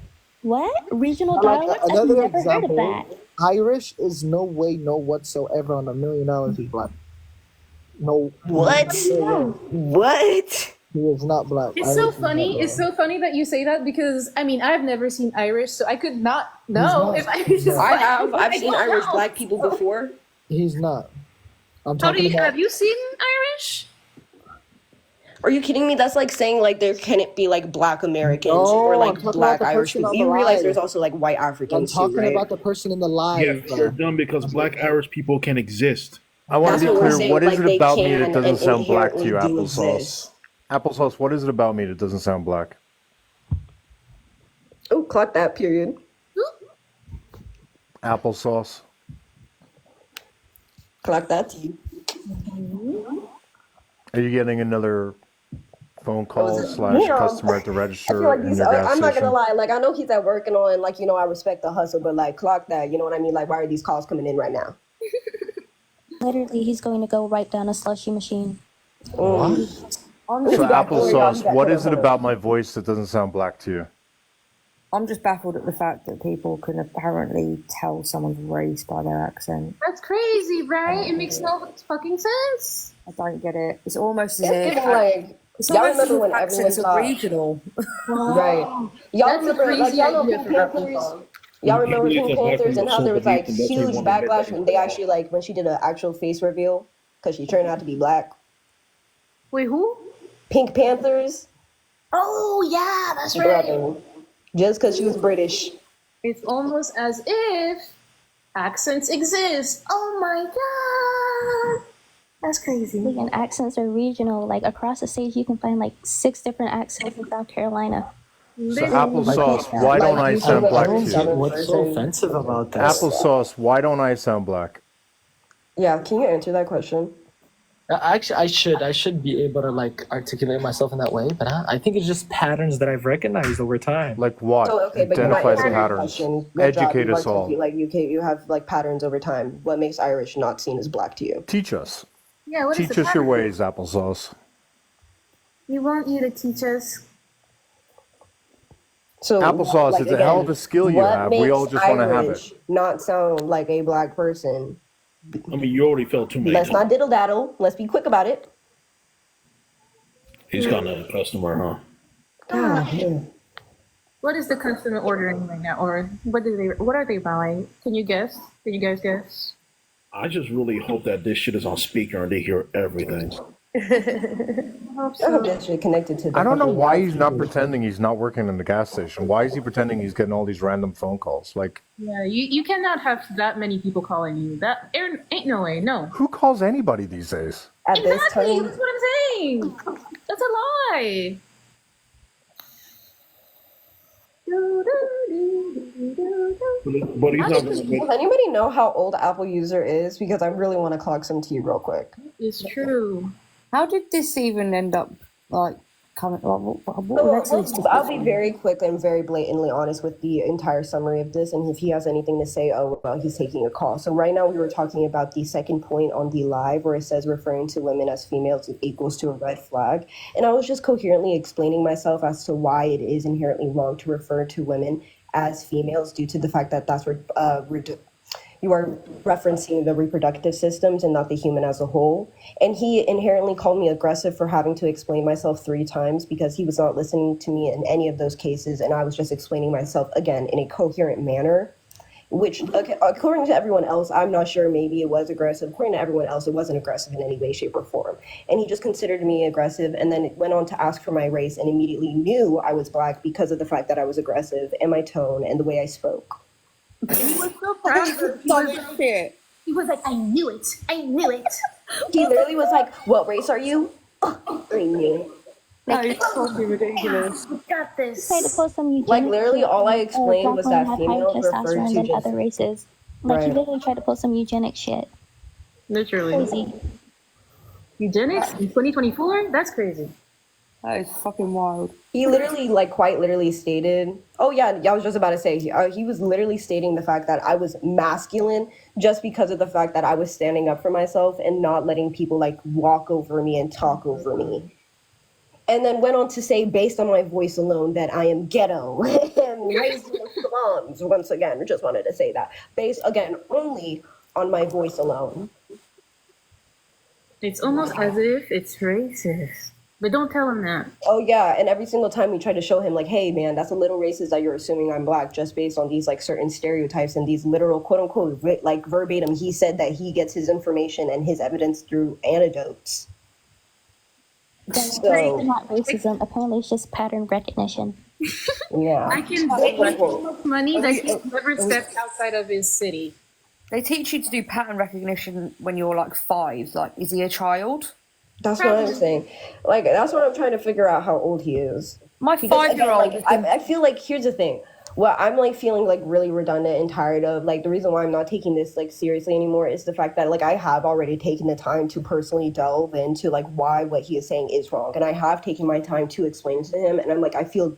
What? Regional Like, dialects? I've another never heard of example, that. Irish is no way, no whatsoever on $1 million he's black. No. What? What? He is not black. It's so Irish is not funny. black. It's so funny that you say that because I mean I've never seen Irish, so I could not know not. if Irish is I black. have. I've I seen don't Irish know. black people before. He's not. I'm How do talking you about. have you seen Irish? Are you kidding me? That's like saying like there can't be like black Americans No, or I'm like talking black about the Irish person people. on You the realize live. there's also like white I'm Africans too, talking right? about the person in the Yeah, live. you're dumb because black Irish people can exist. I want That's to be what we're clear. saying, What is like, it they about me can that doesn't and sound black to you, inherently do applesauce? exist. Applesauce, what is it about me that doesn't sound black? Oh, clock that period. Applesauce. Clock that to you. Are you getting another phone call / Yeah. customer at the I feel register like in these. your gas I'm not station? gonna lie. Like I know he's at work and all, and like I respect the hustle, but like clock that. You know what I mean? Like why are these calls coming in right now? Literally, he's going to go right down a slushy machine. What? So applesauce, what is it about my voice that doesn't sound black to you? I'm just baffled at the fact that people can apparently tell someone's race by their accent. That's crazy, right? It makes no fucking sense. I don't get it. It's almost as It's if giving like it's y'all almost as remember if when everyone accents are thought regional. right? Y'all That's a remember like crazy y'all know idea Pink for that Panthers? Y'all remember Pink Panthers and how there was like huge backlash when they actually like when she did an actual face reveal because she turned out to be black. Wait, who? Pink Panthers. Oh yeah, that's right. Brother. Just because she was British. It's almost as if accents exist. Oh my god. That's crazy. And accents are regional. Like across the state, you can find like 6 different accents in South Carolina. So applesauce, why don't I sound black to you? What's so offensive about that? Applesauce, why don't I sound black? Yeah, can you answer that question? Actually, I should be able to like articulate myself in that way, but I think it's just patterns that I've recognized over time. Like what? So okay, but you're not Identify the answering the patterns. question. Good job, Educate you us all. articulate, like you have like patterns over time. What makes Irish not seen as black to you? Teach us. Yeah, what is Teach the us your pattern? ways, applesauce. We want you to teach us. So Applesauce like, is a hell of a skill you what have. We makes all just want to have it. Irish not sound like a black person? I mean, you already felt too many Let's times. not diddle daddle. Let's be quick about it. He's got another customer, huh? What is the customer ordering right now, or what are they buying? Can you guess? Can you guys guess? I just really hope that this shit is on speaker and they hear everything. I hope I hope so. that shit connected to the I don't know fucking why Wi-Fi. he's not pretending he's not working in the gas station. Why is he pretending he's getting all these random phone calls? Like, Yeah, you cannot have that many people calling you. That ain't no way. No. who calls anybody these days? At this Exactly. time, That's what I'm saying. That's a lie. But he's not gonna make does anybody know how old Apple user is? Because I really want to clock some tea real quick. It's true. How did this even end up like coming? What So, led to this I'll be discussion? very quick and very blatantly honest with the entire summary of this, and if he has anything to say, oh, well, he's taking a call. So right now we were talking about the second point on the live where it says referring to women as females equals to a red flag, and I was just coherently explaining myself as to why it is inherently wrong to refer to women as females due to the fact that that's you are referencing the reproductive systems and not the human as a whole. And he inherently called me aggressive for having to explain myself 3 times because he was not listening to me in any of those cases. And I was just explaining myself again in a coherent manner, which according to everyone else, I'm not sure, maybe it was aggressive. According to everyone else, it wasn't aggressive in any way, shape, or form. And he just considered me aggressive and then went on to ask for my race and immediately knew I was black because of the fact that I was aggressive and my tone and the way I spoke. And he was so proud of it. He was like, I knew it. I knew it. He literally was like, what race are you? Oh, I knew. That is fucking ridiculous. We got this. Try to pull some eugenics. Like, literally all I explained black was women that have females higher referred testosterone to than just- other races. Like he Right. literally tried to pull some eugenic shit. Literally. Crazy. Eugenics in 2024? That's crazy. That is fucking wild. He literally, like, quite literally stated, oh yeah, I was just about to say, he was literally stating the fact that I was masculine just because of the fact that I was standing up for myself and not letting people, like, walk over me and talk over me. And then went on to say, based on my voice alone, that I am ghetto and raised in the slums. Once again, just wanted to say that. Based, again, only on my voice alone. It's almost as if it's racist. But don't tell him that. Oh yeah, and every single time we try to show him like, hey man, that's a little racist that you're assuming I'm black just based on these like certain stereotypes and these literal quote unquote like verbatim. He said that he gets his information and his evidence through anecdotes. That's So not racism. Apparently, it's just pattern recognition. yeah, I can bet so much money that he's never stepped outside of his city. They teach you to do pattern recognition when you're like 5. Like, is he a child? that's what I'm saying. Like that's what I'm trying to figure out how old he is. My Because, again, 5-year-old. like, I feel like here's the thing. What I'm like feeling like really redundant and tired of, like the reason why I'm not taking this like seriously anymore is the fact that like I have already taken the time to personally delve into like why what he is saying is wrong, and I have taken my time to explain to him, and I'm like I feel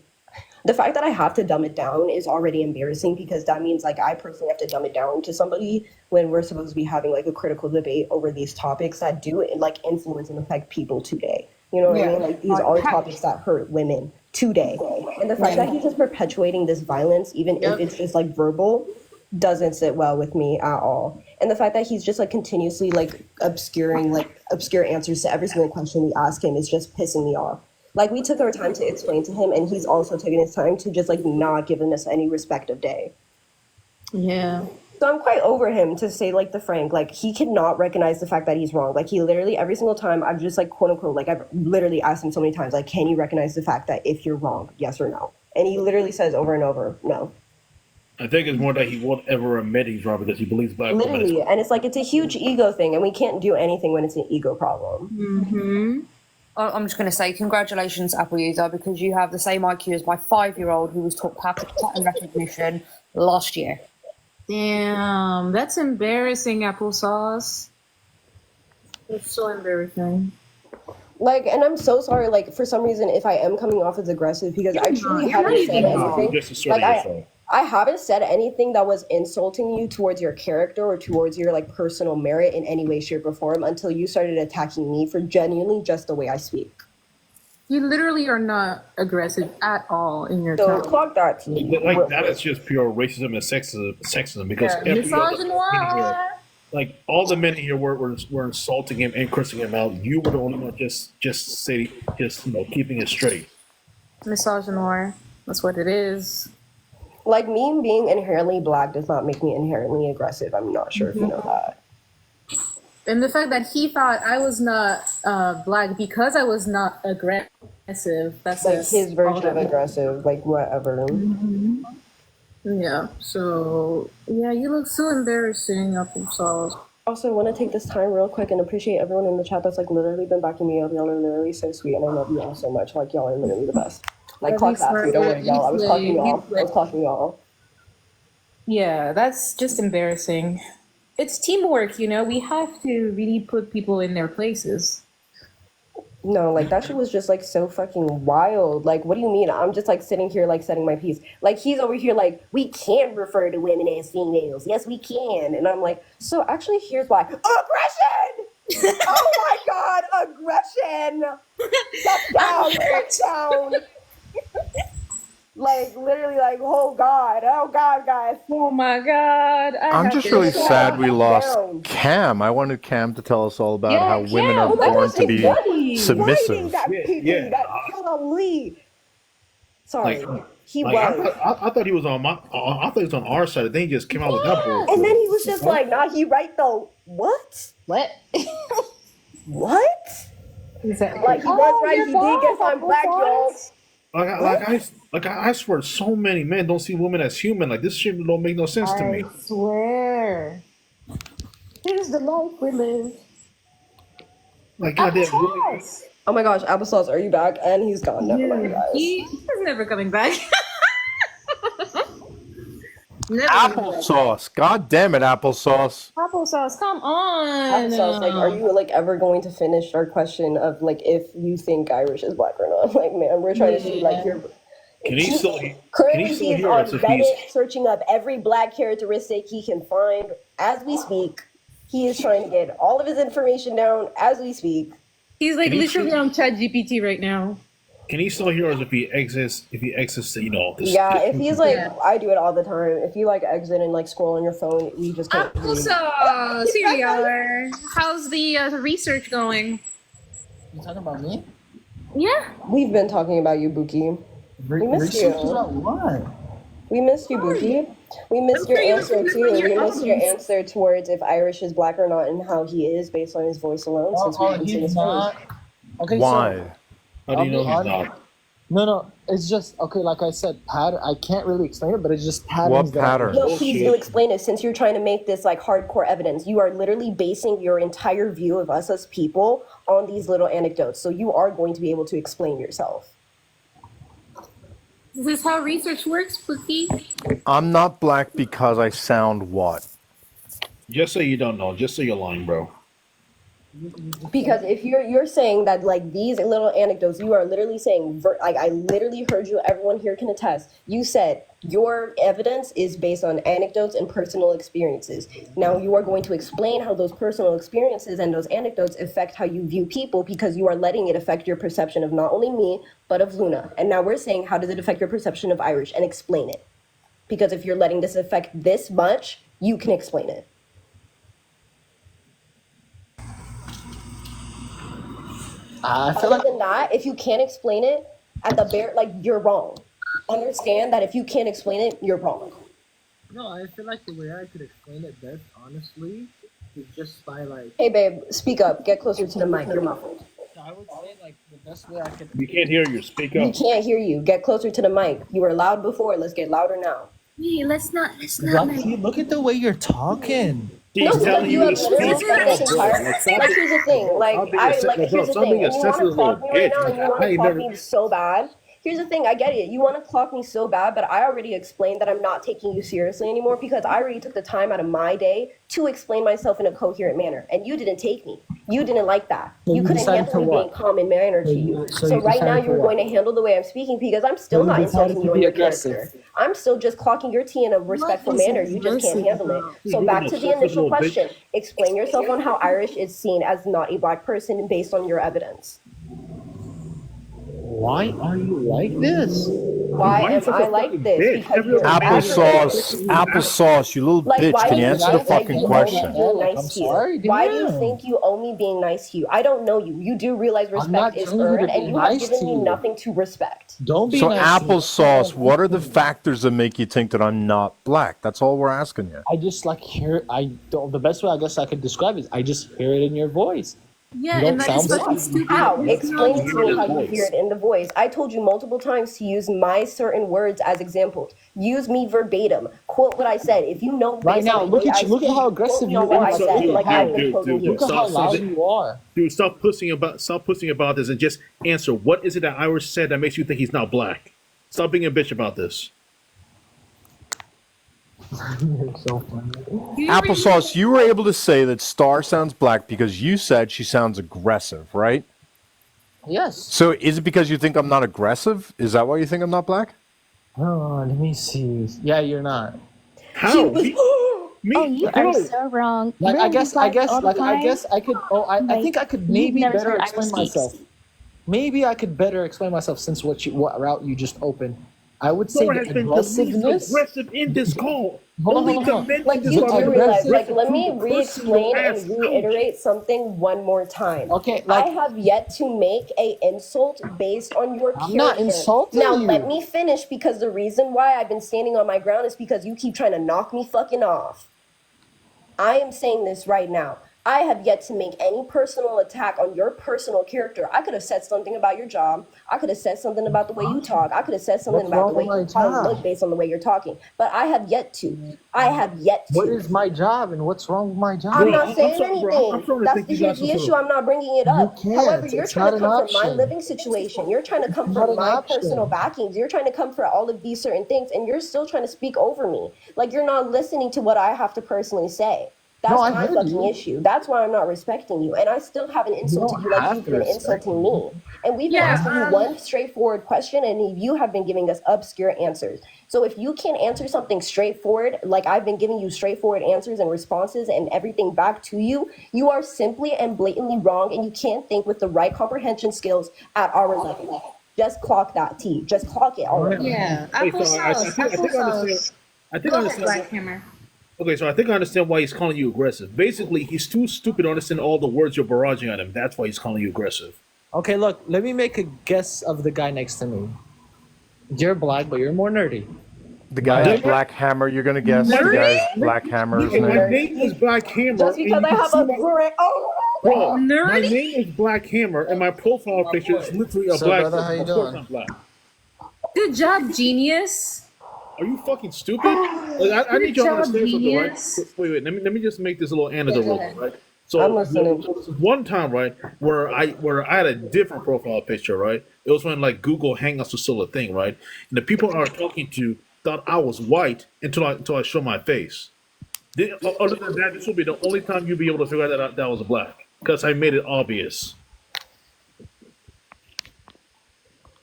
the fact that I have to dumb it down is already embarrassing because that means like I personally have to dumb it down to somebody when we're supposed to be having like a critical debate over these topics that do like influence and affect people today. You know what I mean? Like these are topics that hurt women today. And the fact that he's just perpetuating this violence, even if it's just like verbal, doesn't sit well with me at all. And the fact that he's just like continuously like obscure answers to every single question we ask him is just pissing me off. Like we took our time to explain to him and he's also taking his time to just like not giving us any respective day. Yeah. So I'm quite over him, to say like the frank. Like he cannot recognize the fact that he's wrong. Like he literally every single time I've just like quote unquote like I've literally asked him so many times like, can you recognize the fact that if you're wrong, yes or no? And he literally says over and over, no. I think it's more that he won't ever admit he's wrong because he believes black women. Literally, and it's like it's a huge ego thing, and we can't do anything when it's an ego problem. Mm-hmm. I'm just going to say congratulations, Apple user, because you have the same IQ as my 5-year-old who was taught pattern recognition last year. Damn, that's embarrassing, applesauce. It's so embarrassing. Like, and I'm so sorry. Like, for some reason, if I am coming off as aggressive, because I truly haven't said anything. Like, I haven't said anything that was insulting you towards your character or towards your like personal merit in any way, shape, or form until you started attacking me for genuinely just the way I speak. You literally are not aggressive at all in your So tone. fuck that. Like that is just pure racism and sexism because every other man here, like all the men here were insulting him and cursing him out. You were the only one just keeping it straight. Misogynoir. That's what it is. Like, me being inherently black does not make me inherently aggressive. I'm not sure if you know that. And the fact that he thought I was not black because I was not aggressive. That's Like his version of aggressive, like whatever. Yeah. So yeah, you look so embarrassing, applesauce. Also, I want to take this time real quick and appreciate everyone in the chat that's like literally been backing me up. Y'all are literally so sweet, and I love you all so much. Like, y'all are literally the best. Like, clock that. Don't worry, y'all. I was clocking y'all. I was clocking y'all. Yeah, that's just embarrassing. It's teamwork, you know. We have to really put people in their places. No, like that shit was just like so fucking wild. Like, what do you mean? I'm just like sitting here like setting my piece. Like, he's over here like, we can refer to women as females. Yes, we can. And I'm like, so actually here's why. Aggression! Oh my god, aggression! Step down, step down. Like, literally, like, oh god, guys. Oh my god. I'm just really sad we lost Cam. I wanted Cam to tell us all about how women are born to be submissive. Sorry, he like, was. I thought he was on I thought he was on our side. And then he just came out with that bull. And then he was just like, nah, he right though. What? What? What? Exactly. Like, he was right. He did get some black, y'all. I swear, so many men don't see women as human. Like, this shit don't make no sense to me. I swear. Here's the life we live. Like, goddamn. Really? Oh my gosh, applesauce, are you back? And he's gone. Never mind, guys. He's never coming back. Applesauce. God damn it, applesauce. Applesauce, come on. Applesauce, like, are you like ever going to finish our question of like if you think Irish is black or not? Like, man, we're trying to see like your. Can he still Currently, he's hear on us if Reddit he's? searching up every black characteristic he can find as we speak. He is trying to get all of his information down as we speak. He's like Can he literally on ChatGPT right now. Can he still hear us if he exits? If he exits, the, this, Yeah, if he's like, I do it all the time. If you like exit and like scroll on your phone, you just can't. Applesauce, here you are. How's the research going? You talking about me? Yeah. We've been talking about you, Buki. We missed you. Research about what? We missed you, Buki. We missed your answer too. We missed your answer towards if Irish is black or not and how he is based on his voice alone. Since we haven't seen his face. Okay, Why? So, How do you know he's not? No, it's just okay. Like I said, pattern. I can't really explain it, but it's just patterns. What pattern? No, please do explain it. Since you're trying to make this like hardcore evidence, you are literally basing your entire view of us as people on these little anecdotes. So you are going to be able to explain yourself. Is this how research works, Bookie? I'm not black because I sound what? Just say you don't know. Just say you're lying, bro. Because if you're saying that like these little anecdotes, you are literally saying like I literally heard you. Everyone here can attest. You said your evidence is based on anecdotes and personal experiences. Now you are going to explain how those personal experiences and those anecdotes affect how you view people because you are letting it affect your perception of not only me but of Luna. And now we're saying how does it affect your perception of Irish and explain it? Because if you're letting this affect this much, you can explain it. I feel Other than that, if you can't explain it, at the bare, like, you're wrong. Understand that if you can't explain it, you're wrong. No, I feel like the way I could explain it best, honestly, is just by like. Hey, babe, speak up. Get closer to the mic. You're muffled. I would say like the best way I could. We can't hear you. Speak We up. can't hear you. Get closer to the mic. You were loud before. Let's get louder now. Hey, let's not Lucky, look at the way you're talking. No, because you have literally spent this entire. Like, here's the thing. Here's the thing. And you want to clock me right now, and you want to clock me so bad. Here's the thing. I get it. You want to clock me so bad, but I already explained that I'm not taking you seriously anymore because I already took the time out of my day to explain myself in a coherent manner, and you didn't take me. You didn't like that. So You you couldn't decided handle to me being what? calm and manner to you. So So you right now decided to you're what? going to handle the way I'm speaking because I'm still So you not decided insulting to you and be your aggressive. character. I'm still just clocking your tea in a respectful manner. You just can't handle it. So back to the initial question. Explain yourself on how Irish is seen as not a black person based on your evidence. Why are you like this? Why am I like this? Because you're Applesauce, you little like, bitch. why Can do you you answer the think that fucking you question? owe me being nice I'm to you? sorry, Why do you damn. think you owe me being nice to you? I don't know you. You do realize I'm not respect is telling you to earned, be and you have nice given to me you. nothing to respect. Don't be So nice to me. applesauce, what are the factors that make you think that I'm not black? That's all we're asking you. I just like hear. The best way I guess I could describe it is I just hear it in your voice. Yeah, You and don't that is sound fucking black. stupid. How? It's Explain not- to me how you hear it in the voice. I told you multiple times to use my certain words as examples. Use me verbatim. Quote what I said. If you know Right based now, on the look way at I you. Look at speak, how quote aggressive me you on what I are. said. Like I've been dude, quoting dude, you. Look at how loud you are. Dude, stop pussing about this and just answer. What is it that Irish said that makes you think he's not black? Stop being a bitch about this. You're so funny. Applesauce, you were able to say that Star sounds black because you said she sounds aggressive, right? Yes. So is it because you think I'm not aggressive? Is that why you think I'm not black? Oh, let me see. Yeah, you're not. How? Oh, you are so wrong. Like Really, I guess black all the I time? guess I could. Oh, I Like, think I could you've maybe never better heard explain Irish speaks. myself. Maybe I could better explain myself since what route you just opened. I would say Sora the has been the least aggressiveness. aggressive in this call. Hold on, Only hold on, hold on. the men Like in this you call do have been realize, like aggressive let to me the person who re-explain and asked. reiterate something one more time. Okay, I like have yet to make a insult based on your I'm not character. insulting Now you. let me finish because the reason why I've been standing on my ground is because you keep trying to knock me fucking off. I am saying this right now. I have yet to make any personal attack on your personal character. I could have said something about your job. I could have said something about the way you talk. I could have said something What's about the wrong way with you my how you look job? based on the way you're talking. But I have yet to. I have yet to. What is my job and what's wrong with my job? I'm not saying sorry, bro. I'm anything. starting to That's think you here's got the some issue. sort of. I'm not bringing it You up. can't. However, you're It's trying not to an come from my option. living situation. You're trying to come It's not from an my option. personal backings. You're trying to come for all of these certain things, and you're still trying to speak over me. Like you're not listening to what I have to personally say. That's No, I my heard fucking you. issue. That's why I'm not respecting you. And I still haven't insulted don't you like have you've to been respect insulting me. And we've been Yeah, asking you one straightforward question, and you have been giving us obscure answers. So if you can't answer something straightforward, like I've been giving you straightforward answers and responses and everything back to you, you are simply and blatantly wrong, and you can't think with the right comprehension skills at our level. Just clock that T. Just clock it already. Yeah, Wait, so I applesauce. think I understand. I think I Go ahead, understand. Black Hammer. Okay, so I think I understand why he's calling you aggressive. Basically, he's too stupid to understand all the words you're barraging at him. That's why he's calling you aggressive. Okay, look. Let me make a guess of the guy next to me. You're black, but you're more nerdy. The guy is Black Hammer. You're gonna guess the guy is Black Hammer's My name. name is Black Hammer. Just because and I you have can a see great Bro, my Nerdy? name is Black Hammer, and my profile picture is literally a So, black. brother, how you Of course doing? I'm black. Good job, genius. Are you fucking stupid? Like, I need Good y'all to job, understand something, right? genius. Wait. Let me just make this a little anecdote, go real ahead. quick, right? So I'm listening. there was one time, right, where I had a different profile picture, right? It was when like Google Hangouts was still a thing, right? And the people I was talking to thought I was white until I show my face. Other than that, this will be the only time you'll be able to figure out that I was black because I made it obvious.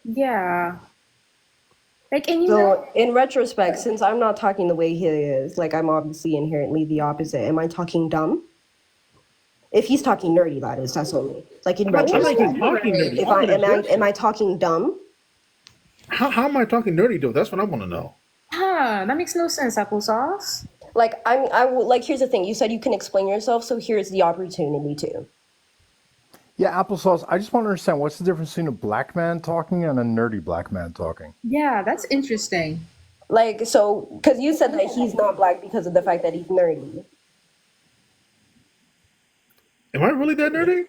Yeah. Like, and you So, in retrospect, since I'm not talking the way he is, like I'm obviously inherently the opposite. Am I talking dumb? If he's talking nerdy, that is, that's only like in I'm not retrospect. even talking nerdy. If I'm I gonna am address am I talking dumb? How am I talking nerdy though? That's what I want to know. Huh, that makes no sense, applesauce. Like like here's the thing. You said you can explain yourself, so here's the opportunity to. Yeah, applesauce. I just want to understand what's the difference between a black man talking and a nerdy black man talking. Yeah, that's interesting. Like so, because you said that he's not black because of the fact that he's nerdy. Am I really that nerdy?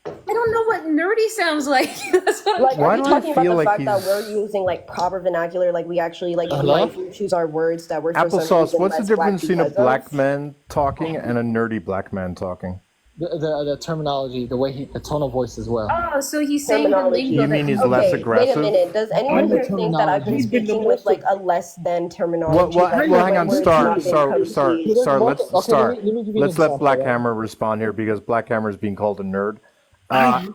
I don't know what nerdy sounds like. That's what Like, Why are you do I talking about feel the like fact that he's- we're using like proper vernacular, like we actually like Hello? mindfully choose our words that we're for some Applesauce, reason what's the less black difference between a because of? black man talking and a nerdy black man talking? The terminology, the way the tone of voice as well. Oh, so he's saying the Terminology. lingo. You mean that- he's less Okay, aggressive? wait a minute. Does anyone I'm the here think that I've been terminology. speaking with like a less than terminology? Well, that hang on, we're Star, not Star, being Star, complete? Star, let's Okay, start. let me give you an Let's let example, Black right? Hammer respond here because Black Hammer is being called a nerd. Go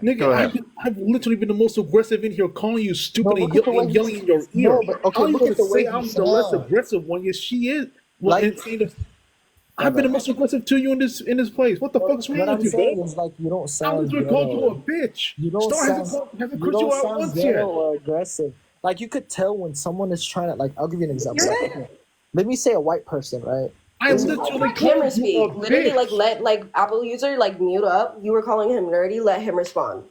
Nigga, ahead. I've literally been the most aggressive in here, calling you stupid No, and, look at the way and yelling in your ear. No, but okay, How you look gonna at the way say you I'm the less sound. aggressive one? Yes, she is. Well, Like- and saying that I've been the most aggressive to you in this place. What the fuck's wrong What I'm with you, saying bro? is like you don't I sound literally called you a ghetto. bitch. You don't Star sound hasn't you cursed you don't out sound once ghetto yet. or aggressive. Like you could tell when someone is trying to like. I'll give you an example. Like, let me say a white person, right? I Is- literally Let him called you speak. a Literally, bitch. like let like Apple user like mute up. You were calling him nerdy. Let him respond.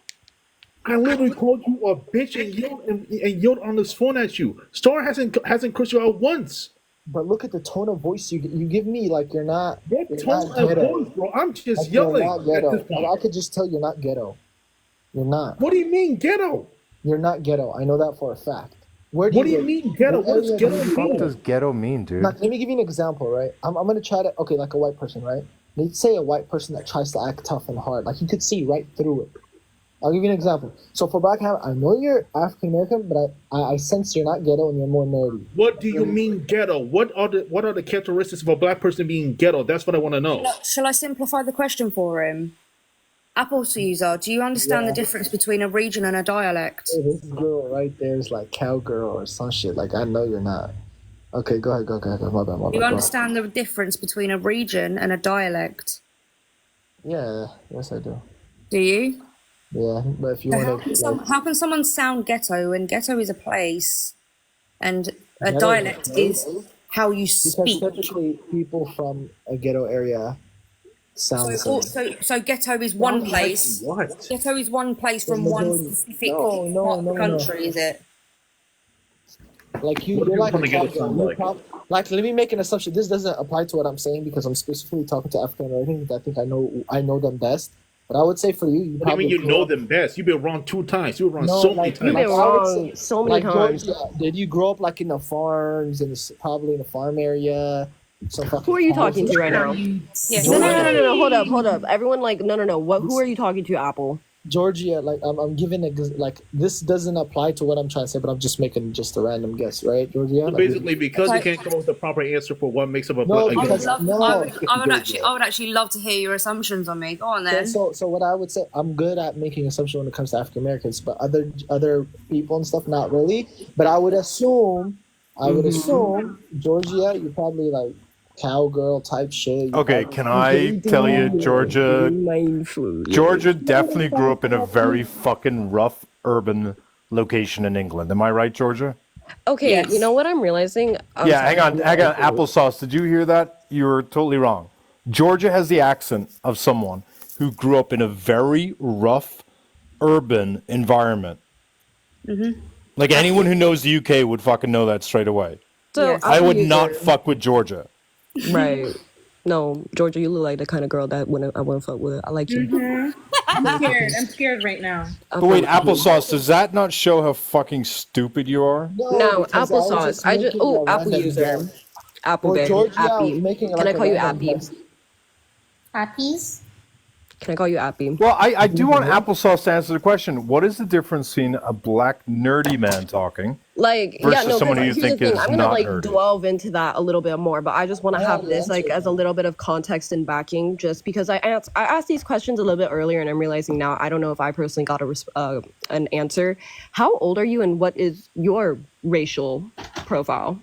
I literally called you a bitch and yelled on this phone at you. Star hasn't cursed you out once. But look at the tone of voice you give me. Like you're not. What You're tone not of ghetto. voice, bro? I'm just Like, you're yelling not at ghetto. this point. I could just tell you're not ghetto. You're not. What do you mean ghetto? You're not ghetto. I know that for a fact. Where What do you live? mean ghetto? What What does area ghetto do you What live? does ghetto mean, dude? Like, let me give you an example, right? I'm gonna try to like a white person, right? Let's say a white person that tries to act tough and hard, like you could see right through it. I'll give you an example. So for Black Hammer, I know you're African American, but I sense you're not ghetto and you're more nerdy. What do you mean ghetto? What are the characteristics of a black person being ghetto? That's what I want to know. Shall I simplify the question for him? Apple user, do you understand the Yeah. difference between a region and a dialect? Hey, this girl right there is like cowgirl or some shit. Like I know you're not. Okay, go ahead, go. My bad, my Do you bad. Go. understand the difference between a region and a dialect? Yeah, yes I do. Do you? Yeah, but if you So how want can, to, how can someone sound ghetto when ghetto is a place and a Ghetto is a dialect place? is how you because speak? typically people from a ghetto area sound the So, same. so ghetto is one place. What? Ghetto is one place from The one majority- specific No, part of the no. country, is it? Like you, What do you're people like from a the ghetto cowgirl. sound You're like? like, let me make an assumption. This doesn't apply to what I'm saying because I'm specifically talking to African Americans. I think I know them best. But I would say for you, you What do you probably mean you grew know up- them best? You've been wrong 2 times. You were wrong No, so many like, times. like, I would say- so many times. Georgia, did you grow up like in the farms probably in a farm area? Some Who are you talking to right now? Yeah. No. Hold up. Everyone, like, no. What? Who are you talking to, Apple? Georgia, like I'm giving like this doesn't apply to what I'm trying to say, but I'm just making just a random guess, right, Georgia? So Like, basically, because you Okay. can't come up with a proper answer for what makes up a No, black. because- I no. would actually love to hear your assumptions on me. Go on Yeah, then. so what I would say, I'm good at making assumptions when it comes to African Americans, but other people and stuff, not really. But I would assume, Georgia, you're probably like cowgirl type shit. You Okay, probably- can I tell you, Georgia? Georgia definitely grew up in a very fucking rough urban location in England. Am I right, Georgia? Okay, Yes. you know what I'm realizing? I'm Yeah, sorry. hang on. Applesauce, did you hear that? You were totally wrong. Georgia has the accent of someone who grew up in a very rough urban environment. Like anyone who knows the UK would fucking know that straight away. So Yes. I Apple would user- not fuck with Georgia. Right. No, Georgia, you look like the kind of girl that I wouldn't fuck with. I like you. I'm scared right now. But wait, Applesauce, does that not show how fucking stupid you are? No, because I was applesauce. just I just making oh, a Apple random user. guess. Apple Or baby. Georgia, I was Appy. making Can like I a call you random Appy? guess. Appies? Can I call you Appy? Well, I do want Applesauce to answer the question. What is the difference between a black nerdy man talking Like, versus yeah, no, someone who because you here's the think thing. is I'm gonna not like nerdy? delve into that a little bit more, but I just want to have this like as a little bit of context and backing, just because I asked these questions a little bit earlier, and I'm realizing now I don't know if I personally got an answer. How old are you, and what is your racial profile?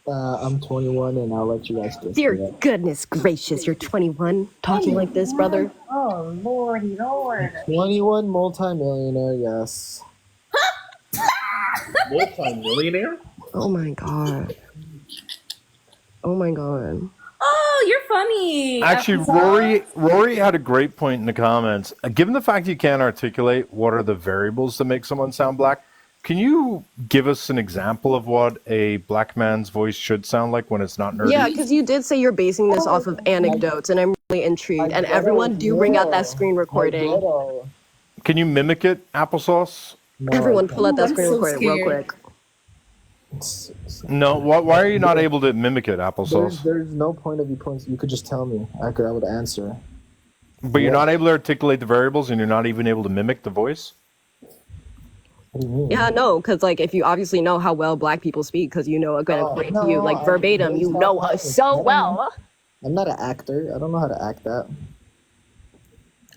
I'm 21, and I'll let you guys guess. Dear that. goodness gracious, you're 21, talking like this, brother. Oh, lordy lord. 21 multimillionaire, yes. Multi-millionaire? Oh my god. Oh my god. Oh, you're funny. Actually, Rory had a great point in the comments. Given the fact you can't articulate what are the variables that make someone sound black, can you give us an example of what a black man's voice should sound like when it's not nerdy? Yeah, because you did say you're basing this off of anecdotes, and I'm intrigued, and everyone do bring out that screen recording. Can you mimic it, applesauce? Everyone pull out that I'm screen so recording real scared. quick. No. Why are you not able to mimic it, applesauce? There's no point of view points. You could just tell me. I would answer. But you're not able to articulate the variables, and you're not even able to mimic the voice. Yeah, no, because like if you obviously know how well Black people speak, because you know, according to you, like verbatim, you know us so well. I'm not an actor. I don't know how to act that.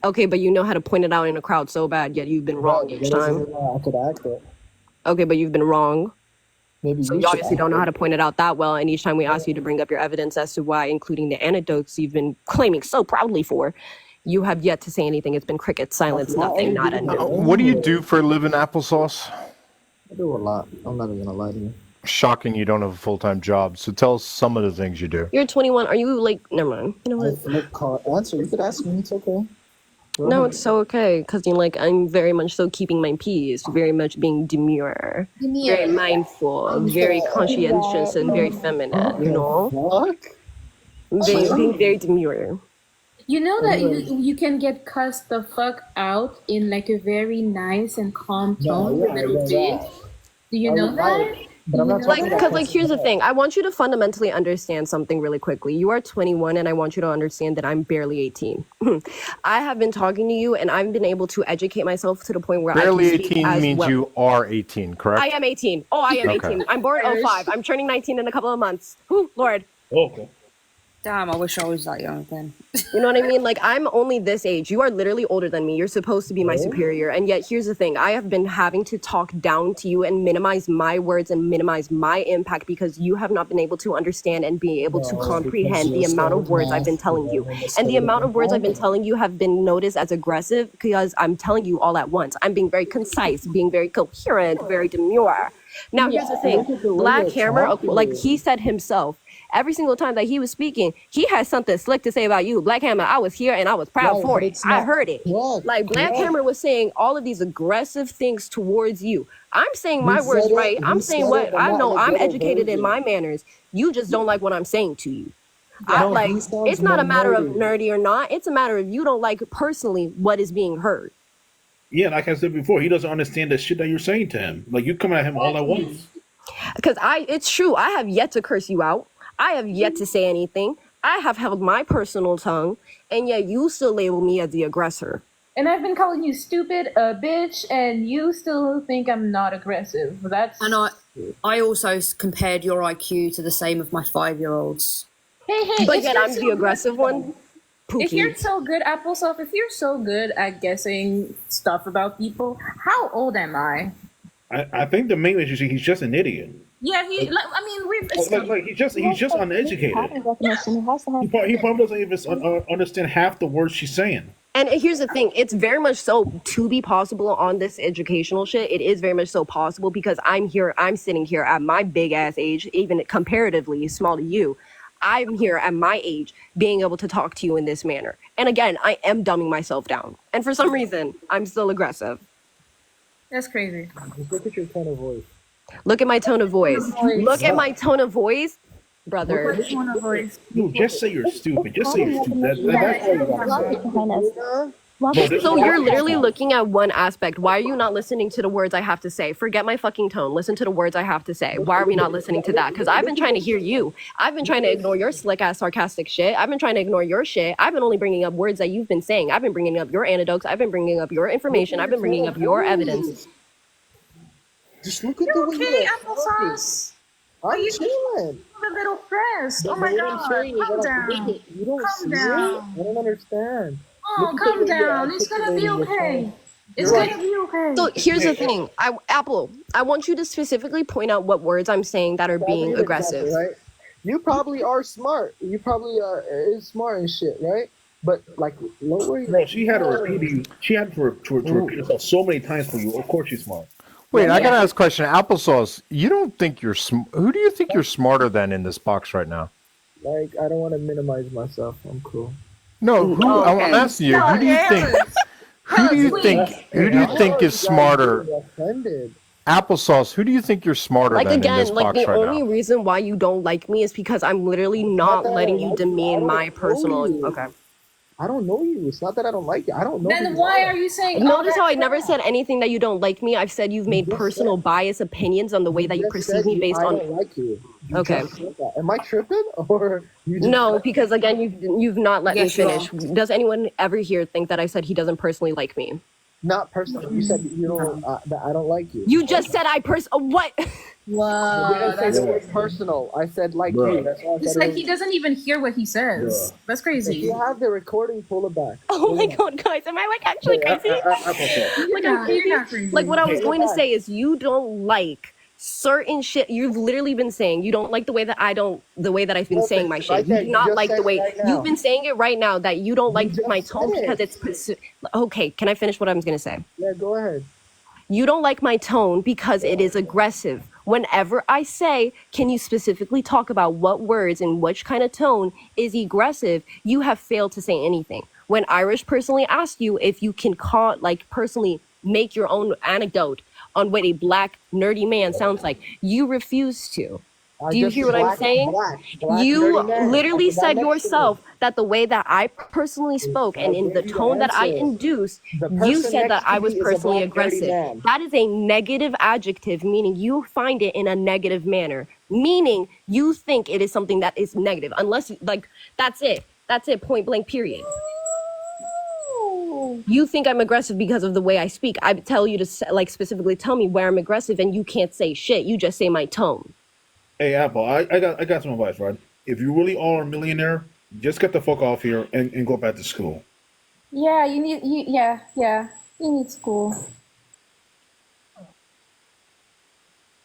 Okay, but you know how to point it out in a crowd so bad, yet you've been wrong each time. I could act it. Okay, but you've been wrong. Maybe So you you should obviously don't know how to point it out that well, and each time we ask you to bring up your evidence as to why, including the anecdotes you've been claiming so proudly for, you have yet to say anything. It's been cricket, silence, nothing, nada, no. What do you do for a living, applesauce? I do a lot. I'm not even gonna lie to you. Shocking you don't have a full-time job. So tell us some of the things you do. You're 21. Are you like? Never mind. You know what? Answer. You could ask me. It's okay. No, it's so okay because you're like I'm very much so keeping my peace, very much being demure, very mindful, very conscientious, and very feminine. You know, being very demure. You know that you can get cussed the fuck out in like a very nice and calm tone, a little bit. Do you know that? But I'm not Like, because like here's the thing. I want you to fundamentally understand something really quickly. You are 21, and I want you to understand that I'm barely 18. I have been talking to you, and I've been able to educate myself to the point where Barely I can speak 18 as means well. you are 18, correct? I am 18. Oh, I am Okay. 18. I'm born 05. I'm turning 19 in a couple of months. Whew, Lord. Okay. Damn, I wish I was that young then. You know what I mean? Like, I'm only this age. You are literally older than me. You're supposed to be my superior. And yet, here's the thing. I have been having to talk down to you and minimize my words and minimize my impact because you have not been able to understand and be able to comprehend the amount of words I've been telling you. And the amount of words I've been telling you have been noticed as aggressive because I'm telling you all at once. I'm being very concise, being very coherent, very demure. Now, here's the thing. Black Hammer, like he said himself, every single time that he was speaking, he had something slick to say about you. Black Hammer, I was here and I was proud for it. I heard it. Like Black Hammer was saying all of these aggressive things towards you. I'm saying my words right. I'm saying what I know. I'm educated in my manners. You just don't like what I'm saying to you. It's not a matter of nerdy or not. It's a matter of you don't like personally what is being heard. Yeah, like I said before, he doesn't understand the shit that you're saying to him. Like you coming at him all at once. Because it's true. I have yet to curse you out. I have yet to say anything. I have held my personal tongue, and yet you still label me as the aggressor. And I've been calling you stupid, a bitch, and you still think I'm not aggressive. That's And I also compared your IQ to the same of my 5-year-olds. hey. But if yet you're I'm so the good- aggressive one. If you're so good, Applesauce, if you're so good at guessing stuff about people, how old am I? I think the main issue is he's just an idiot. Yeah, we've. He's just uneducated. He probably doesn't even understand half the words she's saying. And here's the thing, it's very much so to be possible on this educational shit. It is very much so possible because I'm sitting here at my big ass age, even comparatively small to you. I'm here at my age being able to talk to you in this manner. And again, I am dumbing myself down. And for some reason, I'm still aggressive. That's crazy. Look at your tone of voice. Look at my tone of voice. Look at my tone of voice, brother. No, just say you're stupid. Just say you're stupid. That's all you gotta say. So you're literally looking at one aspect. Why are you not listening to the words I have to say? Forget my fucking tone. Listen to the words I have to say. Why are we not listening to that? Because I've been trying to hear you. I've been trying to ignore your slick ass sarcastic shit. I've been trying to ignore your shit. I've been only bringing up words that you've been saying. I've been bringing up your anecdotes. I've been bringing up your information. I've been bringing up your evidence. Just look at You're the way okay, you're Applesauce. I'm chilling. I'm a little pressed. Oh my What god. I'm saying is Calm that down. you don't Calm see down. it. I don't understand. Oh, Look at the calm way you're down. It's gonna be articulating your okay. thoughts. It's You're gonna be okay. So here's the thing, Apple, I want you to specifically point out what words I'm saying that are being Probably aggressive. right? You probably are smart. You probably are is smart and shit, right? But like, lower. Bro, she had to repeat you. She had to repeat herself so many times for you. Of course she's smart. Wait, I gotta ask a question. Applesauce, you don't think you're who do you think you're smarter than in this box right now? Like, I don't want to minimize myself. I'm cool. No, I'm asking you. Who do you think? Who do you think is smarter? Offended. Applesauce, who do you think you're smarter Like than in again, this like box the right only now? reason why you don't like me is because I'm literally not letting you demean my personal. Okay. I don't know you. It's not that I don't like you. I don't know. Then why are you saying? Notice how I never said anything that you don't like me. I've said you've made personal bias opinions on the way that you perceive me based I on. don't like you. You Okay. just said that. Am I tripping or you just No, because again, you've not let me Yes, you finish. Does anyone ever here think that I said he doesn't personally like me? not personally? You said you don't that I don't like you. You just said what? I didn't say the word personal. I said like you. That's all I It's said. like he doesn't even hear what he says. That's If crazy. you have the recording, pull it back. Oh my god, guys, am I like actually crazy? Like I'm crazy? You're not crazy. Like what I was Hey, going to go say is you don't like certain shit. You've literally been saying you don't like the way that I've been saying my shit. Right You there, do you not just like said the it way right now. you've been saying it right now that you don't like my tone said because it. it's okay. Can I finish what I was going to say? Yeah, go ahead. You don't like my tone because it is aggressive. Whenever I say, can you specifically talk about what words and which kind of tone is aggressive, you have failed to say anything. When Irish personally asked you if you can personally make your own anecdote on what a black nerdy man sounds like, you refuse to. I Do you just hear what I'm black- saying? black You nerdy man. literally That's the said next yourself that the way that I personally spoke and in the gave you the tone that I answer. induced, The you person said that next to I was me is a personally black nerdy aggressive. man. That is a negative adjective, meaning you find it in a negative manner, meaning you think it is something that is negative, unless that's it. That's it, point blank, period. You think I'm aggressive because of the way I speak. I tell you to specifically tell me where I'm aggressive, and you can't say shit. You just say my tone. Hey, Apple, I got some advice, right? If you really are a millionaire, just get the fuck off here and go back to school. Yeah, you need school.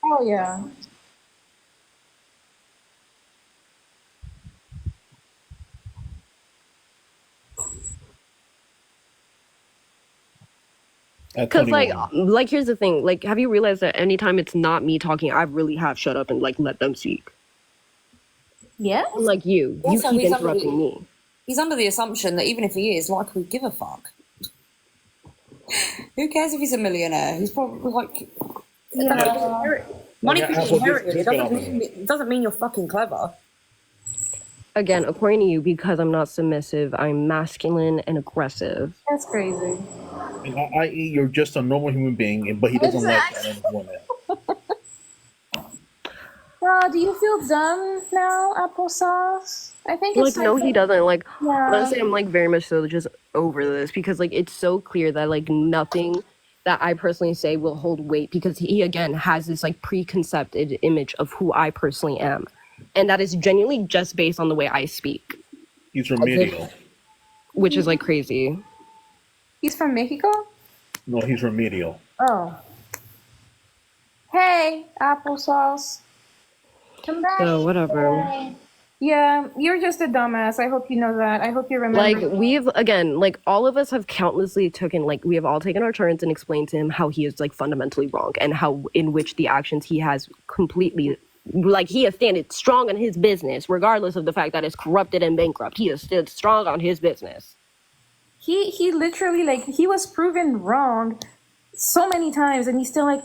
Oh yeah. Because here's the thing. Like, have you realized that anytime it's not me talking, I really have shut up and let them speak. Yeah. Like you Also, keep he's interrupting me. He's under the assumption that even if he is, like, we give a fuck. Who cares if he's a millionaire? He's probably like, money can be inherited. It doesn't mean you're fucking clever. Again, according to you, because I'm not submissive, I'm masculine and aggressive. That's crazy. And i.e., you're just a normal human being, but he doesn't like that woman. Do you feel dumb now, applesauce? I think it's No, he doesn't. Like, Yeah. honestly, I'm very much so just over this because it's so clear that nothing that I personally say will hold weight because he again has this preconceived image of who I personally am, and that is genuinely just based on the way I speak. He's remedial. Which is crazy. He's from Mexico? No, he's remedial. Oh. Hey, applesauce. Come back. So whatever. Yeah, you're just a dumbass. I hope you know that. I hope you remember. We've again, all of us have countlessly we have all taken our turns and explained to him how he is fundamentally wrong and how in which the actions he has completely he has standed strong on his business, regardless of the fact that it's corrupted and bankrupt. He has stood strong on his business. He literally he was proven wrong so many times, and he's still no,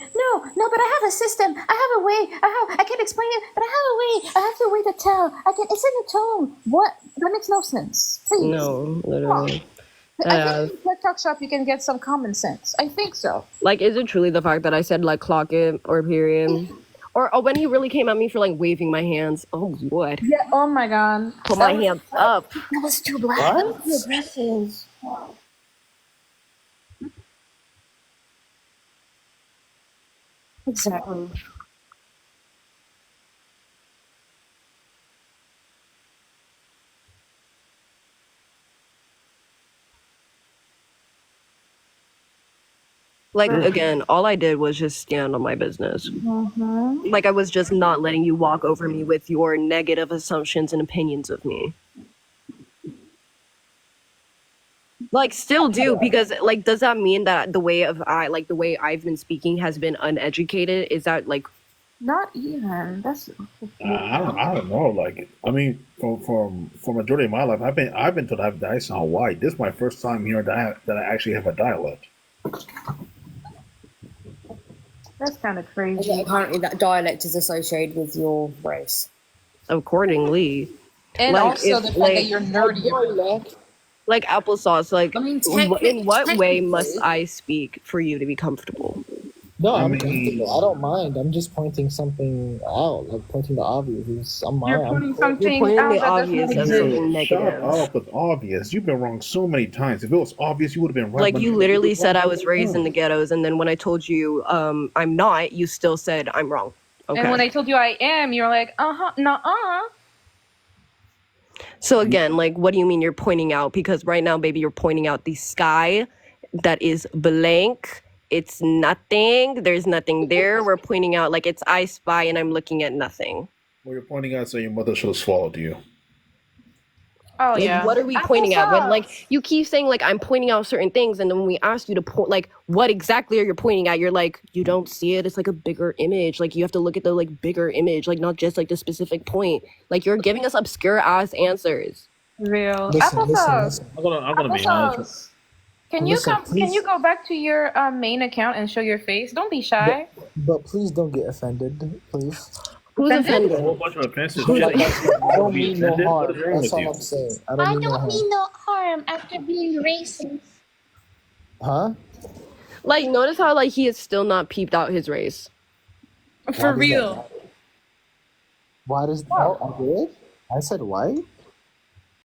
but I have a system. I have a way. I can't explain it, but I have a way. I have a way to tell. It's in the tone. What? That makes no sense. Please. No, literally. I think in the talk shop you can get some common sense. I think so. Is it truly the fact that I said clock it or period? Or when he really came at me for waving my hands? Oh, what? Yeah. Oh my god. Put my hands up. That was too black. What? That was too aggressive. Exactly. Again, all I did was just stand on my business. Mm-hmm. I was just not letting you walk over me with your negative assumptions and opinions of me. Still do, because does that mean that the way I've been speaking has been uneducated? Is that Not even. That's. I don't know. I mean, for majority of my life, I've been told that I sound white. This is my first time hearing that I actually have a dialect. That's kind of crazy. And apparently, that dialect is associated with your race. Accordingly. And also the fact that you're nerdy. Like applesauce. Like, I mean, in what way technically- must I speak for you to be comfortable? No, I I'm mean- comfortable. I don't mind. I'm just pointing something out, like pointing the obvious. You're pointing something You're pointing out the that does obvious not as exist. something Shut negative. up with obvious. You've been wrong so many times. If it was obvious, you would have been right. Like when you you- literally said I was raised in the ghettos, and then when I told you I'm not, you still said I'm wrong. Okay. And when I told you I am, you're like, nuh-uh. So again, like, what do you mean you're pointing out? Because right now, baby, you're pointing out the sky that is blank. It's nothing. There's nothing there. We're pointing out like it's I spy, and I'm looking at nothing. Well, you're pointing out saying your mother should have swallowed you. Oh Like, yeah. what are we pointing at? When Applesauce. like you keep saying like I'm pointing out certain things, and then when we ask you to point, like what exactly are you pointing at? You're like you don't see it. It's like a bigger image. Like you have to look at the like bigger image, like not just like the specific point. Like you're giving us obscure ass answers. Real. Listen, Applesauce. listen. I'm gonna be honest. Can you Listen, Can please. you go back to your main account and show your face? Don't be shy. But please don't get offended, please. Who's A offended? whole bunch of offenses. I I don't mean no harm. What is wrong That's with all you? I'm saying. I don't mean no harm. no harm after being racist. Huh? Like notice how like he has still not peeped out his race. For real. Why does? Oh, I did. I said white.